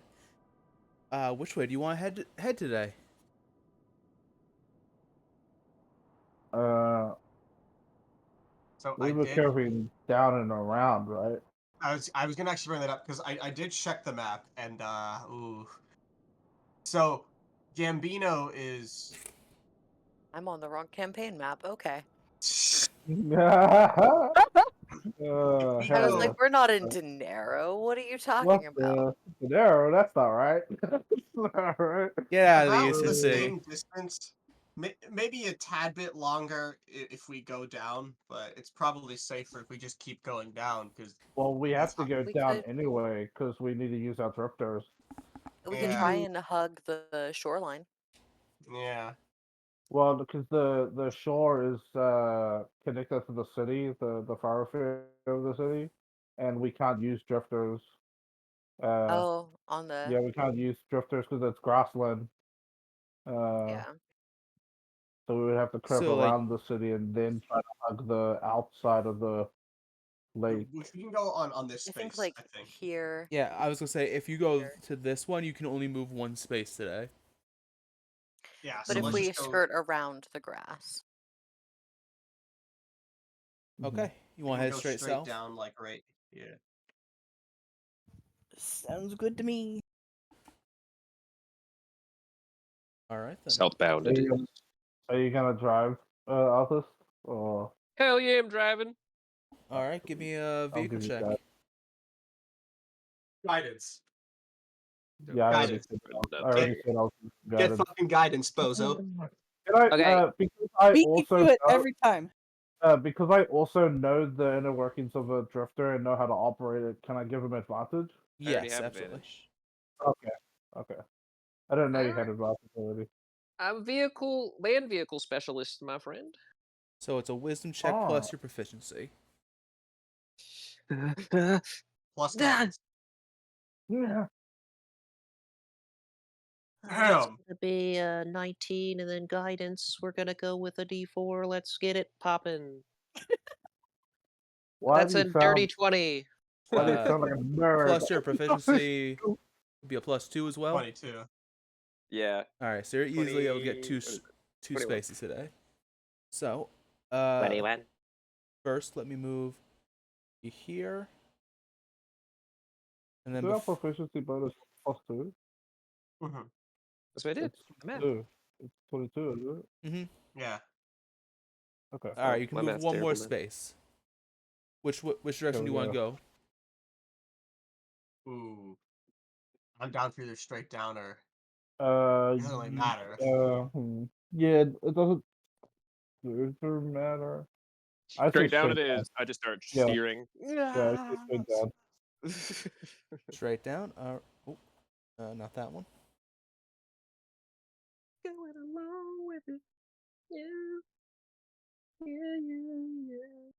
which way do you want to head today? Uh, So we were curving down and around, right? I was gonna actually bring that up because I did check the map and ooh. So Gambino is I'm on the wrong campaign map. Okay. if we I was Hell like, yeah. go we're not in Dinero. What are you What talking about? the arrow? That's not right. That's not right. Get out of the about the UCC. same distance, maybe a tad bit longer if we go down, but it's probably safer if we just keep going down because Well, we have to go We down could anyway because we need to use our drifters. we could yeah, try and hug the shoreline. yeah. Well, because the shore is connected to the city, the thoroughfare of the city, and we can't use drifters. Uh, Oh, on the yeah, we can't use drifters because it's grassland. Uh, yeah. so we would have to curve So like, around the city and then try to hug the outside of the lake. We can go on this I think space. like I think. here, yeah, I was gonna say if you go here. to this one, you can only move one space today. Yeah. But So if let's we just go. skirt around the grass. Mhm. Okay, you We want to can head go straight straight south? down, like right. Yeah. Sounds good to me. All right then. Southbound Are it you is. gonna, are you gonna drive, Altus? Or Hell yeah, I'm driving. All right, give me a I'll vehicle give you check. that. Guidance. Yeah, I already Guidance. said I Get already said I'll give you get guidance. fucking guidance, bozo. Can I, Okay. because I Beat me also to it know, every time. because I also know the inner workings of a drifter and know how to operate it, can I give him advantage? I already Yes, have absolutely. advantage. Okay, okay. I didn't know you had Alright. advantage already. I'm land vehicle specialist, my friend. So it's a wisdom check Oh. plus your proficiency. Plus guidance. Yeah. That's Damn. gonna be 19, and then guidance. We're gonna go with a D4. Let's get it popping. Why That's do you a dirty sound 20. why do you Uh, sound like a nerd? plus your proficiency would be a +2 as well. 22. Yeah. All right, so you're easily able to get 20. What is it? two 21. spaces today. So, 21. first let me move you here, and Is then that proficiency bonus +2? Mm-hmm. That's what I did. It's My math. 2. It's 22, isn't it? mm-hmm. Yeah. Okay. All right, you can My move math's one more terrible, man. space. Which There direction we do you want to go. go? Ooh. I'm down for either straight down or Uh, it doesn't really matter. yeah, it doesn't super matter. I say Straight down it straight down. is. I just start Yeah, steering. yeah, I say straight down. Straight down. Not that one. Going along with it. Yeah. Yeah.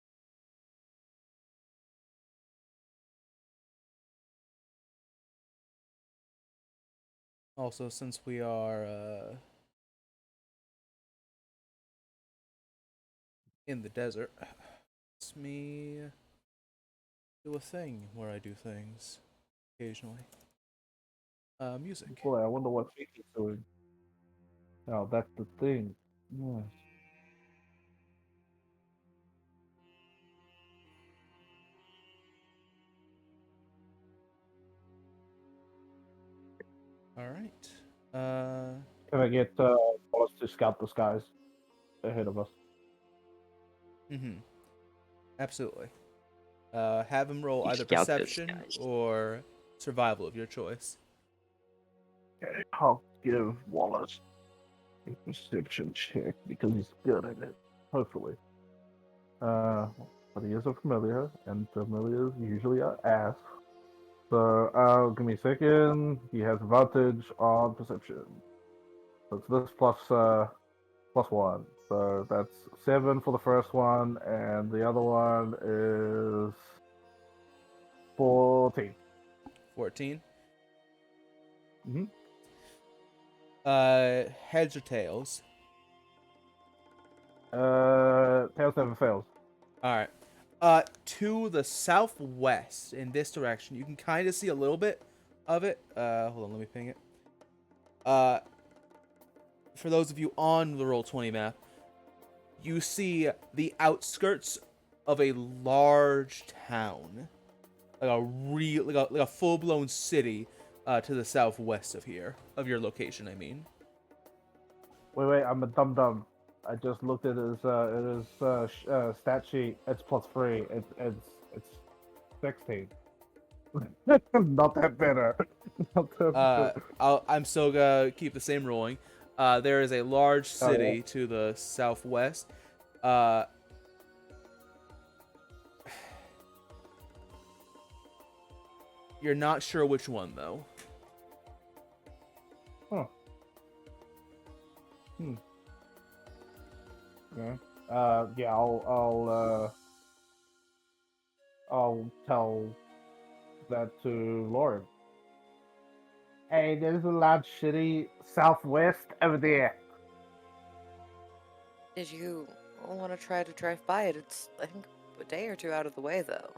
Also, since we are in the desert, it's me do a thing where I do things occasionally. Music. Boy, I wonder what Fiki's doing. Now that's the thing. Yeah. All right. Can I get Wallace to scout the skies ahead of us? Mm-hmm. Absolutely. Have him roll You either scout those perception guys. or survival of your choice. Okay, I'll give Wallace a perception check because he's good at it. Hopefully. But he is a familiar, and familiars usually are ass. So, give me a second. He has advantage on perception. So it's this plus 1. So that's 7 for the first one, and the other one is 14. 14. Mm-hmm. Heads or tails? Tails never fails. All right. To the southwest in this direction, you can kind of see a little bit of it. Hold on, let me ping it. For those of you on the Roll20 map, you see the outskirts of a large town, like a full blown city, to the southwest of here, of your location. I mean. Wait, I'm a dum dum. I just looked at his stat sheet. It's +3. It's 16. Not that better. Not that better. I'm still gonna keep the same ruling. There is a large Oh, yeah. city to the southwest. Uh, you're not sure which one though. Huh. Yeah. Yeah. I'll tell that to Lauren. Hey, there's a large city southwest over there. Did you want to try to drive by it? It's, I think, a day or two out of the way, though.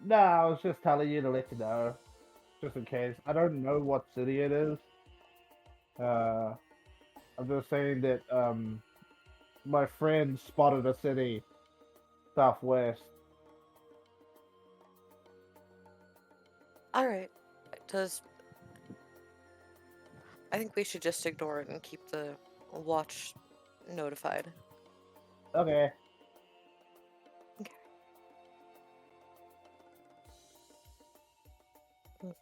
No, I was just telling you to let you know, just in case. I don't know what city it is. I'm just saying that my friend spotted a city southwest. All right. Does I think we should just ignore it and keep the watch notified. Okay. Okay. Mhm.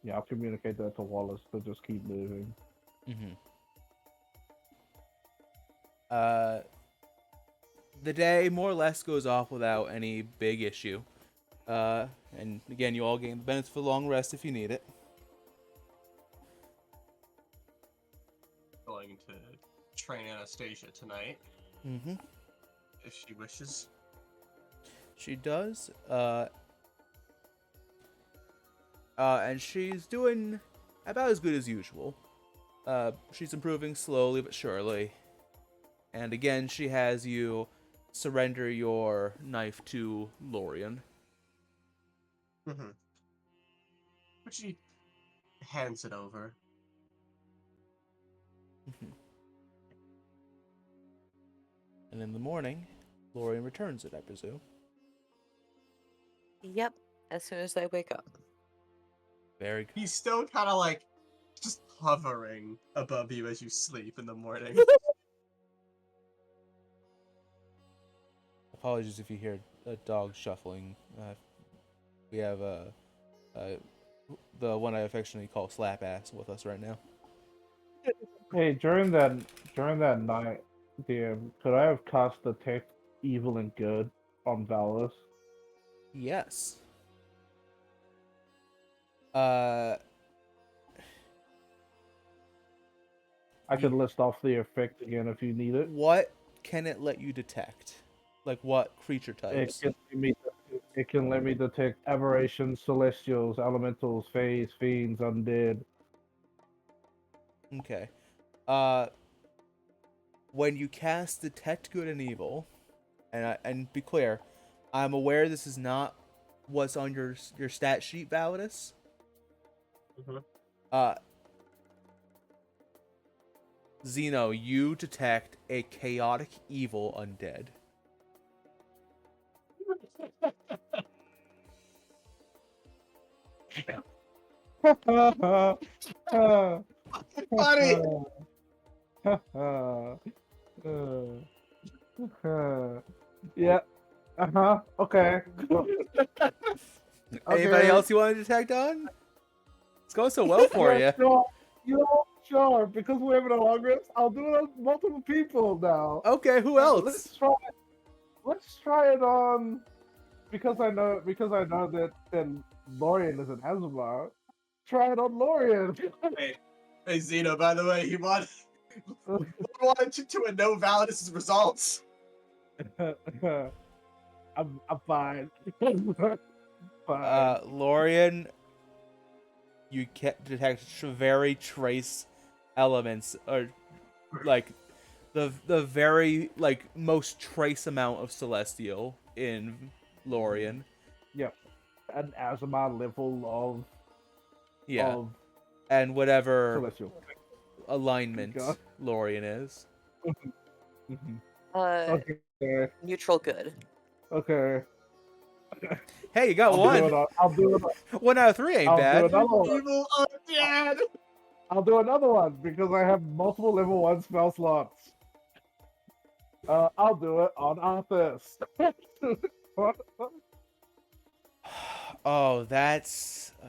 Yeah, I'll communicate that to Wallace to just keep moving. Mm-hmm. The day more or less goes off without any big issue. And again, you all gain the benefits of a long rest if you need it. Anastasia tonight, Mm-hmm. if she wishes. She does. And she's doing about as good as usual. She's improving slowly but surely. And again, she has you surrender your knife to Lorian. Mm-hmm. But she hands it over. And in the morning, Lorian returns it, I presume. Yep, as soon as I wake up. Very good. He's still kind of like just hovering above you as you sleep in the morning. Apologies if you hear a dog shuffling. We have the one I affectionately call Slap Ass with us right now. Hey, during that night, DM, could I have cast detect evil and good on Valus? Yes. Uh, I could you, list off the effect again if you need it. what can it let you detect? Like what creature It types? can let me, it can let me detect aberrations, celestials, elementals, fays, fiends, undead. Okay. When you cast Detect Good and Evil, and be clear, I'm aware this is not what's on your stat sheet, Validus. Mhm. Uh, Zeno, you detect a chaotic evil undead. Buddy! Yeah. Okay. Anybody Okay. else you want to detect on? It's going so well for Yeah, you. sure. Sure. Because we're having a long rest, I'll do it on multiple people now. Okay, who else? Let's try. Let's try it on. Because I know. That Lorian is an Azumar. Try it on Lorian. Hey, Zeno, by the way, he wanted to know Validus' results. I'm fine. Fine. Lorian, you detect very trace elements, or like the very like most trace amount of celestial in Lorian. Yep. An Azumar level Yeah, of and whatever celestial. alignment God. Lorian is. Mhm. Uh, Okay. neutral good. Okay. Hey, you got I'll do one. it. I'll do it. 1 out of 3 ain't I'll do bad. another one. Evil undead! I'll do another one because I have multiple level 1 spell slots. I'll do it on Arthas. Oh, that's. I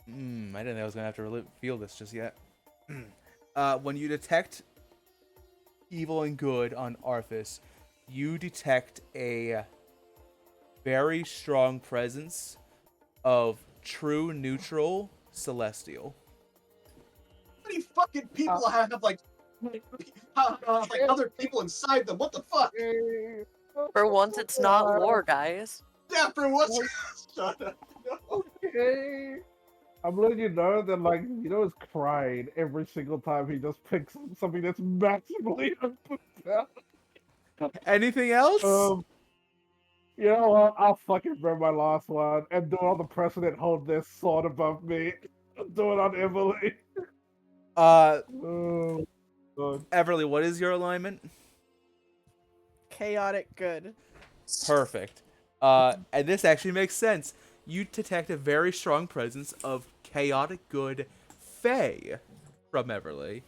didn't think I was gonna have to feel this just yet. When you detect evil and good on Arthas, you detect a very strong presence of true neutral celestial. How many fucking people have like other people inside them? What the fuck? For once, it's not war, guys. Yeah, for what? Shut up. No. Okay. I'm letting you know that, like, is crying every single time he just picks something that's maximally open. Anything else? You know what? I'll fucking burn my last one and do all the precedent hold this sword above me. Do it on Emily. Uh, Oh, God. Everly, what is your alignment? Chaotic good. Perfect. And this actually makes sense. You detect a very strong presence of chaotic good Fae from Everly.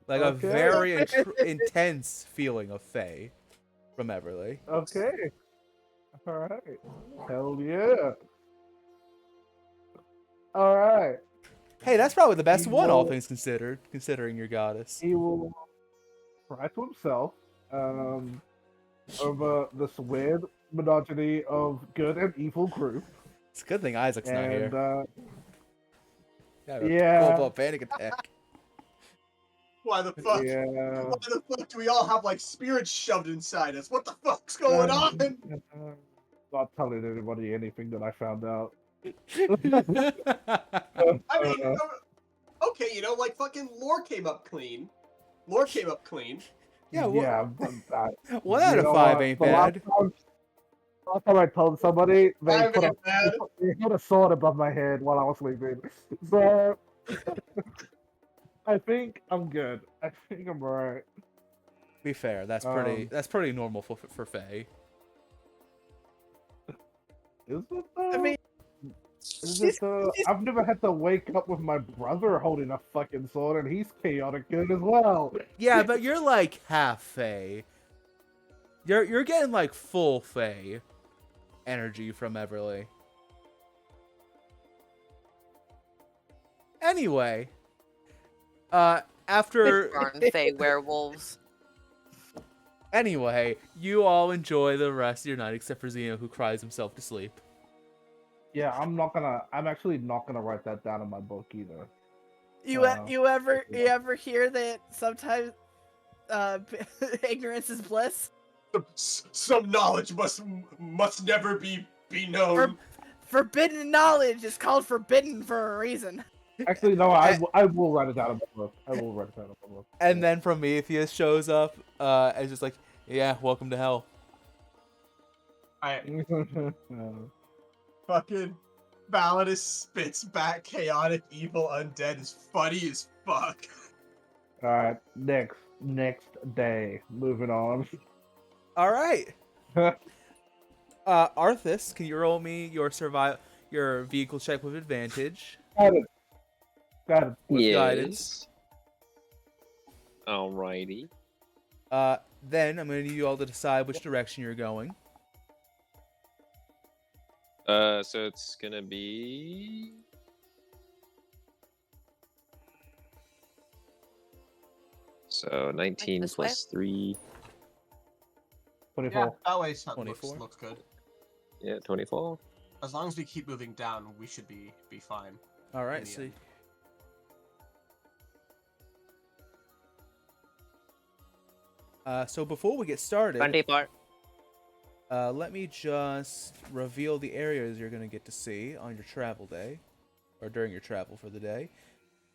Like a Okay. very intense feeling of Fae from Everly. Okay. All right. Hell yeah. All right. Hey, that's probably the best He one, all will. things considered, considering your goddess. He will try to himself. Over this weird monogamy of good and evil group, It's a good thing Isaac's not and here. Yeah, a full yeah, blown panic attack. Why the fuck? Yeah. Why the fuck do we all have like spirits shoved inside us? What the fuck's going on? Not telling anybody anything that I found out. I mean, okay, you know, like fucking lore came up clean. Lore came up clean. Yeah, yeah, but one out you of know five what? ain't The last bad. time I told somebody, they Five put a ain't bad. they put a sword above my head while I was sleeping. So I think I'm good. I think I'm alright. Be fair, that's Um, pretty normal for Faye. Is it I mean, though? Is it she's, though? she's I've never had to wake up with my brother holding a fucking sword, and he's chaotic good as well. Yeah, but you're like half Faye. You're getting like full Faye energy from Everly. Anyway, after Darn Fey werewolves. anyway, you all enjoy the rest of your night, except for Zeno, who cries himself to sleep. Yeah, I'm actually not gonna write that down in my book either. you ever hear that sometimes ignorance is bliss? Some knowledge must never be known. Forbidden knowledge is called forbidden for a reason. Actually, no, A- I will write it down in my book. I will write it down in my book. And then Prometheus shows up, and just like, yeah, welcome to hell. I Yeah. fucking Validus spits back chaotic evil undead is funny as fuck. All right, next day. Moving on. All right. Arthas, can you roll me your vehicle check with advantage Got it. Got it. with guidance? Alrighty. Then I'm gonna need you all to decide which direction you're going. So it's gonna be. So 19 this way? plus 3. 24. Yeah, that way looks 24? looks good. Yeah, 24. As long as we keep moving down, we should be fine. All right. In the So. end. So before we get started, 24. let me just reveal the areas you're gonna get to see on your travel day, or during your travel for the day.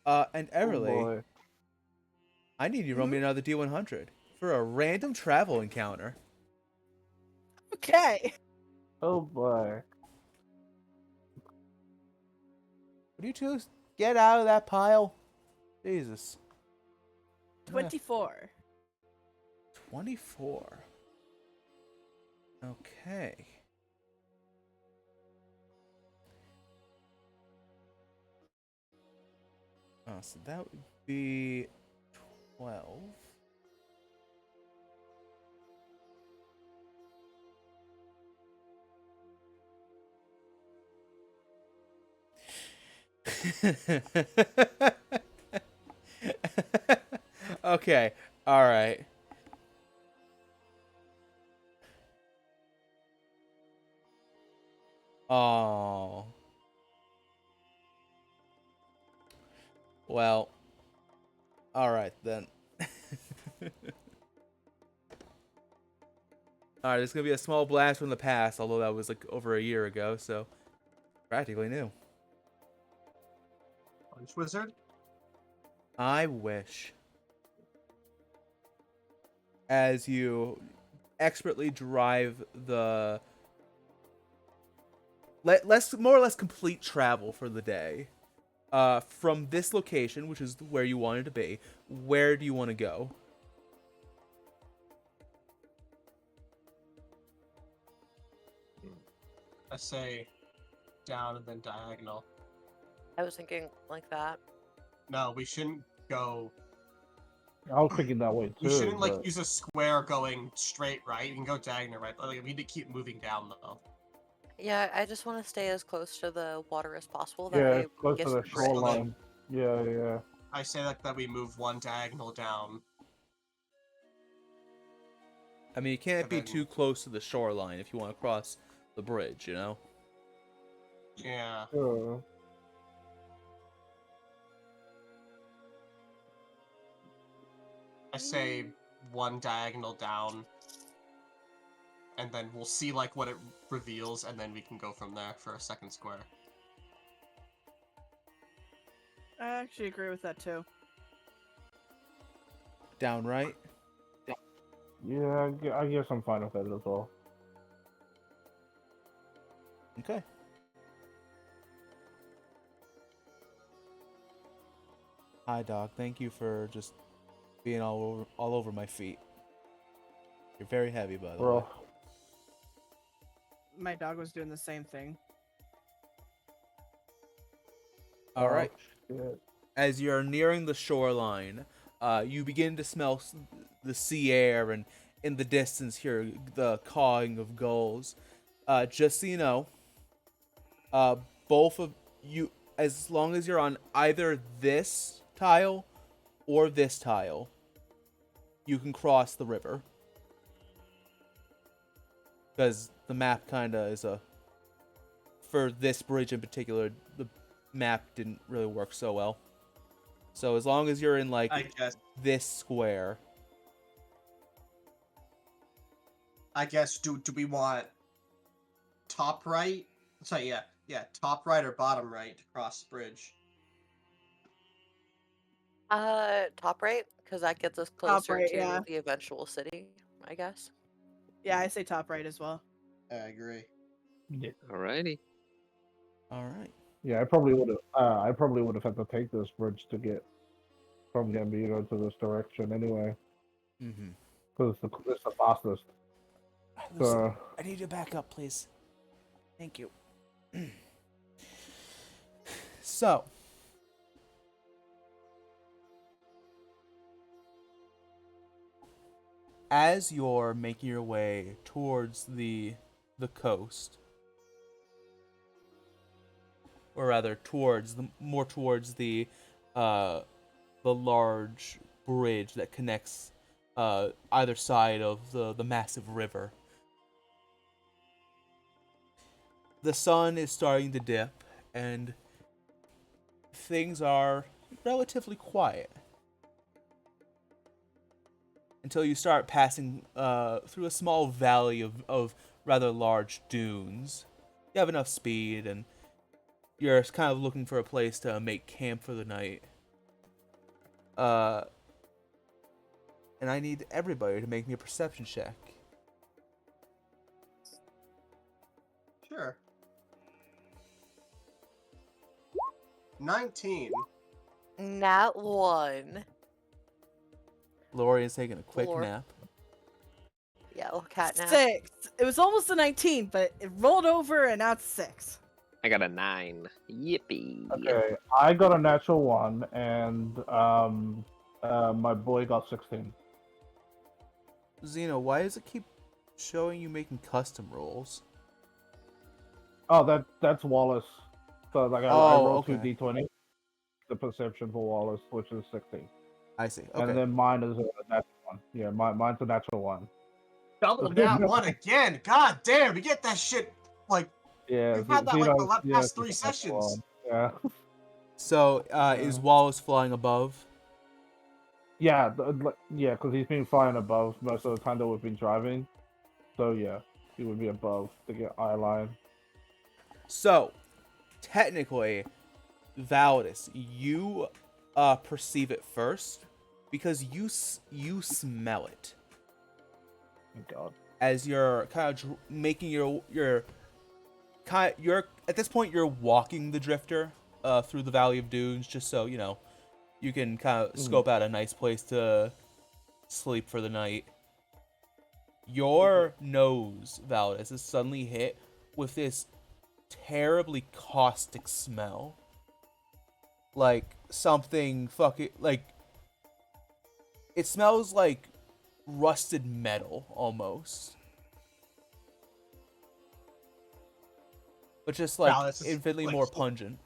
And Oh Everly, boy. I need you to roll me another D100 for a random travel encounter. Okay. Oh boy. Would you two get out of that pile? Jesus. 24. 24. Okay. So that would be 12. Okay. All right. Oh. Well. All right then. All right, there's gonna be a small blast from the past, although that was like over a year ago, so practically new. Punch wizard. I wish. As you expertly drive the more or less complete travel for the day, from this location, which is where you wanted to be, where do you want to go? I say down and then diagonal. I was thinking like that. No, we shouldn't go. I was thinking that way too. We shouldn't like but- use a square going straight right. We can go diagonal right. Like, we need to keep moving down though. Yeah, I just want to stay as close to the water as possible. That Yeah, way, close we to get the bridge. shoreline. Yeah, yeah. I say that we move one diagonal down. I mean, you can't And be then- too close to the shoreline if you want to cross the bridge, you know? Yeah. say one diagonal down, and then we'll see like what it reveals, and then we can go from there for a second square. I actually agree with that too. Downright. Yeah, I guess I'm fine with that as well. Okay. Hi, dog. Thank you for just being all over my feet. You're very heavy, by the way. Bro, My dog was doing the same thing. All right. shit. As you're nearing the shoreline, you begin to smell the sea air, and in the distance hear the cawing of gulls. Just so you know, both of you, as long as you're on either this tile or this tile, you can cross the river. Because the map kind of is for this bridge in particular, the map didn't really work so well. So as long as you're in like I this square, guess. Do we want top right? Sorry, yeah, top right or bottom right to cross the bridge? Top right, because that gets us Top closer right, to yeah. the eventual city, I guess. Yeah, I say top right as well. I agree. Yeah, Alrighty. all right. yeah, I probably would have. I probably would have had to take this bridge to get from Gambino to this direction anyway, Mm-hmm. because it's the fastest. So I need you to back up, please. Thank you. So, as you're making your way towards the coast, or rather towards the large bridge that connects either side of the massive river, the sun is starting to dip, and things are relatively quiet until you start passing through a small valley of rather large dunes. You have enough speed, and you're kind of looking for a place to make camp for the night. And I need everybody to make me a perception check. Sure. 19. Nat 1. Lori is taking a quick Lord. nap. Yeah, little cat nap. 6. It was almost a 19, but it rolled over and now it's 6. I got a 9. Yippee. okay, I got a natural 1, and my boy got 16. Zeno, why does it keep showing you making custom rolls? Oh, that's Wallace. So like I Oh, rolled okay. 2d20, the perception for Wallace, which is 16, I see. and Okay. then mine is a natural 1. Yeah, mine's a natural 1. Double nat 1 again. God damn, we get that shit like Yeah, we've had that like the Xeno's- past Xeno's 3 a natural sessions. 1. Yeah. So, is Wallace flying above? Yeah, yeah, because he's been flying above most of the time that we've been driving. So yeah, he would be above to get eye line. So, technically, Validus, you perceive it first because you smell it Oh God. as you're kind of making your you're at this point you're walking the drifter through the Valley of Dunes just so you know you can kind of scope out a nice place to sleep for the night. Your nose, Validus, is suddenly hit with this terribly caustic smell. Like something fucking like it smells like rusted metal almost. But just like Wow, this is, infinitely like, more pungent.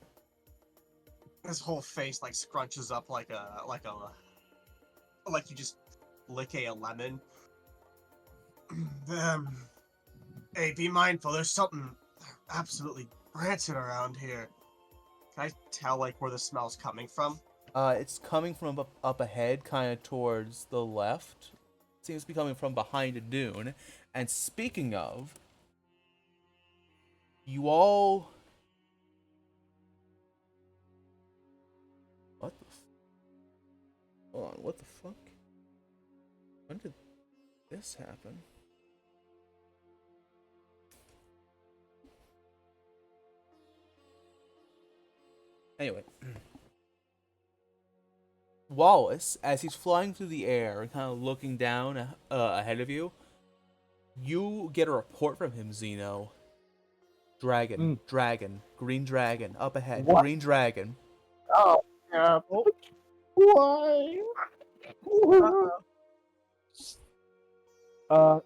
His whole face like scrunches up like you just lick a lemon. Hey, be mindful. There's something absolutely rancid around here. Can I tell like where the smell's coming from? It's coming from up ahead, kind of towards the left. Seems to be coming from behind a dune. And speaking of, you all. What the? Hold on. What the fuck? When did this happen? Anyway. Wallace, as he's flying through the air and kind of looking down ahead of you, you get a report from him, Zeno. Dragon, dragon, green dragon, up ahead, What? green dragon. Oh, yeah. Oh. Why?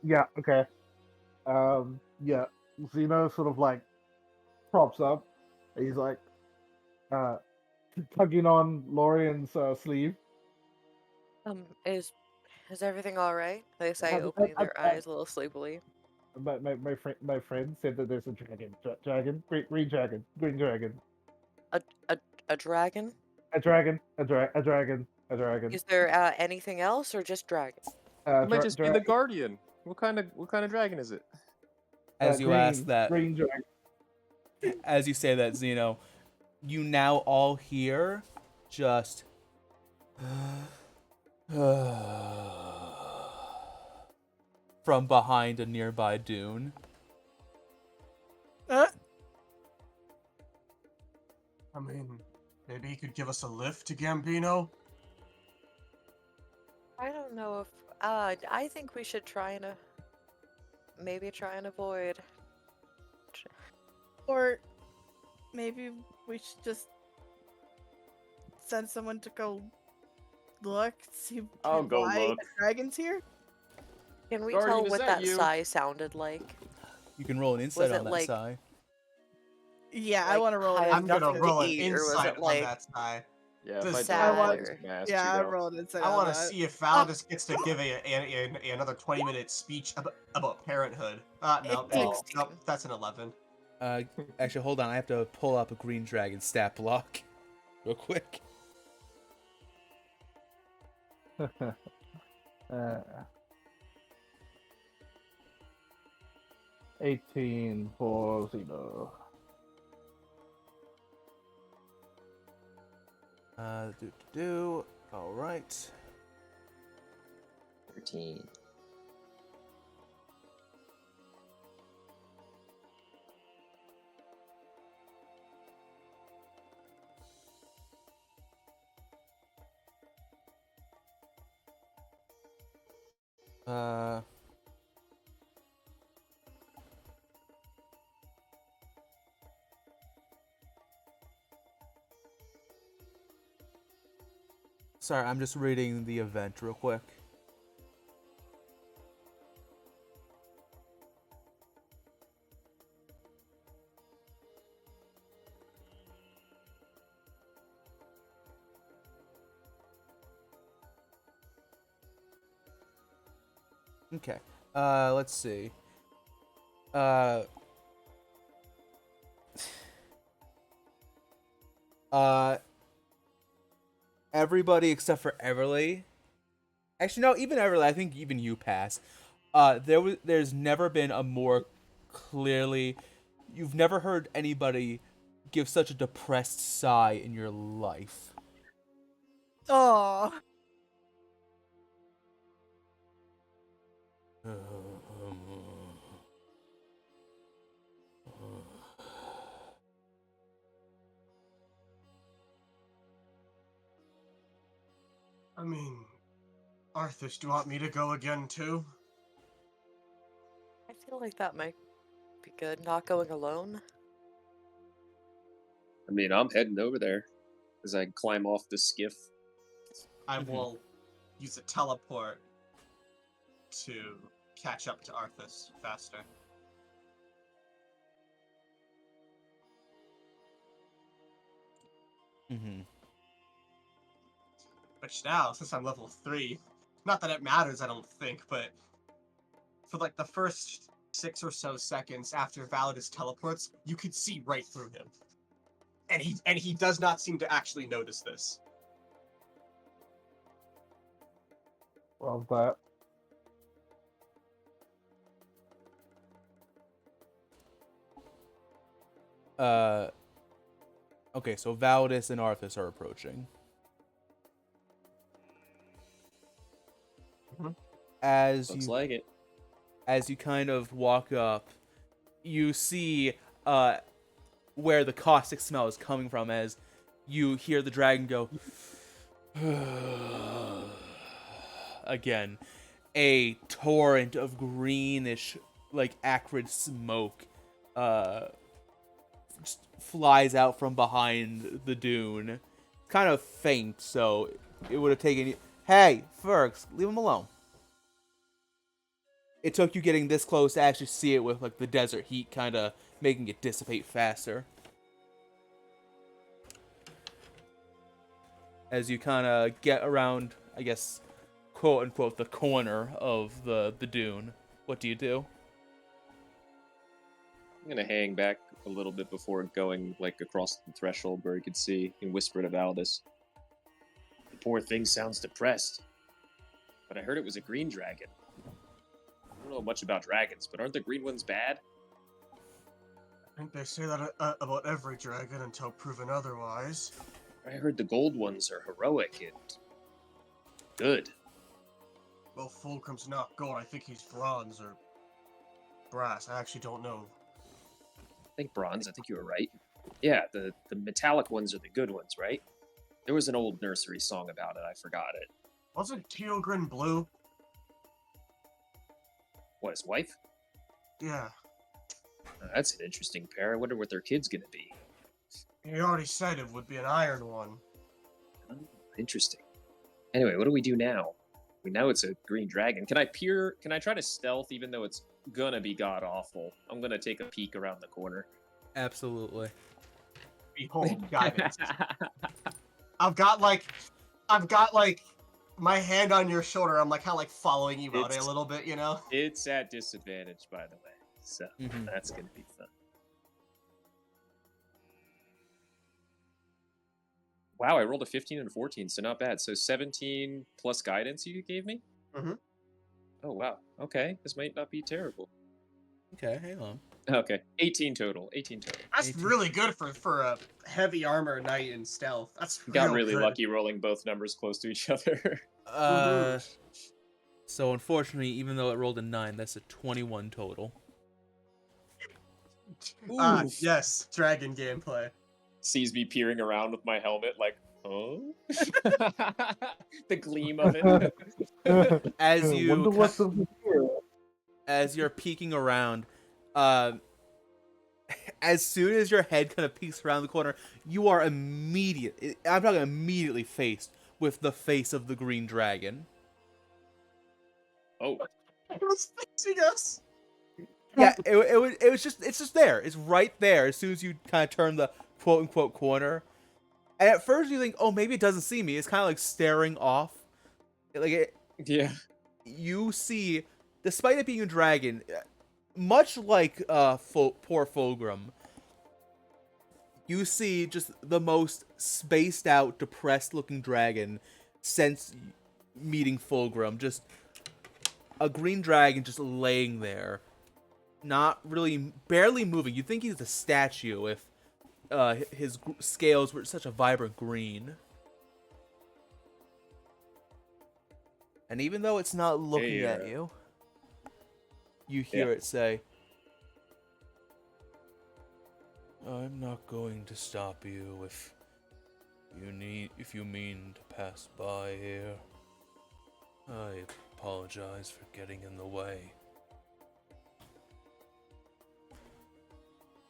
Yeah, okay. Yeah. Zeno sort of like props up. He's like, uh, tugging on Lorian's sleeve. Is everything all right? They say, Uh, opening uh, their uh, eyes a little sleepily. my friend said that there's a dragon, dragon, green dragon, green dragon, A a dragon? a dragon, a dragon, a dragon. Is there anything else or just dragon? It might just be the Dragon, Guardian. What kind of dragon is it? As you ask that, green dragon. as you say that, Zeno, you now all hear just from behind a nearby dune. Uh, I mean, maybe he could give us a lift to Gambino? I don't know if I think we should try and maybe try and avoid. or maybe we should just send someone to go look, see I'll go why look. the dragon's here. Can we Guardian, tell is what that that you? sigh sounded like? You can roll an insight it on that like- sigh. Yeah, I Like, want to roll hi, it. I'm gonna nothing to roll an eat, or was insight it on like that side. Yeah, Does if I sad don't, or- just mask Yeah, I you, though. rolled an insight I on want to that. see if Validus gets to give another 20-minute speech about parenthood. No, It's nope, 16. that's an 11. Actually, hold on. I have to pull up a green dragon stat block real quick. uh, 18 for Zeno. All right. 13. Sorry, I'm just reading the event real quick. Okay. Let's see. Uh, everybody except for Everly. Actually, no, even Everly. I think even you pass. There's never been a more clearly. You've never heard anybody give such a depressed sigh in your life. Oh, I mean, Arthas, do you want me to go again too? I feel like that might be good. Not going alone. I mean, I'm heading over there as I climb off the skiff. I will use a teleport to catch up to Arthas faster. Mm-hmm. Which now, since I'm level 3, not that it matters, I don't think, but for like the first 6 or so seconds after Validus teleports, you could see right through him. And he does not seem to actually notice this. Love that. Okay, so Valdis and Arthas are approaching. Mhm. As Looks you like it. as you kind of walk up, you see uh where the caustic smell is coming from as you hear the dragon go again. A torrent of greenish, like acrid smoke just flies out from behind the dune. Kind of faint, so it would have taken you. Hey, Fergs, leave him alone. It took you getting this close to actually see it with like the desert heat kind of making it dissipate faster. As you kind of get around, I guess, quote unquote, the corner of the dune, what do you do? I'm gonna hang back a little bit before going like across the threshold where he could see and whisper to Valdis. The poor thing sounds depressed. But I heard it was a green dragon. I don't know much about dragons, but aren't the green ones bad? I think they say that about every dragon until proven otherwise. I heard the gold ones are heroic and good. Well, Fulcrum's not gold. I think he's bronze or brass. I actually don't know. I think bronze, I think you were right. Yeah, the metallic ones are the good ones, right? There was an old nursery song about it, I forgot it. Wasn't Teogrin blue? What, his wife? Yeah. That's an interesting pair. I wonder what their kid's gonna be. He already said it would be an iron one. Oh, interesting. Anyway, what do we do now? We know it's a green dragon. Can I try to stealth even though it's gonna be god awful? I'm gonna take a peek around the corner. Absolutely. Behold, guidance. I've got like my hand on your shoulder. I'm like kind of like following you out a little bit, you know? It's at disadvantage, by the way. So that's gonna be fun. Wow, I rolled a 15 and a 14, so not bad. So 17 plus guidance you gave me? Mm-hmm. Oh, wow. Okay, this might not be terrible. Okay, hang on. Okay, 18 total. 18 total. That's 18. really good for a heavy armor knight in stealth. That's Got real really good. lucky rolling both numbers close to each other. So unfortunately, even though it rolled a 9, that's a 21 total. Oof. Yes, dragon gameplay. Sees me peering around with my helmet, like, oh, the gleam of it. As you Wonder what's over here. as you're peeking around, as soon as your head kind of peeks around the corner, you are I'm talking immediately faced with the face of the green dragon. Oh, It was fixing us. Yeah, it's just there. It's right there as soon as you kind of turn the quote unquote corner. And at first you think, oh, maybe it doesn't see me. It's kind of like staring off. yeah. You see, despite it being a dragon, much like poor Fulgrim, you see just the most spaced out, depressed looking dragon since meeting Fulgrim. Just a green dragon just laying there, not really, barely moving. You'd think he's a statue if his scales were such a vibrant green. And even though it's not looking at you, you hear it say, I'm not going to stop you if you mean to pass by here. I apologize for getting in the way.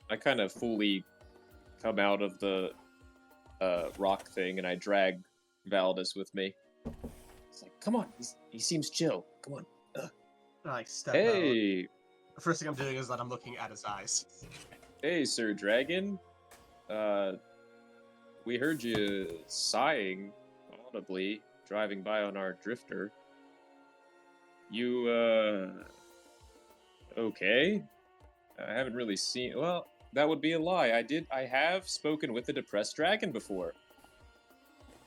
I kind of fully come out of the rock thing and I drag Valdis with me. It's like, come on, he seems chill. Come on. I like step out. Hey, The first thing I'm doing is that I'm looking at his eyes. hey, Sir Dragon. We heard you sighing audibly driving by on our drifter. You, okay? I haven't really seen. Well, that would be a lie. I have spoken with a depressed dragon before.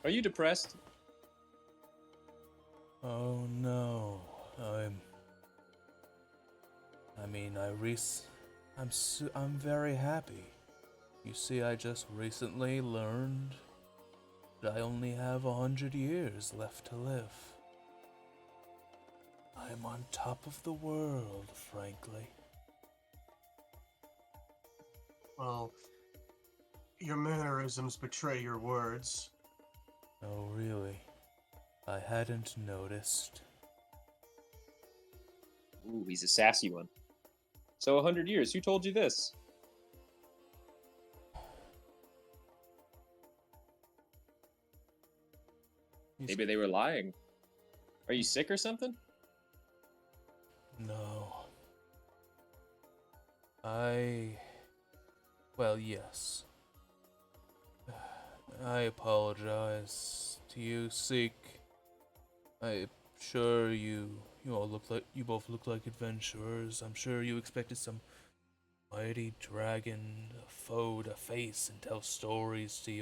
Are you depressed? Oh no, I mean, I'm very happy. You see, I just recently learned that I only have 100 years left to live. I'm on top of the world, frankly. Well, your mannerisms betray your words. Oh, really? I hadn't noticed. Ooh, he's a sassy one. So 100 years, who told you this? He's... Maybe they were lying. Are you sick or something? No. I... Well, yes. I apologize to you, Seek. I'm sure you both look like adventurers. I'm sure you expected some mighty dragon, a foe to face and tell stories to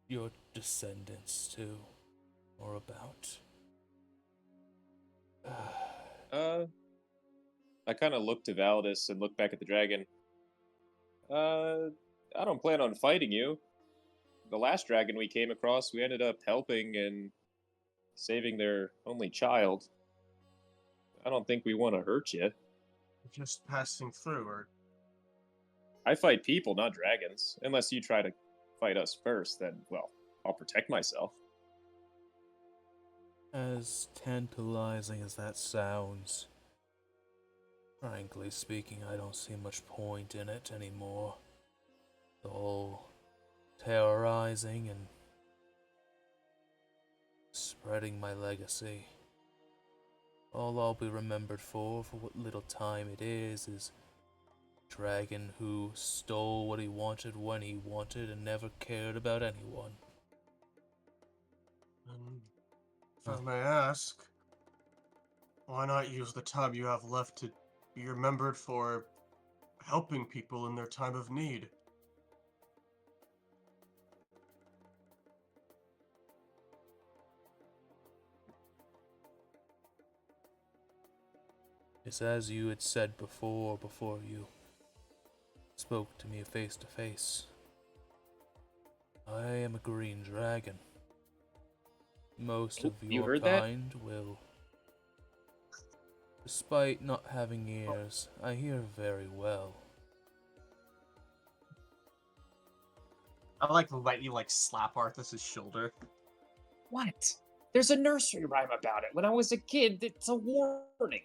your descendants too, or about. Uh, I kind of look to Valdis and look back at the dragon. Uh, I don't plan on fighting you. The last dragon we came across, we ended up helping and saving their only child. I don't think we want to hurt you. Just passing through, or I fight people, not dragons. Unless you try to fight us first, then, well, I'll protect myself. As tantalizing as that sounds, frankly speaking, I don't see much point in it anymore. The whole terrorizing and spreading my legacy. All I'll be remembered for what little time it is dragon who stole what he wanted when he wanted and never cared about anyone. if I may ask, why not use the time you have left to be remembered for helping people in their time of need? It's as you had said before you spoke to me face to face. I am a green dragon. Most of You your heard that? kind will. Despite not having ears, I hear very well. I like lightly slap Arthas's shoulder. What? There's a nursery rhyme about it. When I was a kid, it's a warning.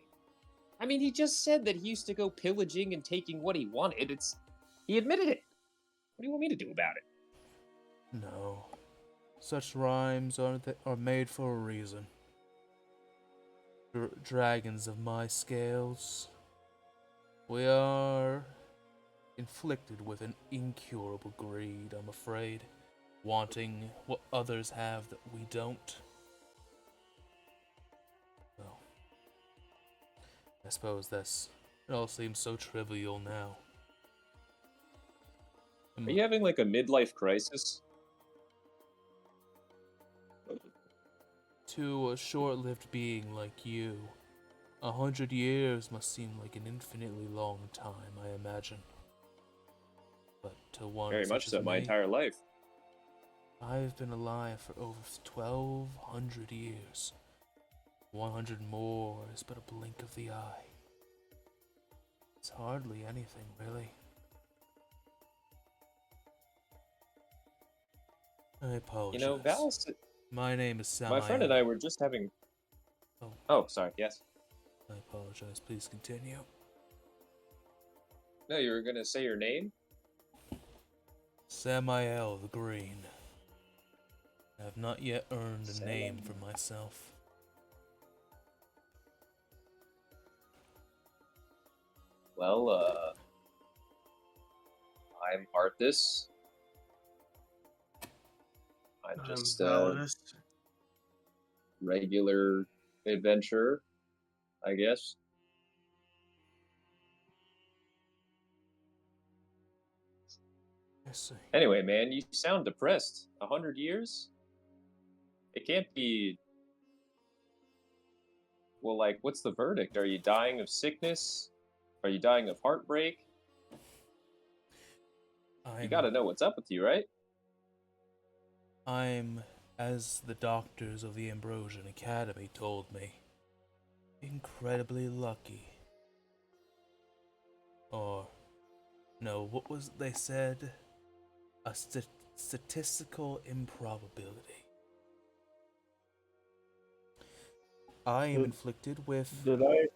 I mean, he just said that he used to go pillaging and taking what he wanted. He admitted it. What do you want me to do about it? No. Such rhymes are made for a reason. Dragons of my scales. We are inflicted with an incurable greed, I'm afraid. Wanting what others have that we don't. Well, I suppose it all seems so trivial now. Are you having like a midlife crisis? To a short-lived being like you, 100 years must seem like an infinitely long time, I imagine. But to one Very such much as so, my me, entire life. I've been alive for over 1,200 years. 100 more is but a blink of the eye. It's hardly anything, really. I apologize. You know, My name is Samael. my friend and I were just having. Oh. Oh, sorry. Yes. I apologize. Please continue. No, you were gonna say your name. Samael the Green. I have not yet earned a name Samael. for myself. Well, I'm Arthas. I'm just a Valdis. regular adventurer, I guess. I see. Anyway, man, you sound depressed. 100 years? It can't be Well, like, what's the verdict? Are you dying of sickness? Are you dying of heartbreak? You gotta know what's up with you, right? I'm, as the doctors of the Ambrosian Academy told me, incredibly lucky. Or, no, what was it they said? A statistical improbability. I am Did, inflicted with... did I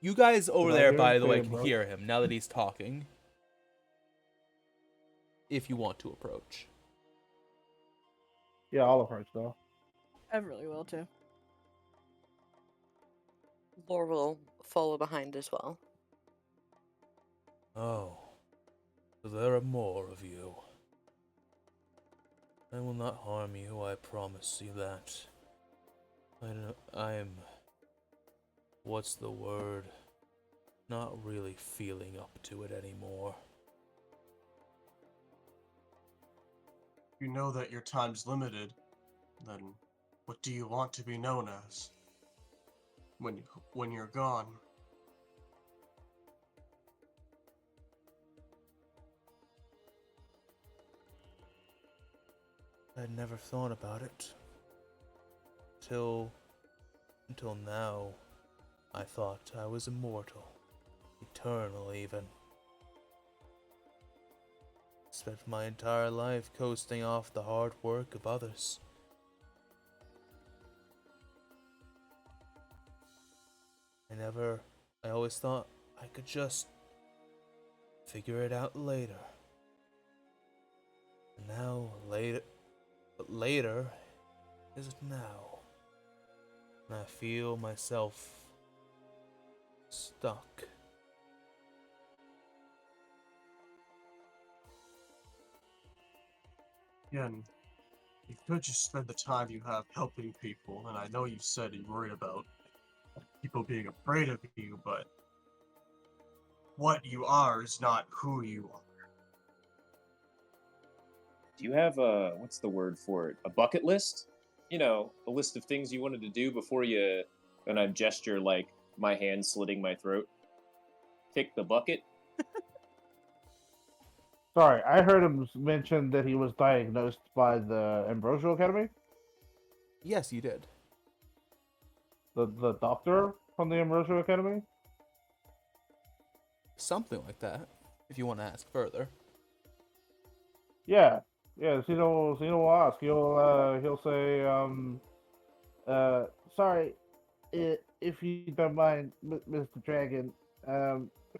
You guys over did I there, hear him by the way, say can bro? hear him now that he's talking. If you want to approach. Yeah, all of her stuff. I really will too. Lore will follow behind as well. Oh, so there are more of you. I will not harm you, I promise you that. I'm... What's the word? Not really feeling up to it anymore. You know that your time's limited, then what do you want to be known as? When you're gone. I'd never thought about it. Until now, I thought I was immortal. Eternal, even. Spent my entire life coasting off the hard work of others. I always thought I could just figure it out later. And now, later is now. And I feel myself stuck. Again, you could just spend the time you have helping people, and I know you said you're worried about people being afraid of you, but what you are is not who you are. Do you have a, what's the word for it? A bucket list? You know, a list of things you wanted to do before you, and I gesture like my hand slitting my throat. Kick the bucket. Sorry, I heard him mention that he was diagnosed by the Ambrosial Academy. Yes, you did. The doctor from the Ambrosial Academy. Something like that, if you want to ask further. Yeah, yeah. Xeno will ask. He'll say, sorry, if you don't mind, Mr. Dragon,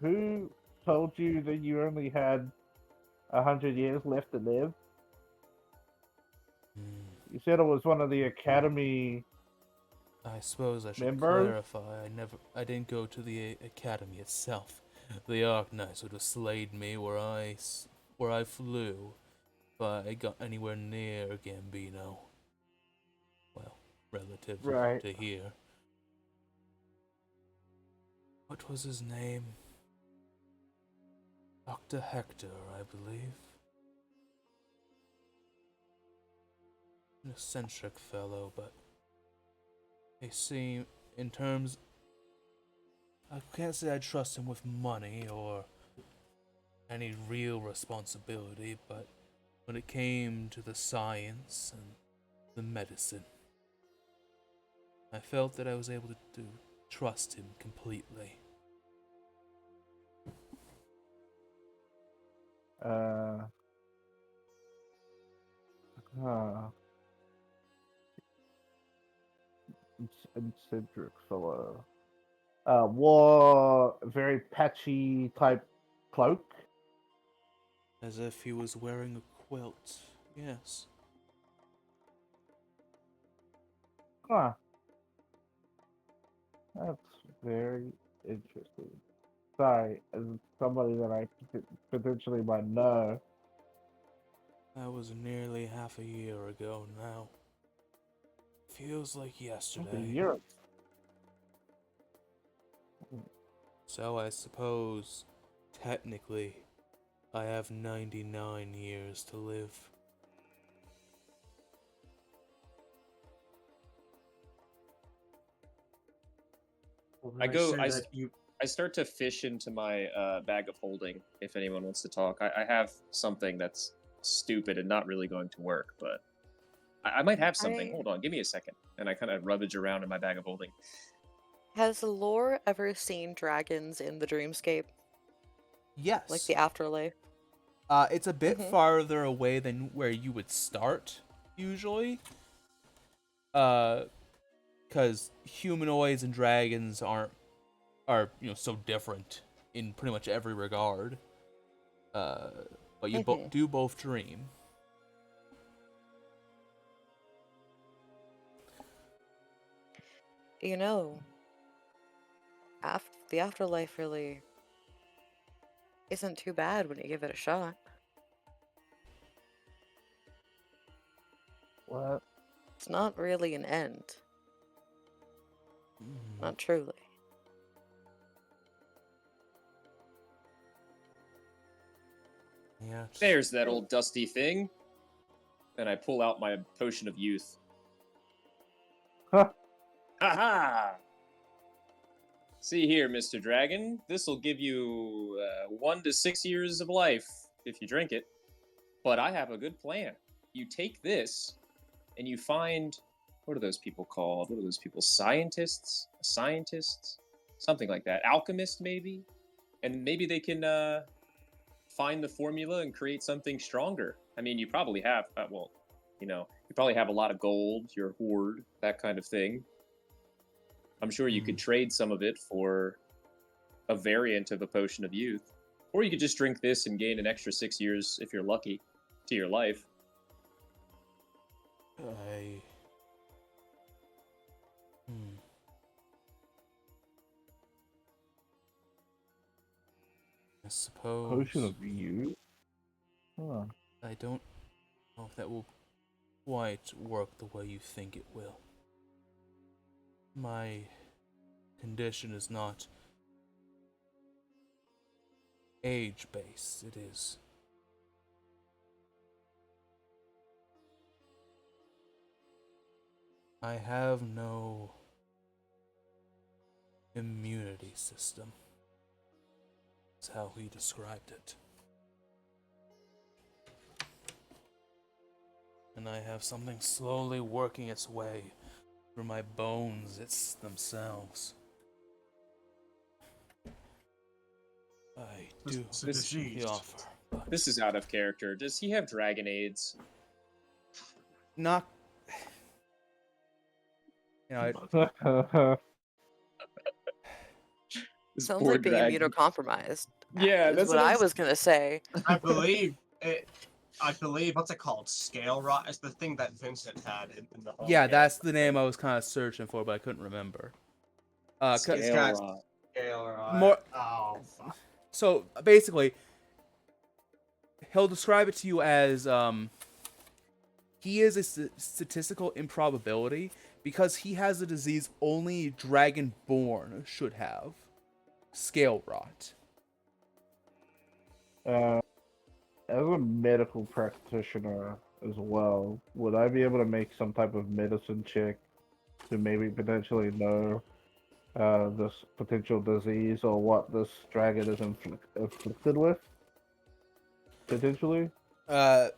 who told you that you only had 100 years left to live? You said it was one of the Academy I suppose I should members. clarify. I didn't go to the academy itself. The Arknights would have slayed me where I flew if I got anywhere near Gambino. Well, relative Right. to here. What was his name? Dr. Hector, I believe. An eccentric fellow, but he seemed, in terms, I can't say I trust him with money or any real responsibility, but when it came to the science and the medicine, I felt that I was able to trust him completely. Uh, uh, eccentric fellow. Wore a very patchy type cloak. As if he was wearing a quilt, yes. Huh. That's very interesting. Sorry, as somebody that I potentially might know. That was nearly half a year ago now. Feels like Half a yesterday. year. So I suppose, technically, I have 99 years to live. I I go. say that you. I start to fish into my bag of holding. If anyone wants to talk, I have something that's stupid and not really going to work, but I might have something. I Hold on, give me a second. And I kind of rummage around in my bag of holding. Has Lore ever seen dragons in the dreamscape? Like Yes. the afterlife? It's a bit Mm-hmm. farther away than where you would start usually. Because humanoids and dragons are so different in pretty much every regard. Uh, but you Mm-hmm. do both dream. You know, the afterlife really isn't too bad when you give it a shot. What? It's not really an end. Mm, Not truly. yeah. There's that old dusty thing. And I pull out my potion of youth. Huh. Ha ha! See here, Mr. Dragon. This'll give you 1 to 6 years of life if you drink it. But I have a good plan. You take this and you find, what are those people called? What are those people? Scientists? Scientists? Something like that. Alchemist, maybe? And maybe they can find the formula and create something stronger. I mean, you probably have, you probably have a lot of gold, your hoard, that kind of thing. I'm sure you could trade some of it for a variant of a potion of youth. Or you could just drink this and gain an extra 6 years, if you're lucky, to your life. I. Hmm. I suppose. Potion of youth? Huh. I don't know if that will quite work the way you think it will. My condition is not age based, it is. I have no immunity system. That's how he described it. And I have something slowly working its way through my bones themselves. I do It's a This- disease. the offer, but This is out of character. Does he have dragon AIDS? not. You know, This Sounds poor like being dragon. immunocompromised. Yeah, Is that's what what I'm I was gonna say. I believe it. I believe what's it called? Scale rot is the thing that Vincent had in the home. yeah, that's the name I was kind of searching for, but I couldn't remember. He's Scale got rot. scale rot. More- Oh fuck. So basically, he'll describe it to you as he is a statistical improbability because he has a disease only dragonborn should have. Scale rot. As a medical practitioner as well, would I be able to make some type of medicine check to maybe potentially know this potential disease or what this dragon is afflicted with? Potentially? Yeah,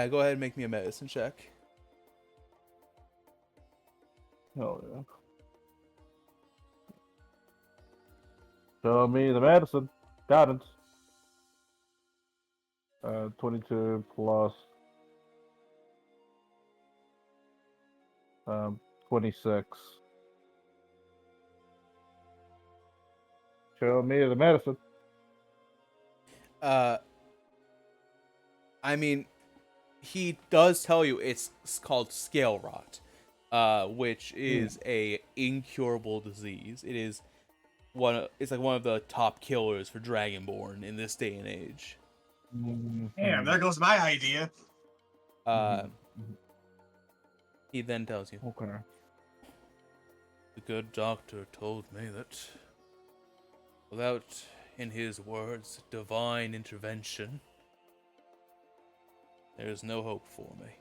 go ahead and make me a medicine check. Oh yeah. Show me the medicine. Guidance. 22 plus 26. Show me the medicine. I mean, he does tell you it's called scale rot, which is a incurable disease. It is it's like one of the top killers for Dragonborn in this day and age. Damn, there goes my idea. He then tells you, Okay. the good doctor told me that without, in his words, divine intervention, there is no hope for me.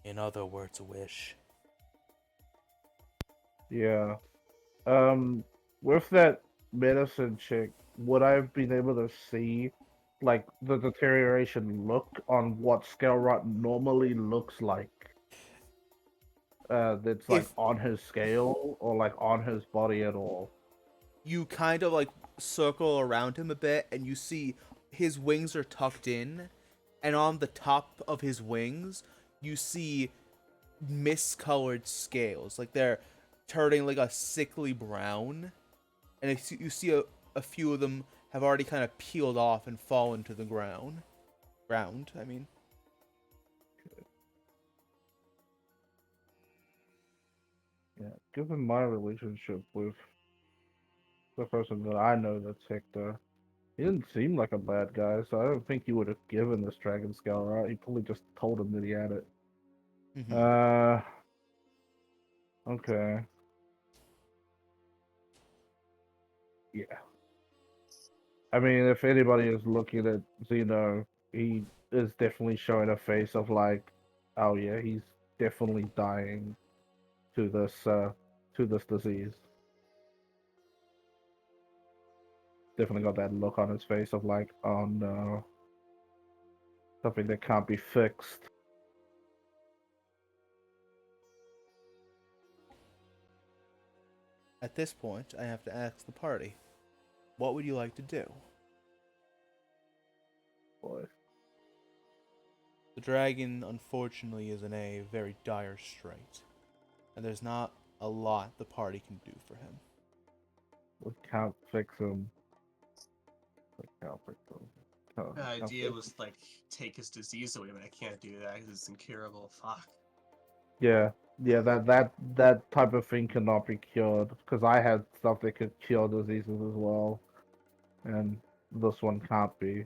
In other words, a wish. Yeah. With that medicine chick, would I have been able to see like the deterioration look on what scale rot normally looks like? That's like If on his scale or like on his body at all. you kind of like circle around him a bit and you see his wings are tucked in, and on the top of his wings you see miscolored scales, like they're turning like a sickly brown, and you see a few of them have already kind of peeled off and fallen to the ground, I mean. Yeah. Given my relationship with the person that I know that's Hector, he didn't seem like a bad guy, so I don't think he would have given this dragon scale right. He probably just told him that he had it. Mm-hmm. Uh, okay. Yeah. I mean, if anybody is looking at Zeno, he is definitely showing a face of like, oh yeah, he's definitely dying to this disease. Definitely got that look on his face of like, oh no, something that can't be fixed. At this point I have to ask the party, what would you like to do? Boy. The dragon, unfortunately, is in a very dire strait, and there's not a lot the party can do for him. We can't fix him. We can't fix him. The Can't idea fix was him. like take his disease away, but I can't do that because it's incurable. Fuck. Yeah, yeah, that type of thing cannot be cured because I had stuff that could cure diseases as well, and this one can't be.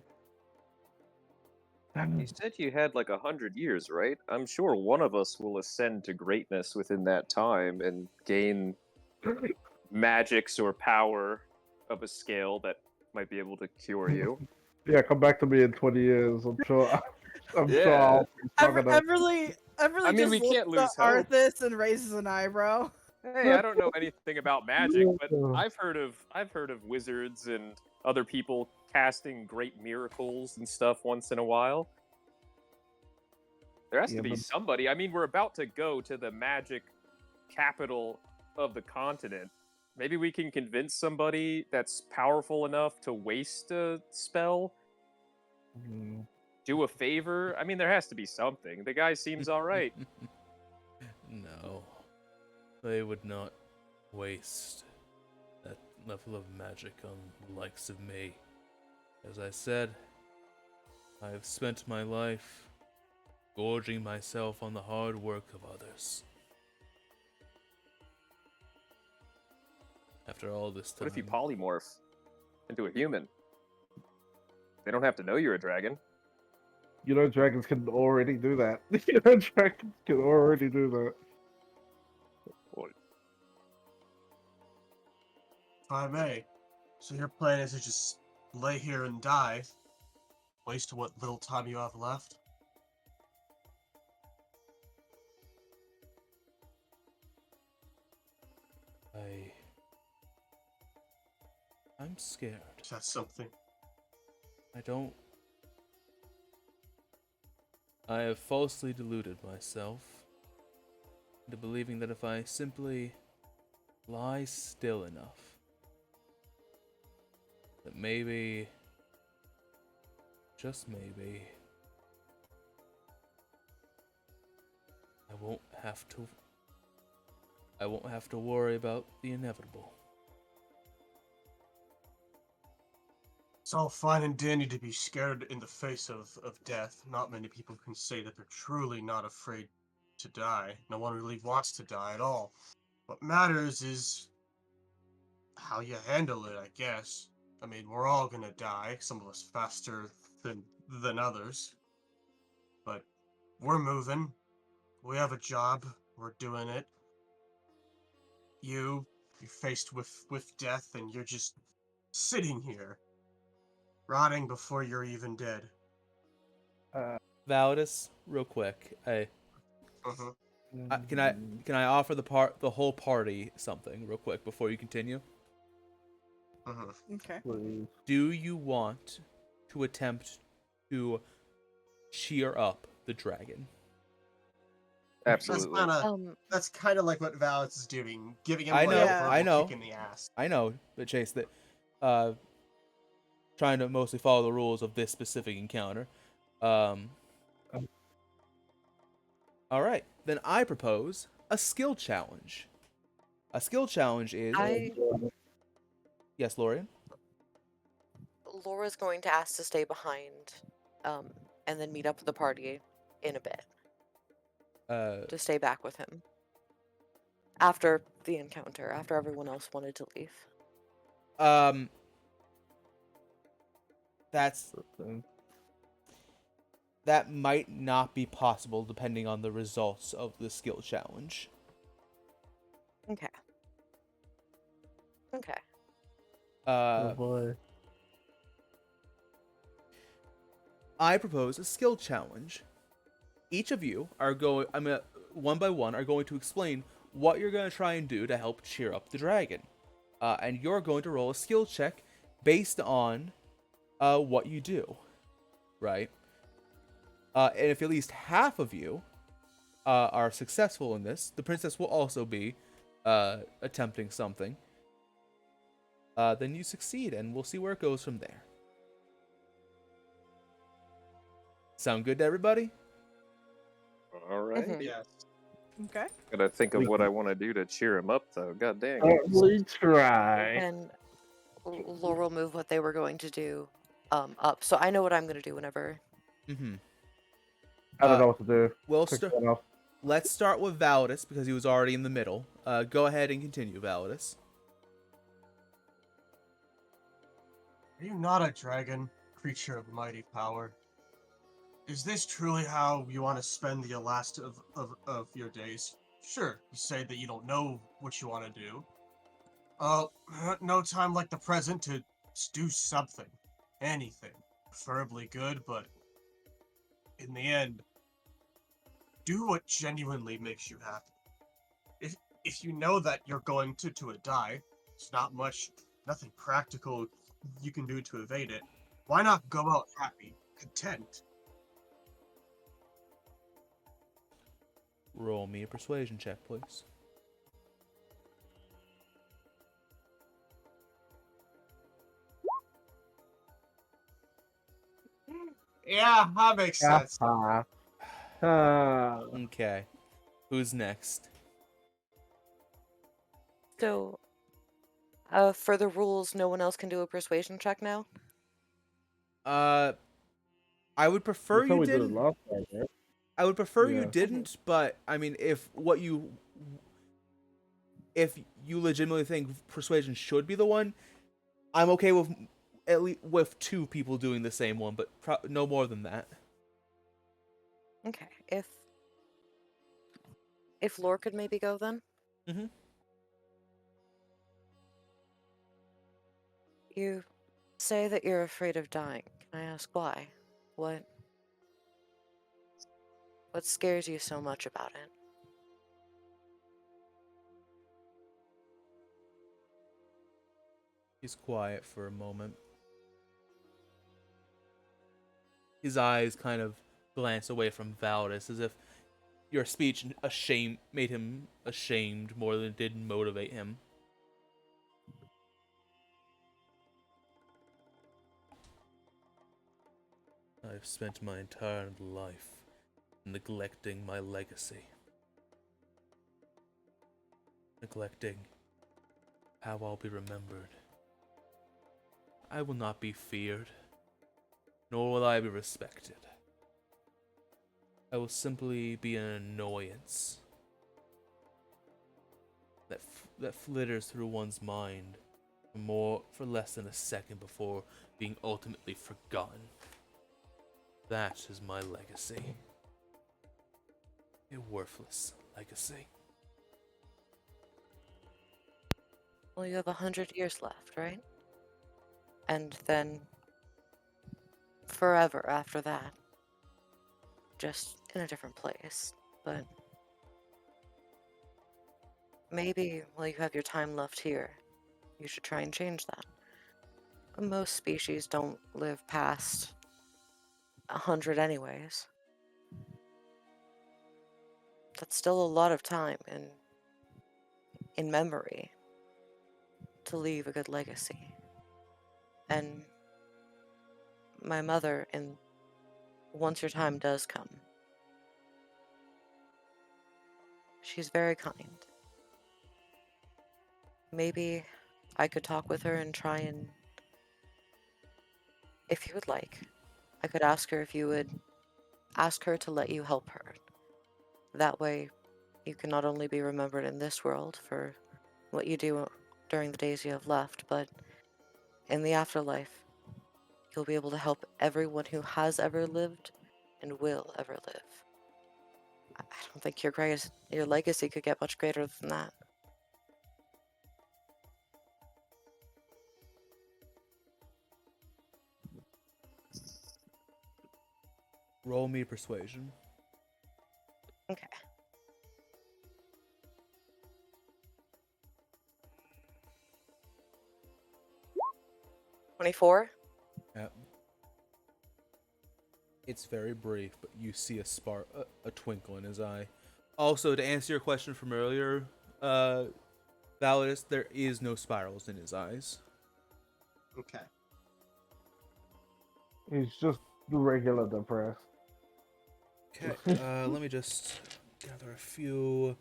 You said you had like 100 years, right? I'm sure one of us will ascend to greatness within that time and gain magics or power of a scale that might be able to cure you. Yeah, come back to me in 20 years. I'm sure. I'm sure Yeah. I'll be strong enough. I Everly mean, just we looks can't at lose hope. Arthas and raises an eyebrow. Hey, I don't know anything about magic, but I've heard of wizards and other people casting great miracles and stuff once in a while. There has Yeah, to be but somebody. I mean, we're about to go to the magic capital of the continent. Maybe we can convince somebody that's powerful enough to waste a spell, mm, do a favor. I mean, there has to be something. The guy seems all right. No, they would not waste that level of magic on the likes of me. As I said, I have spent my life gorging myself on the hard work of others. After all this What if you time, polymorph into a human? They don't have to know you're a dragon. dragons can already do that. Dragons can already do that. Well, If I may. So your plan is to just lay here and die, waste what little time you have left? I I'm scared. Is that something? I don't I have falsely deluded myself into believing that if I simply lie still enough, that maybe, just maybe, I won't have to worry about the inevitable. It's all fine and dandy to be scared in the face of death. Not many people can say that they're truly not afraid to die. No one really wants to die at all. What matters is how you handle it, I guess. I mean, we're all gonna die, some of us faster than others. But we're moving. We have a job. We're doing it. You're faced with death and you're just sitting here, rotting before you're even dead. Uh, Valdis, real quick, Uh-huh. Can I offer the whole party something real quick before you continue? Okay. Please. Do you want to attempt to cheer up the dragon? Absolutely. That's kind of like what Valence is doing, giving him I like know, a Yeah. verbal I know, kick in the ass. I know, but Chase, that trying to mostly follow the rules of this specific encounter. All right, then I propose a skill challenge. A skill challenge is I yes, Lorian. Laura's going to ask to stay behind, and then meet up with the party in a bit to stay back with him after the encounter, after everyone else wanted to leave. Um, that might not be possible depending on the results of the skill challenge. Okay. Okay. Oh boy. I propose a skill challenge. Each of you are going. One by one are going to explain what you're going to try and do to help cheer up the dragon, and you're going to roll a skill check based on what you do, right? And if at least half of you are successful in this, the princess will also be attempting something. Then you succeed, and we'll see where it goes from there. Sound good to everybody? All right. Mhm. Yes. Okay. Gotta think of what I want to do to cheer him up, though. God dang. Certainly try. And Laura will move what they were going to do up. So I know what I'm going to do whenever. Mm-hmm. I don't know what to do. We'll Pick start. one up. Let's start with Validus because he was already in the middle. Go ahead and continue, Validus. Are you not a dragon, creature of mighty power? Is this truly how you want to spend the last of your days? Sure, you say that you don't know what you want to do. No time like the present to do something. Anything. Preferably good, but in the end, do what genuinely makes you happy. If you know that you're going to die, it's not much, nothing practical you can do to evade it. Why not go out happy, content? Roll me a persuasion check, please. Yeah, that makes sense. Okay. Who's next? So, for the rules, no one else can do a persuasion check now? I would prefer That's how you we did it didn't. last time, right? I would prefer you Yeah. didn't, but I mean, if you legitimately think persuasion should be the one, I'm okay with at least with two people doing the same one, but no more than that. Okay. If Lore could maybe go then? Mm-hmm. You say that you're afraid of dying. Can I ask why? What scares you so much about it? He's quiet for a moment. His eyes kind of glance away from Valdis as if your speech made him ashamed more than it did motivate him. I've spent my entire life neglecting my legacy. Neglecting how I'll be remembered. I will not be feared, nor will I be respected. I will simply be an annoyance that flitters through one's mind for less than a second before being ultimately forgotten. That is my legacy. A worthless legacy. Well, you have 100 years left, right? And then forever after that. Just in a different place. But maybe while you have your time left here, you should try and change that. Most species don't live past 100 anyways. That's still a lot of time in memory to leave a good legacy. And my mother, and once your time does come, she's very kind. Maybe I could talk with her and try and, if you would like, I could ask her if you would ask her to let you help her. That way, you can not only be remembered in this world for what you do during the days you have left, but in the afterlife, you'll be able to help everyone who has ever lived and will ever live. I don't think your legacy could get much greater than that. Roll me persuasion. Okay. 24? Yep. It's very brief, but you see a twinkle in his eye. Also, to answer your question from earlier, Validus, there is no spirals in his eyes. Okay. He's just regular depressed. Okay, let me just gather a few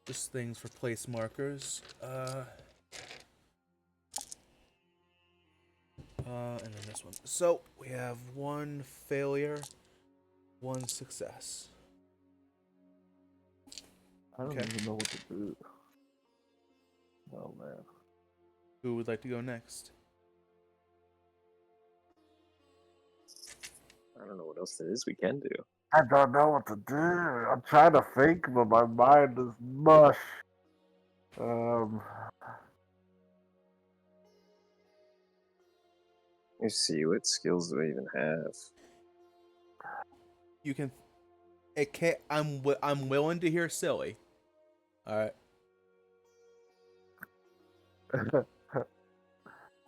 just things for place markers. And then this one. So we have one failure, one success. I don't Okay. even know what to do. Oh man. Who would like to go next? I don't know what else there is we can do. I don't know what to do. I'm trying to think, but my mind is mush. Let me see, what skills do I even have? You can. It can't. I'm willing to hear silly. All right.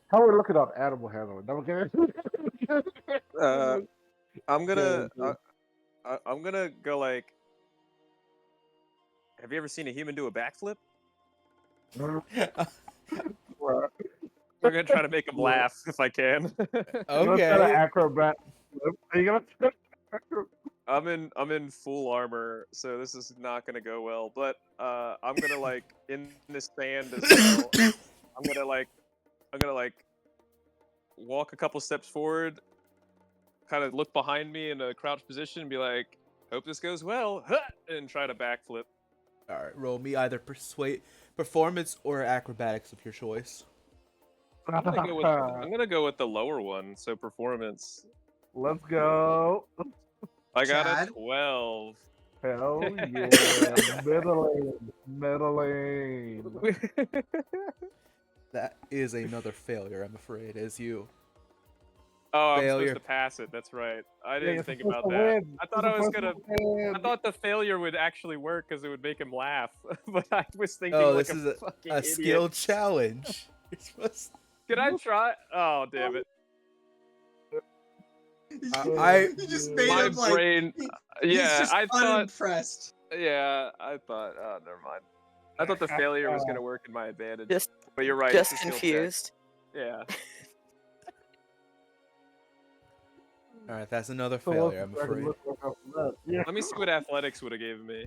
How are we looking on animal handling? Okay. I'm gonna go like. Have you ever seen a human do a backflip? Right. I'm gonna try to make him laugh if I can. What kind of Okay. acrobat? Are you gonna? I'm in full armor, so this is not gonna go well. But I'm gonna like in the sand as well. I'm gonna like walk a couple steps forward, kind of look behind me in a crouch position, and be like, "Hope this goes well," and try to backflip. All right. Roll me either performance or acrobatics of your choice. I'm gonna go with the lower one, so performance. Let's go. I got Chad? a 12. Hell yeah. Middling. That is another failure, I'm afraid, as you. Oh, I'm Failure. supposed to pass it. That's right. I Yeah, didn't you're think supposed about to that. win. I thought You're I was supposed gonna. to win. I thought the failure would actually work because it would make him laugh, but I was thinking Oh, like this a is fucking a idiot. skill challenge. You're supposed. Can I try? Oh, damn it! I You just made My him like brain. he's Yeah, just I thought. unimpressed. Yeah, I thought. Oh, never mind. I thought the failure was gonna work in my advantage. Just But you're right. just it's a skill check. confused. Yeah. All right, that's another So what's failure, I'm the second afraid. look like after that? Yeah. Let me see what athletics would have given me.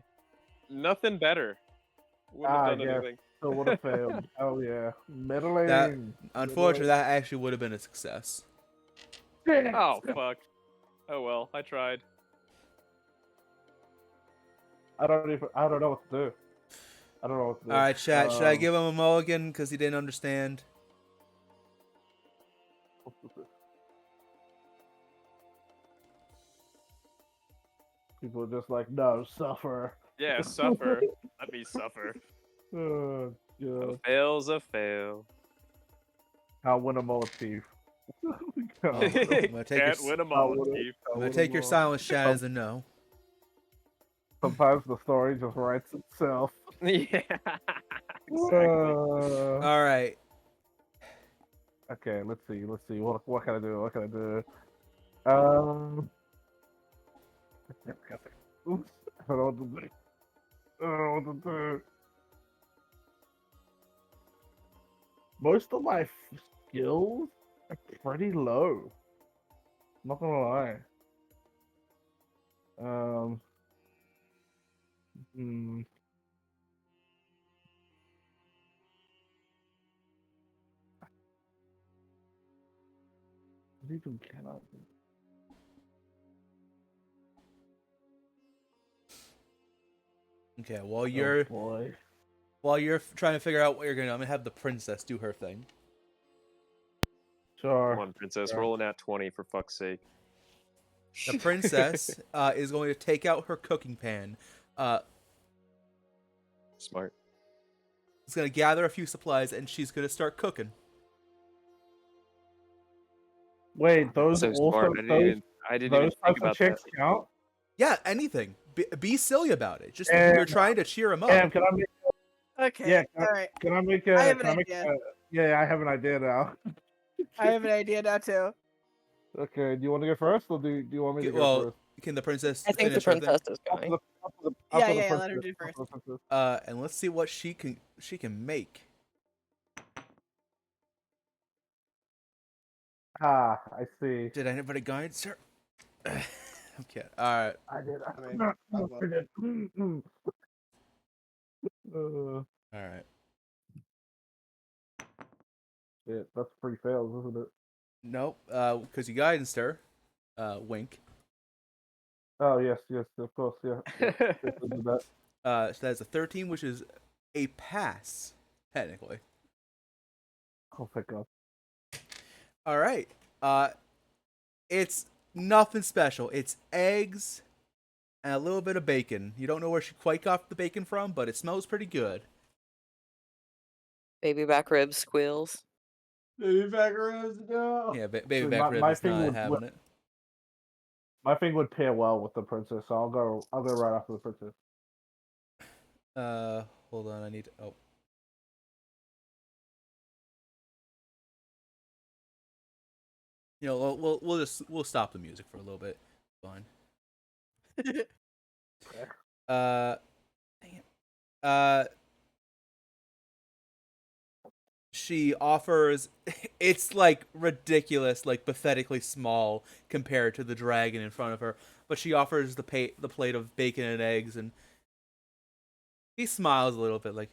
Nothing better. Wouldn't have done I guess. anything. So would have failed. Oh yeah. Middling. That unfortunately, that actually would have been a success. Middling. Oh fuck. Oh well, I tried. I don't know what to do. I don't know what to do. All right, chat. Should I give him a mulligan because he didn't understand? People are just like, no, suffer. Yeah, suffer. Let me suffer. Oh, A God. fail's a fail. I'll win a motif. Oh, I'm gonna take Can't your, win 'em all, Steve. I'm gonna take your silence, chat, as a no. Sometimes the story just writes itself. Yeah. Exactly. All right. Okay, let's see. Let's see. What can I do? What can I do? Um. Oops. I don't know what to do. I don't know what to do. Most of my skills are pretty low. Not gonna lie. Um. Hmm. What even can I do? Okay. Oh boy. While you're trying to figure out what you're gonna do, I'm gonna have the princess do her thing. Sure. Come on, princess, Sure. rolling at 20 for fuck's sake. The princess is going to take out her cooking pan. Uh, Smart. is going to gather a few supplies and she's going to start cooking. Wait, those So also smart. I didn't even those think types of about that. chicks count? Yeah, anything. Be silly about it. Just And you're trying to cheer him up. and can I make Okay, yeah, all right. can I make I a have an can I make idea. a yeah, I have an idea now. I have an idea now too. Okay, do you want to go first or do you want me to go Well, first? can the princess I think the finish her thing? princess is going. Yeah, After the yeah, let her princess. do first. After the princess. And let's see what she can make. Ah, I see. Did anybody guide her? Okay. All right. I did. I mean, I did. All right. Yeah, that's three fails, isn't it? Nope. Because you guided her. Wink. Oh yes, yes, of course, yeah. Yeah. Yes, I did that. So that's a 13, which is a pass, technically. Oh thank God. All right. Uh, it's nothing special. It's eggs and a little bit of bacon. You don't know where she quite got the bacon from, but it smells pretty good. Baby back ribs squeals. Baby back ribs, no. Yeah, baby See, back rib my is thing not would having it. my thing would pair well with the princess, so I'll go right after the princess. Hold on. I need. Oh, we'll stop the music for a little bit. Fine. Okay. Dang it. She offers. It's like ridiculous, like pathetically small compared to the dragon in front of her. But she offers the plate of bacon and eggs, and he smiles a little bit, like,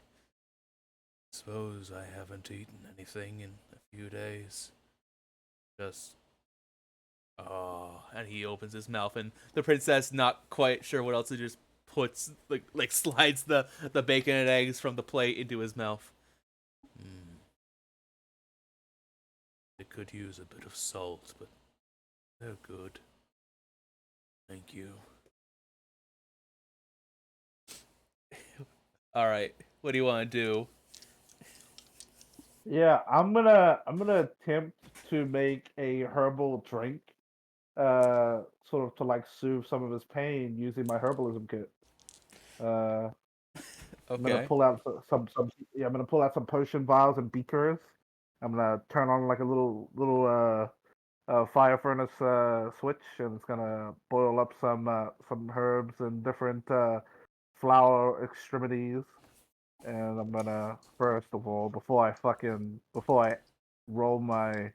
suppose I haven't eaten anything in a few days. Just and he opens his mouth, and the princess, not quite sure what else to do, just puts like slides the bacon and eggs from the plate into his mouth. It could use a bit of salt, but they're good. Thank you. All right, what do you want to do? Yeah, I'm gonna attempt to make a herbal drink, sort of to like soothe some of his pain using my herbalism kit. Uh, I'm gonna Okay. pull out some yeah, I'm gonna pull out some potion vials and beakers. I'm gonna turn on like a little fire furnace switch, and it's gonna boil up some herbs and different flower extremities. And I'm gonna first of all, before I roll my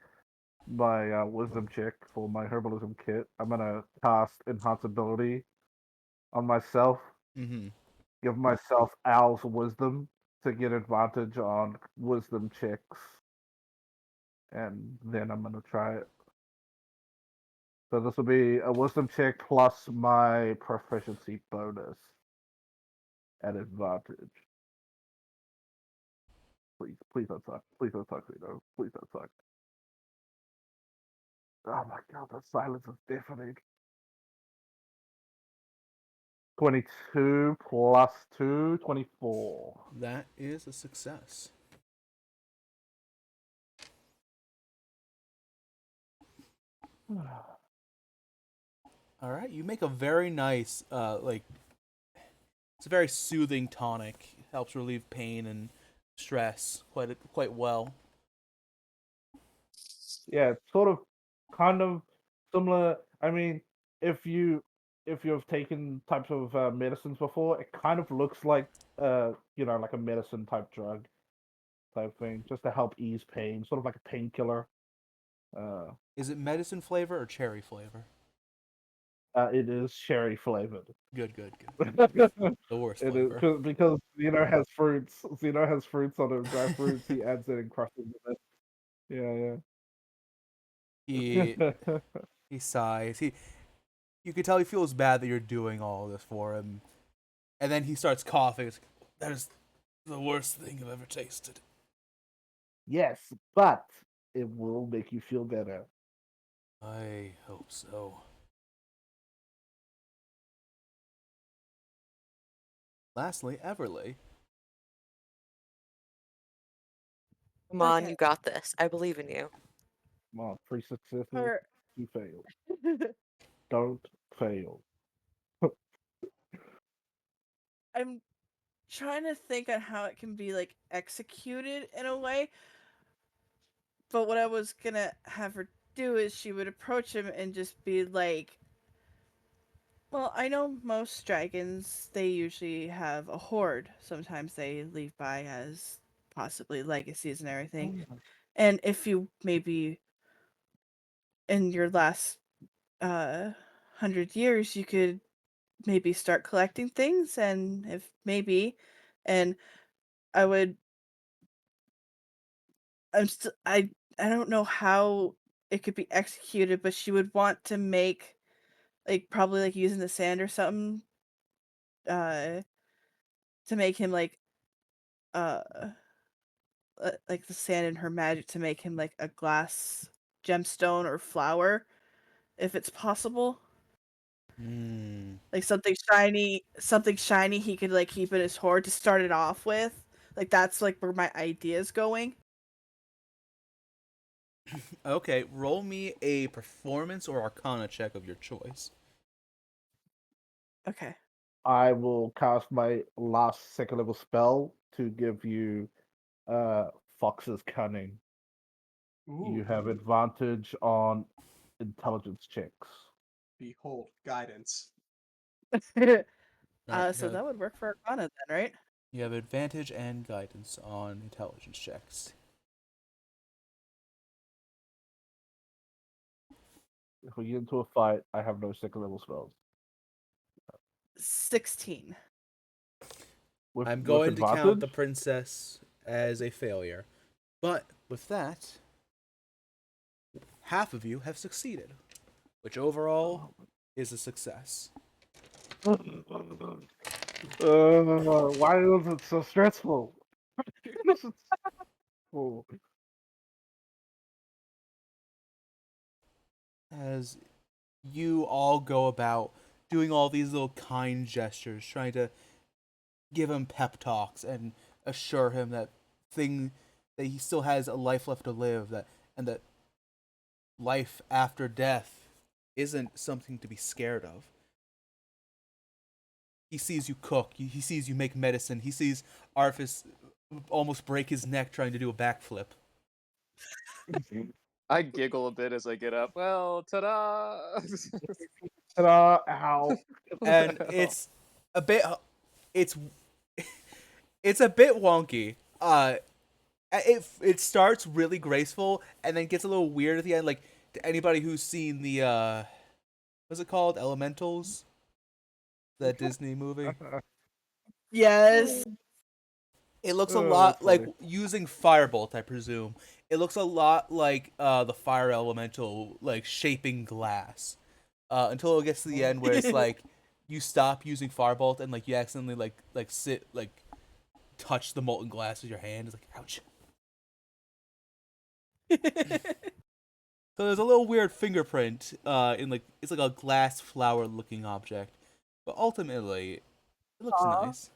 wisdom check for my herbalism kit, I'm gonna cast enhance ability on myself. Mm-hmm. Give myself Owl's wisdom to get advantage on wisdom checks, and then I'm gonna try it. So this will be a wisdom check plus my proficiency bonus at advantage. Please don't suck. Please don't suck, Zeno. Please don't suck. Oh my God, that silence is deafening. 22 plus 2, 24. That is a success. All right, you make a very nice, it's a very soothing tonic. It helps relieve pain and stress quite well. Yeah, it's sort of kind of similar. I mean, if you if you've taken types of medicines before, it kind of looks like like a medicine type drug type thing, just to help ease pain, sort of like a painkiller. Uh, Is it medicine flavor or cherry flavor? it is cherry flavored. Good, good, good. It The worst is flavor. because Xeno has fruits. Xeno has fruits on him, dry fruits. He adds it and crushes it. He Yeah, he sighs. You can tell he feels bad that you're doing all this for him, and then he starts coughing. It's like, that is the worst thing I've ever tasted. yes, but it will make you feel better. I hope so. Lastly, Everly. Come on, Okay. you got this. I believe in you. Come on, 3 successes, For 2 fails. Don't fail. I'm trying to think on how it can be like executed in a way. But what I was gonna have her do is she would approach him and just be like, well, I know most dragons, they usually have a horde. Sometimes they leave by as possibly legacies and everything. And if you maybe in your last 100 years, you could maybe start collecting things, and if maybe, and I would, I'm still, I don't know how it could be executed, but she would want to make like probably like using the sand or something uh to make him uh like the sand in her magic to make him like a glass gemstone or flower if it's possible. Hmm. Like something shiny he could like keep in his hoard to start it off with. Like that's like where my idea is going. Okay, roll me a performance or arcana check of your choice. Okay. I will cast my last second level spell to give you uh Fox's Cunning. You Ooh, have advantage on intelligence checks. behold, guidance. All right, So that would work for Arcana then, right? you have advantage and guidance on intelligence checks. If we get into a fight, I have no second level spells. 16. I'm With going to count the advantage? princess as a failure, but with that, half of you have succeeded, which overall is a success. Why was it so stressful? This is stressful. As you all go about doing all these little kind gestures, trying to give him pep talks and assure him that he still has a life left to live, that life after death isn't something to be scared of. He sees you cook, he sees you make medicine, he sees Arthas almost break his neck trying to do a backflip. I giggle a bit as I get up. Well, ta-da! Ta-da, ow. And Well, a bit it's it's a bit wonky. It starts really graceful and then gets a little weird at the end. Like to anybody who's seen the what's it called, Elementals, that Disney movie. Yes. It looks a Oh, that's lot like funny. using Firebolt, I presume. It looks a lot like the Fire Elemental, like shaping glass. Until it gets to the end where it's like you stop using Firebolt and like you accidentally touch the molten glass with your hand. It's like ouch. So there's a little weird fingerprint in like it's like a glass flower looking object, but ultimately it looks Aw. nice.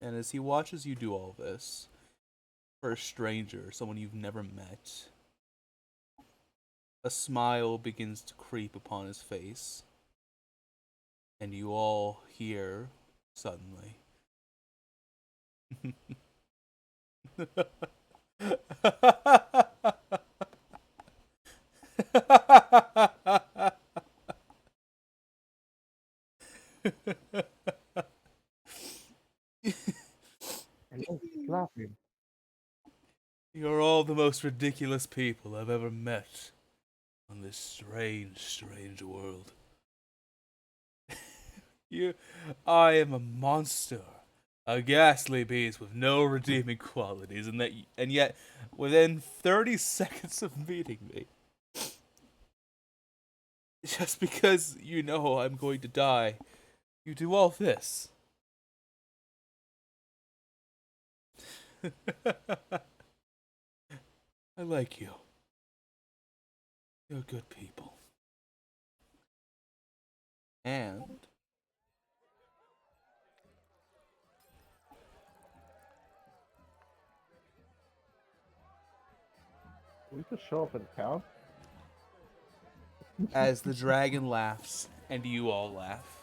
And as he watches you do all this for a stranger, someone you've never met, a smile begins to creep upon his face, and you all hear suddenly And oh, he's laughing. You're all the most ridiculous people I've ever met on this strange, strange world. You, I am a monster, a ghastly beast with no redeeming qualities, and yet, within 30 seconds of meeting me, just because you know I'm going to die, you do all this. I like you. You're good people. And We just show up in town. as the dragon laughs, and you all laugh,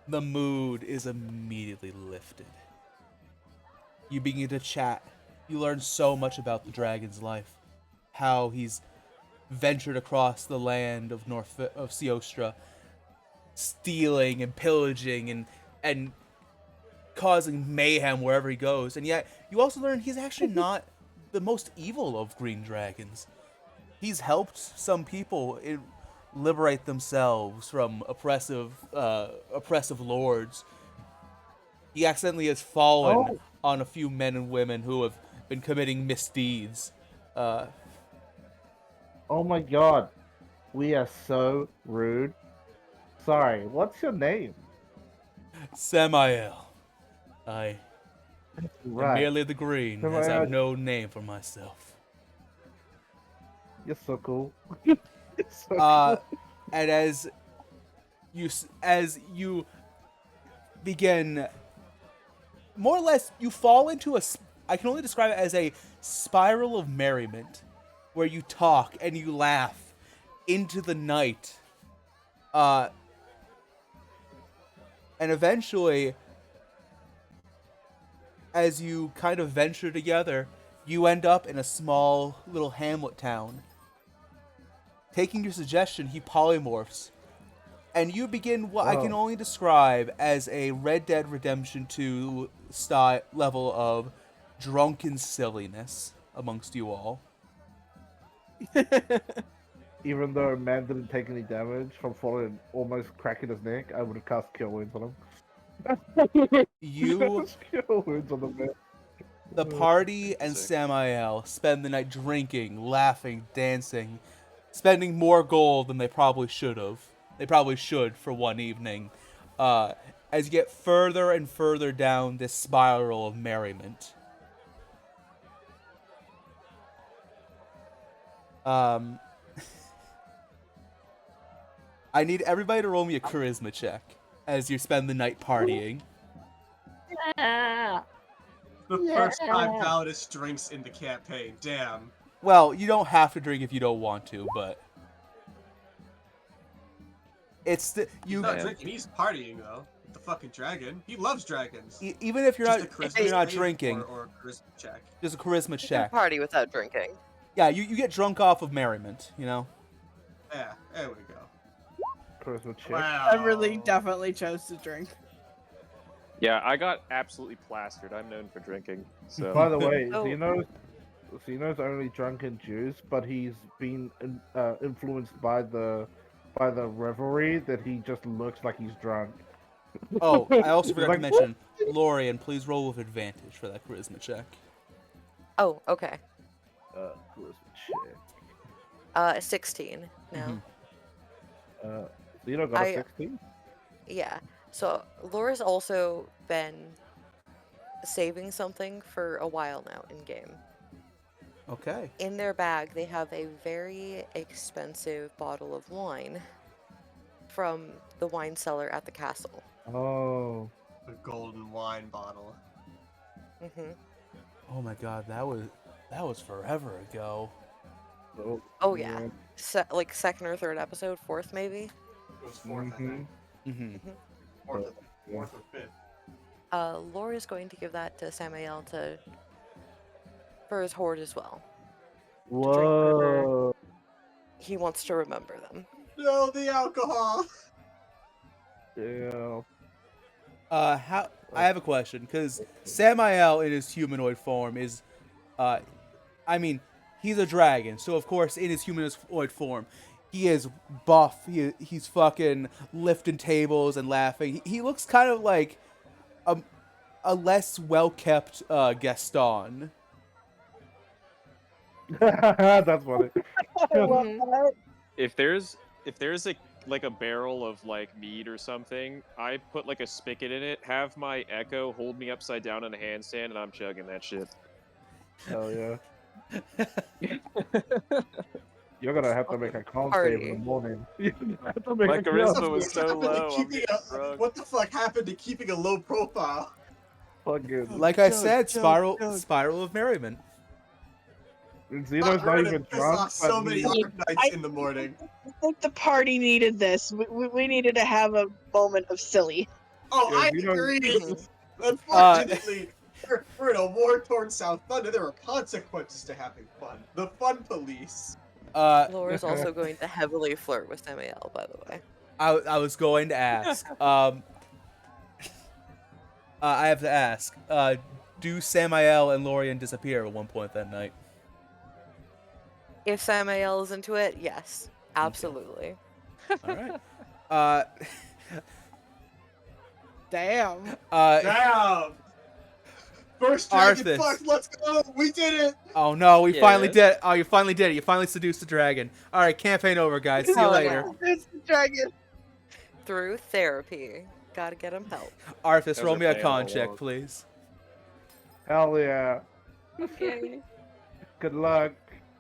the mood is immediately lifted. You begin to chat. You learn so much about the dragon's life, how he's ventured across the land of Seostra, stealing and pillaging and causing mayhem wherever he goes. And yet, you also learn he's actually not the most evil of green dragons. He's helped some people liberate themselves from oppressive lords. He accidentally has fallen Oh, on a few men and women who have been committing misdeeds. Uh, oh my God. We are so rude. Sorry, what's your name? Samael. I am Right. merely the green, as I have Samael, no name for myself. you're so cool. You're so Uh, cool. and as you begin, more or less, you fall into I can only describe it as a spiral of merriment, where you talk and you laugh into the night, uh, and eventually, as you kind of venture together, you end up in a small little hamlet town. Taking your suggestion, he polymorphs, and you begin what I can Oh, only describe as a Red Dead Redemption 2 style level of drunken silliness amongst you all. even though man didn't take any damage from falling and almost cracking his neck, I would have cast Cure Wounds on him. You, Cast Cure Wounds on the man. the party, and Sick. Samael spend the night drinking, laughing, dancing, spending more gold than they probably should have. They probably should for one evening. Uh, as you get further and further down this spiral of merriment. Um, I need everybody to roll me a charisma check as you spend the night partying. The first time Validus drinks in the campaign. Damn. Well, you don't have to drink if you don't want to, but it's He's not Yeah. drinking. He's partying though. With the fucking dragon. He loves dragons. even if you're Just not a charisma if you're not save drinking, or a charisma check. just a charisma You can check. party without drinking. Yeah, you get drunk off of merriment, you know. Yeah, there we go. Charisma check. Wow. Beverly definitely chose to drink. Yeah, I got absolutely plastered. I'm known for drinking. So By the way, Oh. Zeno's only drunken juice, but he's been influenced by the revelry that he just looks like he's drunk. Oh, I also He's forgot like, to mention, Lorian, please roll with advantage for that charisma check. Oh, okay. Charisma check. 16 now. Mhm. Zeno got a I- 16. Yeah. So Laura's also been saving something for a while now in game. Okay. In their bag, they have a very expensive bottle of wine from the wine cellar at the castle. Oh, The golden wine bottle. Hmm. Oh my god, that was forever ago. Oh yeah, like second or third episode, fourth maybe. It was fourth, I think. Mm-hmm. Fourth, Yeah. fourth or fifth. Laura's going to give that to Samael for his hoard as well. To drink whenever Whoa. he wants to remember them. No, the alcohol. Yeah. How I have a question because Samael in his humanoid form is, I mean, he's a dragon, so of course in his humanoid form, he is buff. He's fucking lifting tables and laughing. He looks kind of like a less well kept Gaston. That's funny. Mhm. If there's a barrel of like mead or something, I put like a spigot in it, have my echo hold me upside down in a handstand, and I'm chugging that shit. Hell yeah. You're gonna have to make a con save in the Party. morning. You're gonna have to make My a charisma con was save. so Happened to low. I'm keeping getting drunk. what the fuck happened to keeping a low profile? Fucking. Like I Chug, said, chug, chug. spiral of merriment. Xeno's not We're gonna even piss drunk, off but so many he. Arknights in the morning. I think the party needed this. We needed to have a moment of silly. Oh, Yeah, I Xeno. agree. Mhm. Unfortunately, we're in a war-torn South Thunder. There are consequences to having fun. The fun police. Laura's also going to heavily flirt with Samael, by the way. I was going to ask. I have to ask. Do Samael and Lorian disappear at one point that night? If Samael is into it, yes, absolutely. All right. Uh, Damn. Damn! First dragon Arthas. fuck, let's go! We did it! Oh no, we finally Yes. did it. Oh, you finally did it. You finally seduced the dragon. All right, campaign over, guys. See you Hell later. yeah. It's the dragon. Through therapy. Gotta get him help. Arthas, Those roll are me a paying con all check, along. please. Hell yeah. Okay. Good luck.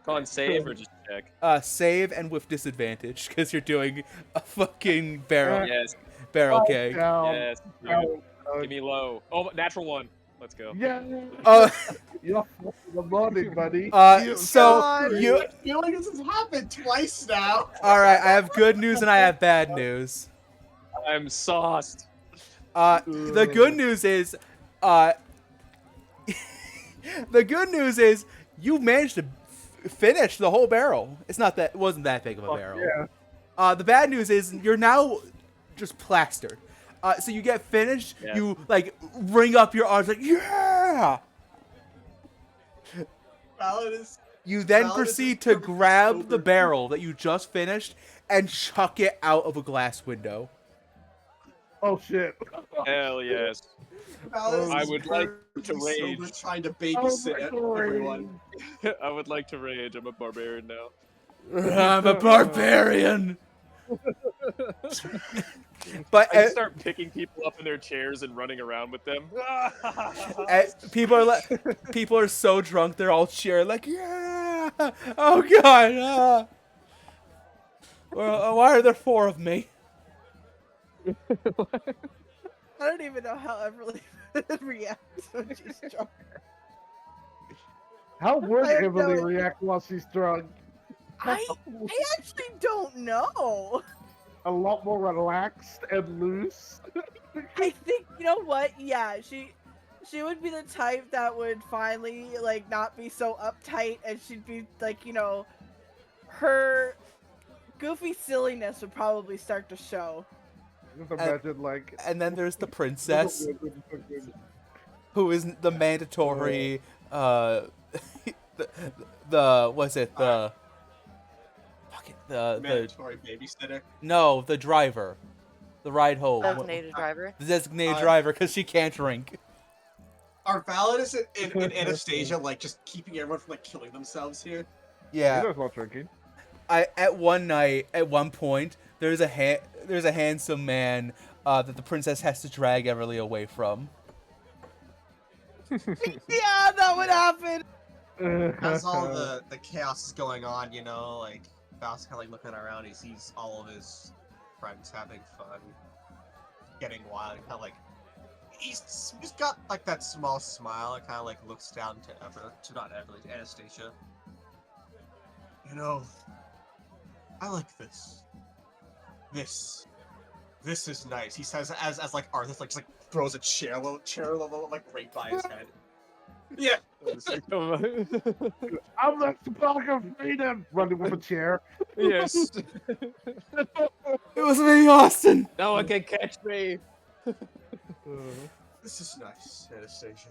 Con save or just check? Save and with disadvantage because you're doing a fucking barrel Yes, keg. yes. Dude. Down. Give me low. Oh, natural one. Let's go. Yeah. Uh, You're in the morning, buddy. so God. you. I feel like this has happened twice now. All right, I have good news and I have bad news. I'm sauced. The good news is, the good news is you managed to finish the whole barrel. It wasn't that big of a Fuck barrel. yeah. The bad news is you're now just plastered. So you get finished, Yeah. you like ring up your arms like yeah. Paladus. You then Valid proceed is to perfectly grab the sober. barrel that you just finished and chuck it out of a glass window. Oh shit. Hell yes. Paladus I is would like to perfectly sober, rage. trying to Oh babysit my everyone. I would like to rage. I'm a barbarian now. I'm a barbarian. But I just start picking people up in their chairs and running around with them. people are so drunk they're all cheering like yeah. Oh god. Why are there 4 of me? I don't even know how Everly reacts when she's drunk. How would I have Emily no- react while she's drunk? I actually don't know. A lot more relaxed and loose. I think you know what? Yeah, she would be the type that would finally like not be so uptight, and she'd be like, you know, her goofy silliness would probably start to show. Just imagine like. And then there's the princess who is the mandatory the what's it the fucking the Mandatory babysitter. no the driver, the ride home, Designated driver. the designated Uh, driver because she can't drink. Are Validus and Anastasia like just keeping everyone from like killing themselves here? Yeah, Xeno's not drinking. at one point there's a handsome man that the princess has to drag Everly away from. Yeah, that would happen. As all the chaos is going on, you know, like Val's kind of like looking around, he sees all of his friends having fun, getting wild, kind of like he's got like that small smile, and kind of like looks down to not Everly, to Anastasia. You know, I like this. This This is nice. He says as like Arthur like just like throws a chair level like right by his head. Yeah. I'm the spark of freedom! Running with a chair. Yes. It was me, Austin. No one can catch me. This is nice, Anastasia.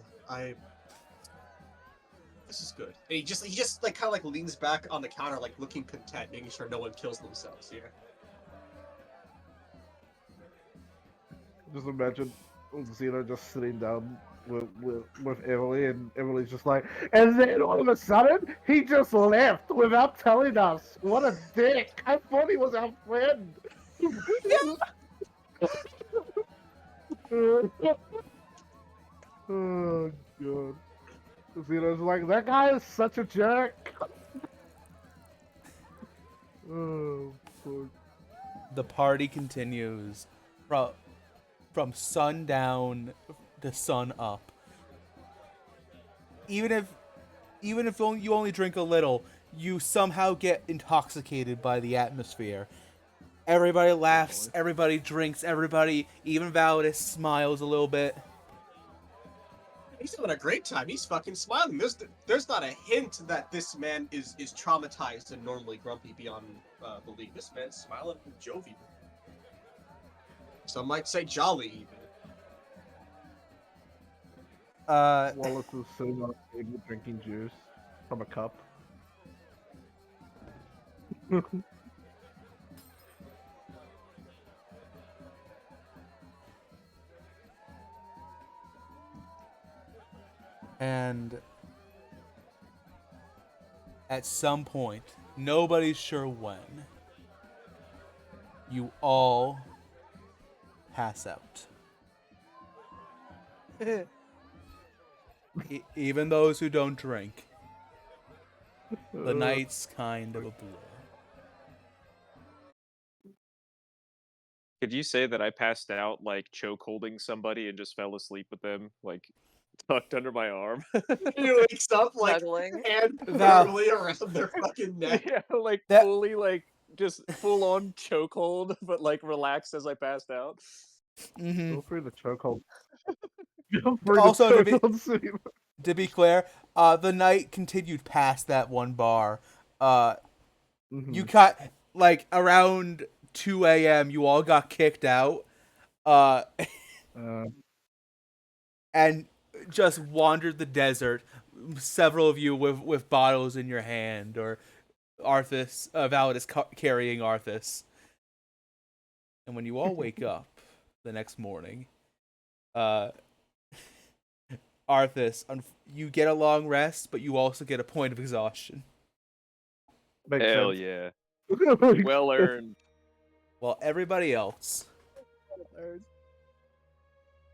This is good. And he just like kind of like leans back on the counter, like looking content, making sure no one kills themselves here. Just imagine Xena just sitting down with Emily, and Emily's just like, and then all of a sudden, he just left without telling us. What a dick! I thought he was our friend. Oh god. Xena's like, that guy is such a jerk. Oh, fuck. The party continues from sundown to sun up. Even if you only drink a little, you somehow get intoxicated by the atmosphere. Everybody laughs, everybody drinks, everybody, even Validus smiles a little bit. He's having a great time. He's fucking smiling. There's not a hint that this man is traumatized and normally grumpy beyond belief. This man's smiling and jovial. Some might say jolly even. Wallace is sitting on a table drinking juice from a cup. And at some point, nobody's sure when, you all pass out. Even those who don't drink. The night's kind of a blur. Could you say that I passed out like choke holding somebody and just fell asleep with them, like tucked under my arm? He wakes up like Snuggling. hand Val- firmly around their fucking neck. Yeah, like That- fully, like just full on chokehold, but like relaxed as I passed out. Mm-hmm. Feel free to chokehold. Feel free Also, to to be- chokehold Steve. To be clear, the night continued past that one bar. You got, like, around 2 a.m., you all got kicked out. And just wandered the desert. Several of you with bottles in your hand, or Validus carrying Arthas. And when you all wake up the next morning, Arthas, you get a long rest, but you also get a point of exhaustion. Makes Hell sense. yeah. Makes Well sense. earned. While everybody else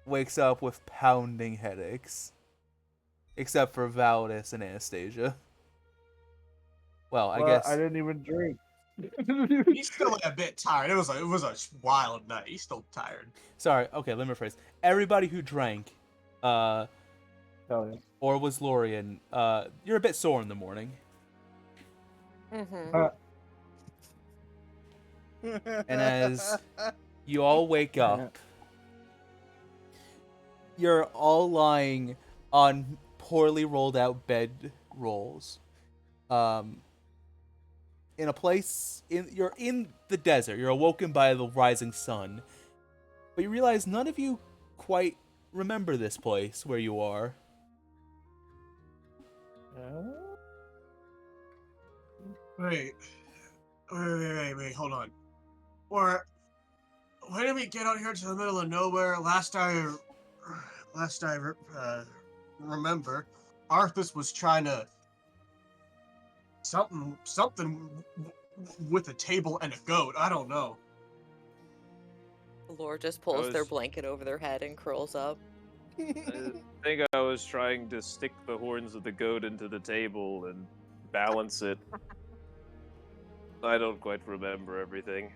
wakes up with pounding headaches. Except for Validus and Anastasia. Well, I guess... I didn't even drink. He's still a bit tired. It was a wild night. He's still tired. Sorry, okay, let me rephrase. Everybody who drank, Hell yeah. or was Lorian, you're a bit sore in the morning. Mm-hmm. And as you all wake up, you're all lying on poorly rolled out bed rolls. In a place, you're in the desert. You're awoken by the rising sun. But you realize none of you quite remember this place where you are. Wait, hold on. When did we get out here to the middle of nowhere? Last I remember, Arthas was trying to something with a table and a goat. I don't know. Lore just pulls their blanket over their head and curls up. I think I was trying to stick the horns of the goat into the table and balance it. I don't quite remember everything.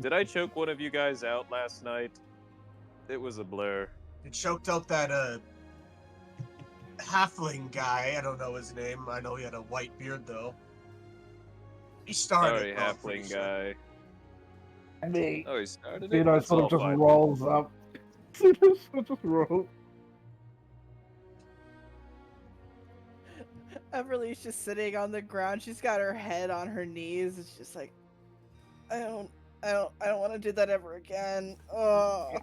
Did I choke one of you guys out last night? It was a blur. It choked out that halfling guy. I don't know his name. I know he had a white beard though. He started. Sorry, I'm pretty halfling sure. guy. Me. Oh, he started it? Xeno That's sort of all just fine. rolls up. Xeno sort of just rolls. Everly's just sitting on the ground. She's got her head on her knees. It's just like, I don't want to do that ever again. Oh.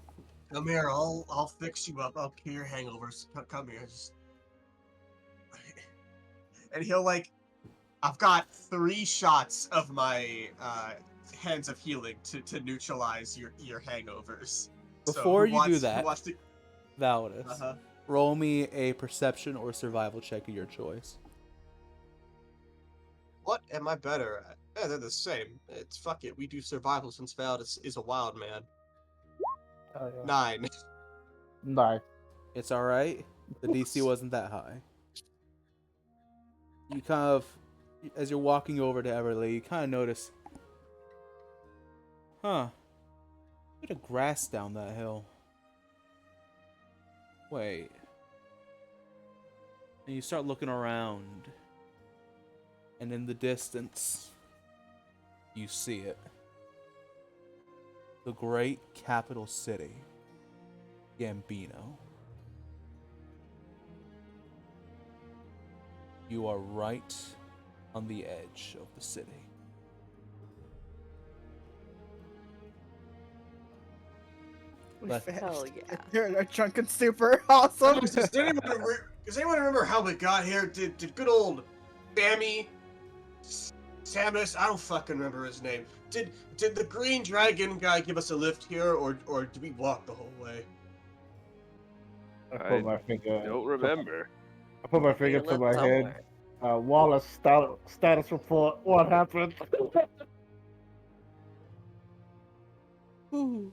Come here, I'll fix you up. I'll cure your hangovers. Come here. And he'll like, I've got 3 shots of my hands of healing to neutralize your hangovers. So Before you do who that, wants to? Validus, Uh-huh. roll me a perception or survival check of your choice. What am I better at? Yeah, they're the same. It's fuck it. We do survival since Valdis is a wild man. Oh, yeah. 9. Nice. It's alright. The DC wasn't that high. You kind of, as you're walking over to Everly, you kind of notice, huh, bit of grass down that hill. Wait. And you start looking around, and in the distance, you see it. The great capital city, Gambino. You are right on the edge of the city. We But- finished. Hell yeah. You're in a drunken stupor. Awesome. Does anyone remember how we got here? Did good old Sammy, Samus? I don't fucking remember his name. Did the Green Dragon guy give us a lift here, or did we walk the whole way? I I put my finger. Don't remember. I put my He finger to lived my somewhere. head. Wallace status report. What happened? Ooh.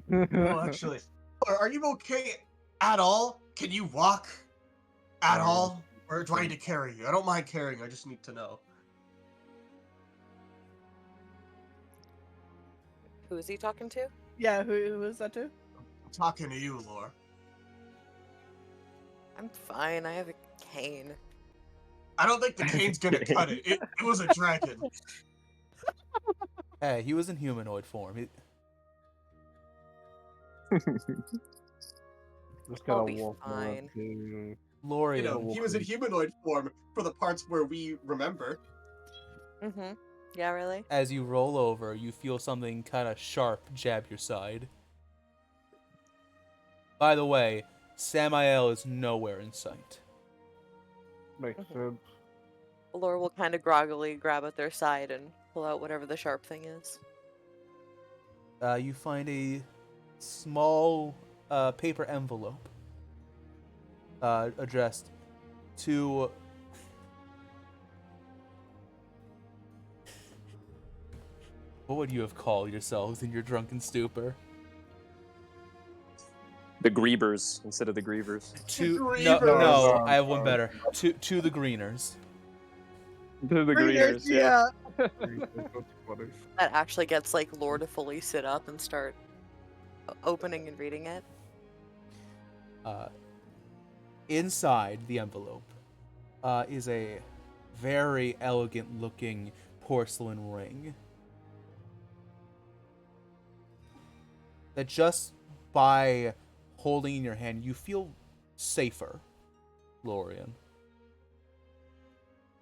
No, actually. Are you okay at all? Can you walk at all? Or do I need to carry you? I don't mind carrying, I just need to know. Who is he talking to? Yeah, who was that to? I'm talking to you, Lore. I'm fine. I have a cane. I don't think the cane's gonna cut it. It was a dragon. Hey, he was in humanoid form. Just I'll gotta be walk over fine. to. You Lorian, know, he was in humanoid form for the parts where we remember. Mm-hmm. Yeah, really? as you roll over, you feel something kind of sharp jab your side. By the way, Samael is nowhere in sight. Makes sense. Laura will kind of groggily grab at their side and pull out whatever the sharp thing is. You find a small paper envelope addressed to what would you have called yourselves in your drunken stupor? The Griebers instead of the Grievers. To Grievers. no, I have one better. To the Greeners. They're the Greeners, Greeners, yeah. That's funny. That actually gets like Laura to fully sit up and start opening and reading it. Inside the envelope is a very elegant looking porcelain ring that just by holding in your hand you feel safer, Lorian.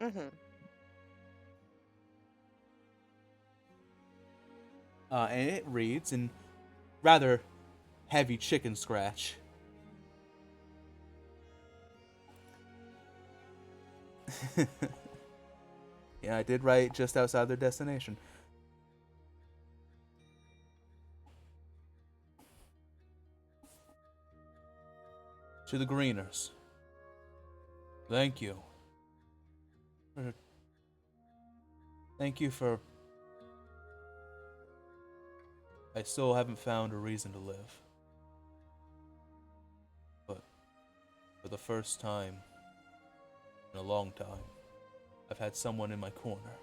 Mm-hmm. And it reads in rather heavy chicken scratch. Yeah, I did write just outside their destination. To the Greeners. Thank you. Thank you for... I still haven't found a reason to live. But for the first time in a long time, I've had someone in my corner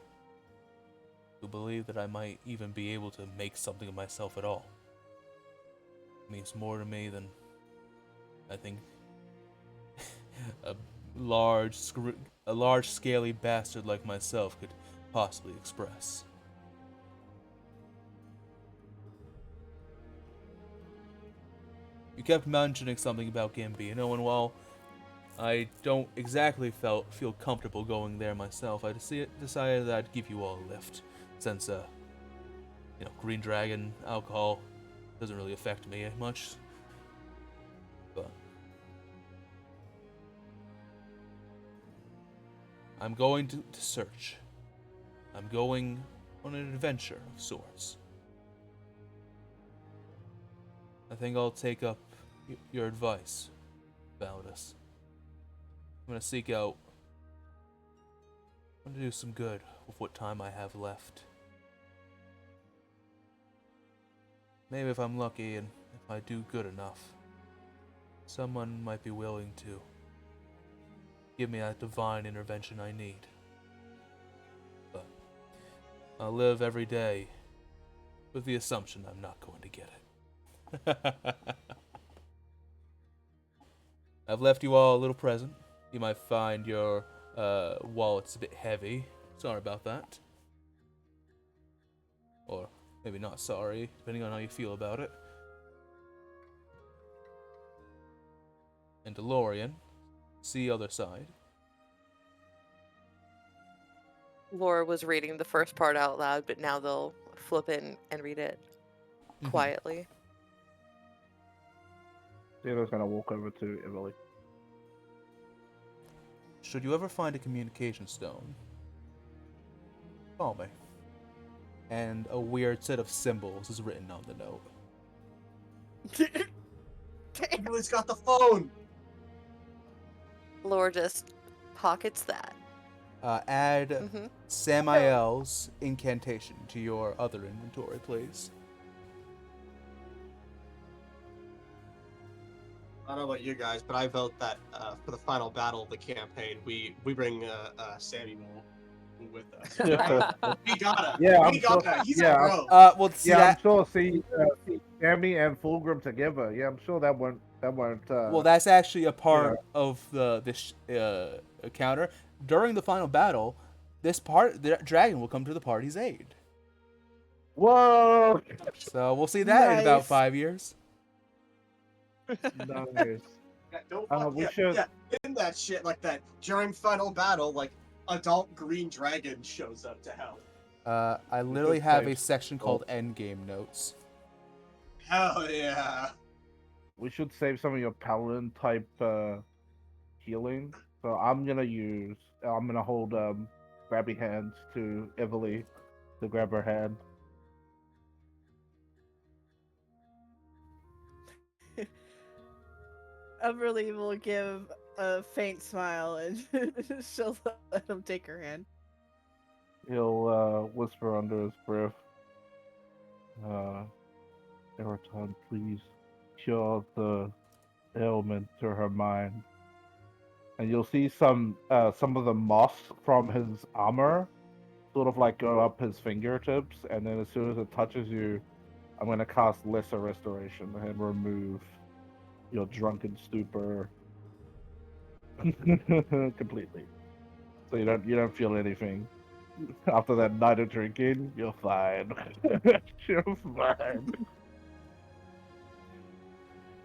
who believed that I might even be able to make something of myself at all. It means more to me than I think a large scaly bastard like myself could possibly express. You kept mentioning something about Gambino, and while I don't exactly feel comfortable going there myself, I decided that I'd give you all a lift, since Green Dragon alcohol doesn't really affect me much. But I'm going to search. I'm going on an adventure of sorts. I think I'll take up your advice, Valdis. I'm gonna seek out. I'm gonna do some good with what time I have left. Maybe if I'm lucky and if I do good enough, someone might be willing to give me that divine intervention I need. But I'll live every day with the assumption I'm not going to get it. I've left you all a little present. You might find your wallet's a bit heavy. Sorry about that. Or maybe not sorry, depending on how you feel about it. And DeLorean, see other side. Laura was reading the first part out loud, but now they'll flip it and read it quietly. Theodore's gonna walk over to Emily. Should you ever find a communication stone, call me. And a weird set of symbols is written on the note. Emily's got the phone. Laura just pockets that. Add Samael's incantation to your other inventory, please. I don't know about you guys, but I vote that for the final battle of the campaign, we bring Sammy with us. We gotta. Yeah, we gotta. He's yeah, a bro. Well, see Yeah, that. I'm sure. See Sammy and Fulgrim together. Yeah, I'm sure that won't. Well, that's actually a part of this encounter. During the final battle, the dragon will come to the party's aid. Whoa! So we'll see that in about Nice. 5 years. Nice. Yeah, We should. yeah, in that shit like that during final battle, like adult green dragon shows up to help. I literally have a section called Endgame Notes. Hell yeah! We should save some of your paladin type healing. So I'm gonna hold grabby hands to Evely to grab her hand. Everly will give a faint smile and she'll let him take her hand. He'll whisper under his breath, Eraton, please cure the ailment to her mind. And you'll see some of the moss from his armor sort of like go up his fingertips, and then as soon as it touches you, I'm gonna cast Lesser Restoration and remove your drunken stupor completely. So you don't feel anything. After that night of drinking, you're fine. You're fine.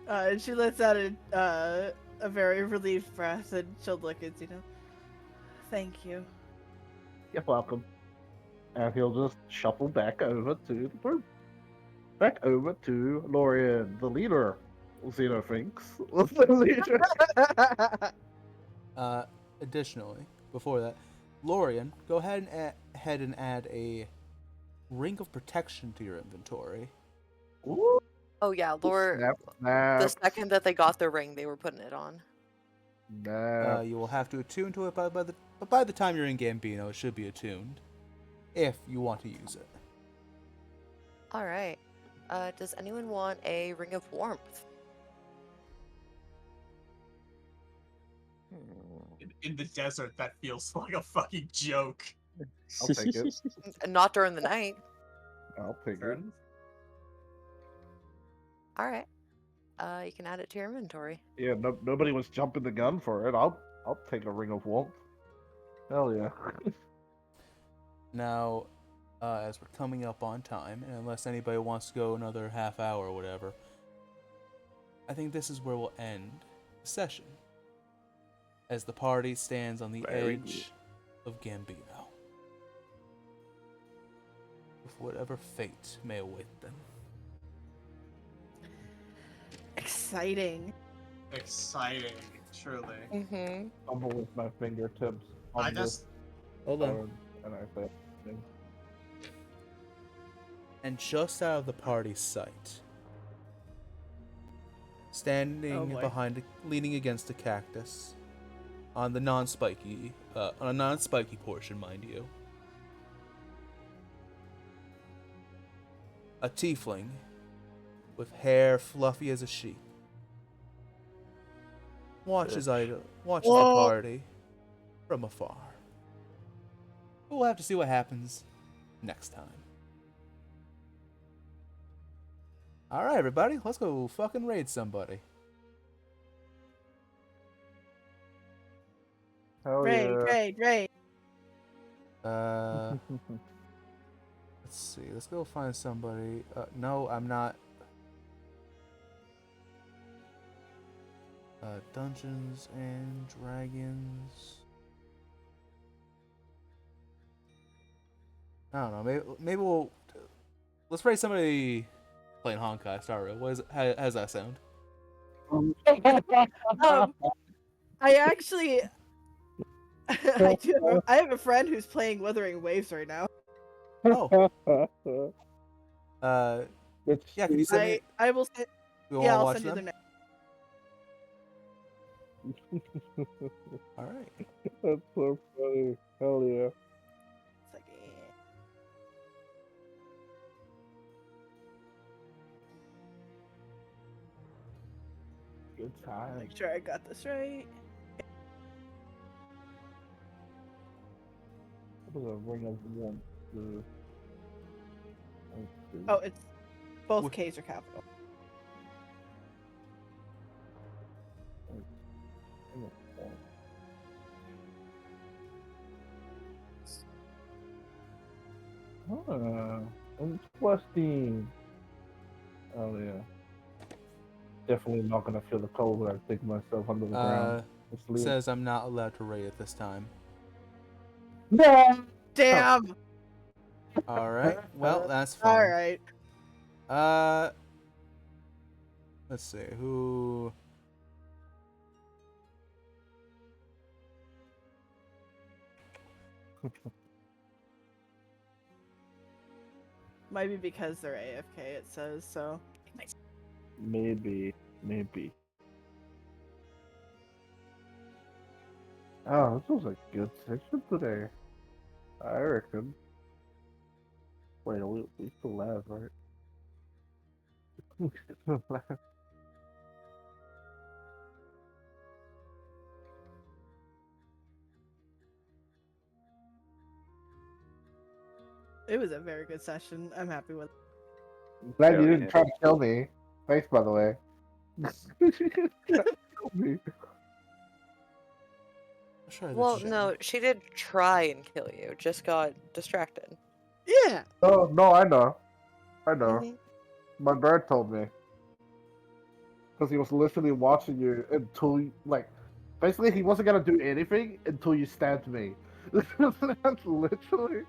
And she lets out a very relieved breath, and she'll look at Zeno. Thank you. You're welcome. And he'll just shuffle back over to the group. Back over to Lorian, the leader. Zeno thinks. The leader. Additionally, before that, Lorian, go ahead and add a ring of protection to your inventory. Ooh, Oh yeah, Laura. snap. The second that they got the ring, they were putting it on. Snap. You will have to attune to it by the time you're in Gambino, it should be attuned, if you want to use it. All right. Does anyone want a ring of warmth? In the desert, that feels like a fucking joke. I'll take it. Not during the night. I'll take Fair it. enough. All right. You can add it to your inventory. Yeah, nobody was jumping the gun for it. I'll take a ring of warmth. Hell yeah. Now, as we're coming up on time, and unless anybody wants to go another half hour or whatever, I think this is where we'll end the session, as the party stands on the Very edge of Gambino, with whatever fate may await them. Exciting. Exciting, truly. Mm-hmm. Stumble with my fingertips I on this just Hold on. card, and I say, And just out of the party's sight, standing boy. behind, leaning against a cactus, on the non-spiky, on a non-spiky portion, mind you, a tiefling with hair fluffy as a sheep watches the Whoa. party from afar. We'll have to see what happens next time. All right, everybody, let's go fucking raid somebody. hell Raid. Let's see. Let's go find somebody. No, I'm not. Dungeons and Dragons. I don't know. Maybe we'll let's raid somebody playing Honkai Star Rail. How does that sound? I actually, I have a friend who's playing Wuthering Waves right now. Oh. It's Yeah. Can you send me? I will send. We Yeah, want to I'll watch send you them. their name. All right. That's so funny. Hell yeah. Second. Good time. Make sure I got this right. What does a ring of warmth do? Oh, it's both Wh- K's are capital. Interesting. Oh yeah. Definitely not gonna feel the cold when I dig myself under the ground. Asleep. Says I'm not allowed to raid at this time. No. Damn. All right. Well, that's fine. All right. Let's see who. Might be because they're AFK. It says so. Maybe. Oh, this was a good session today. I reckon. Wait, we still live, right? We still live. It was a very good session. I'm happy with it. I'm glad Hell you didn't yeah. try to kill me. Thanks, by the way. Kill me. Let's try this Well, shit. no, she did try and kill you, just got distracted. Yeah. Oh, no, I know. Mhm. My bird told me. Because he was literally watching you until, basically he wasn't gonna do anything until you stabbed me. That's literally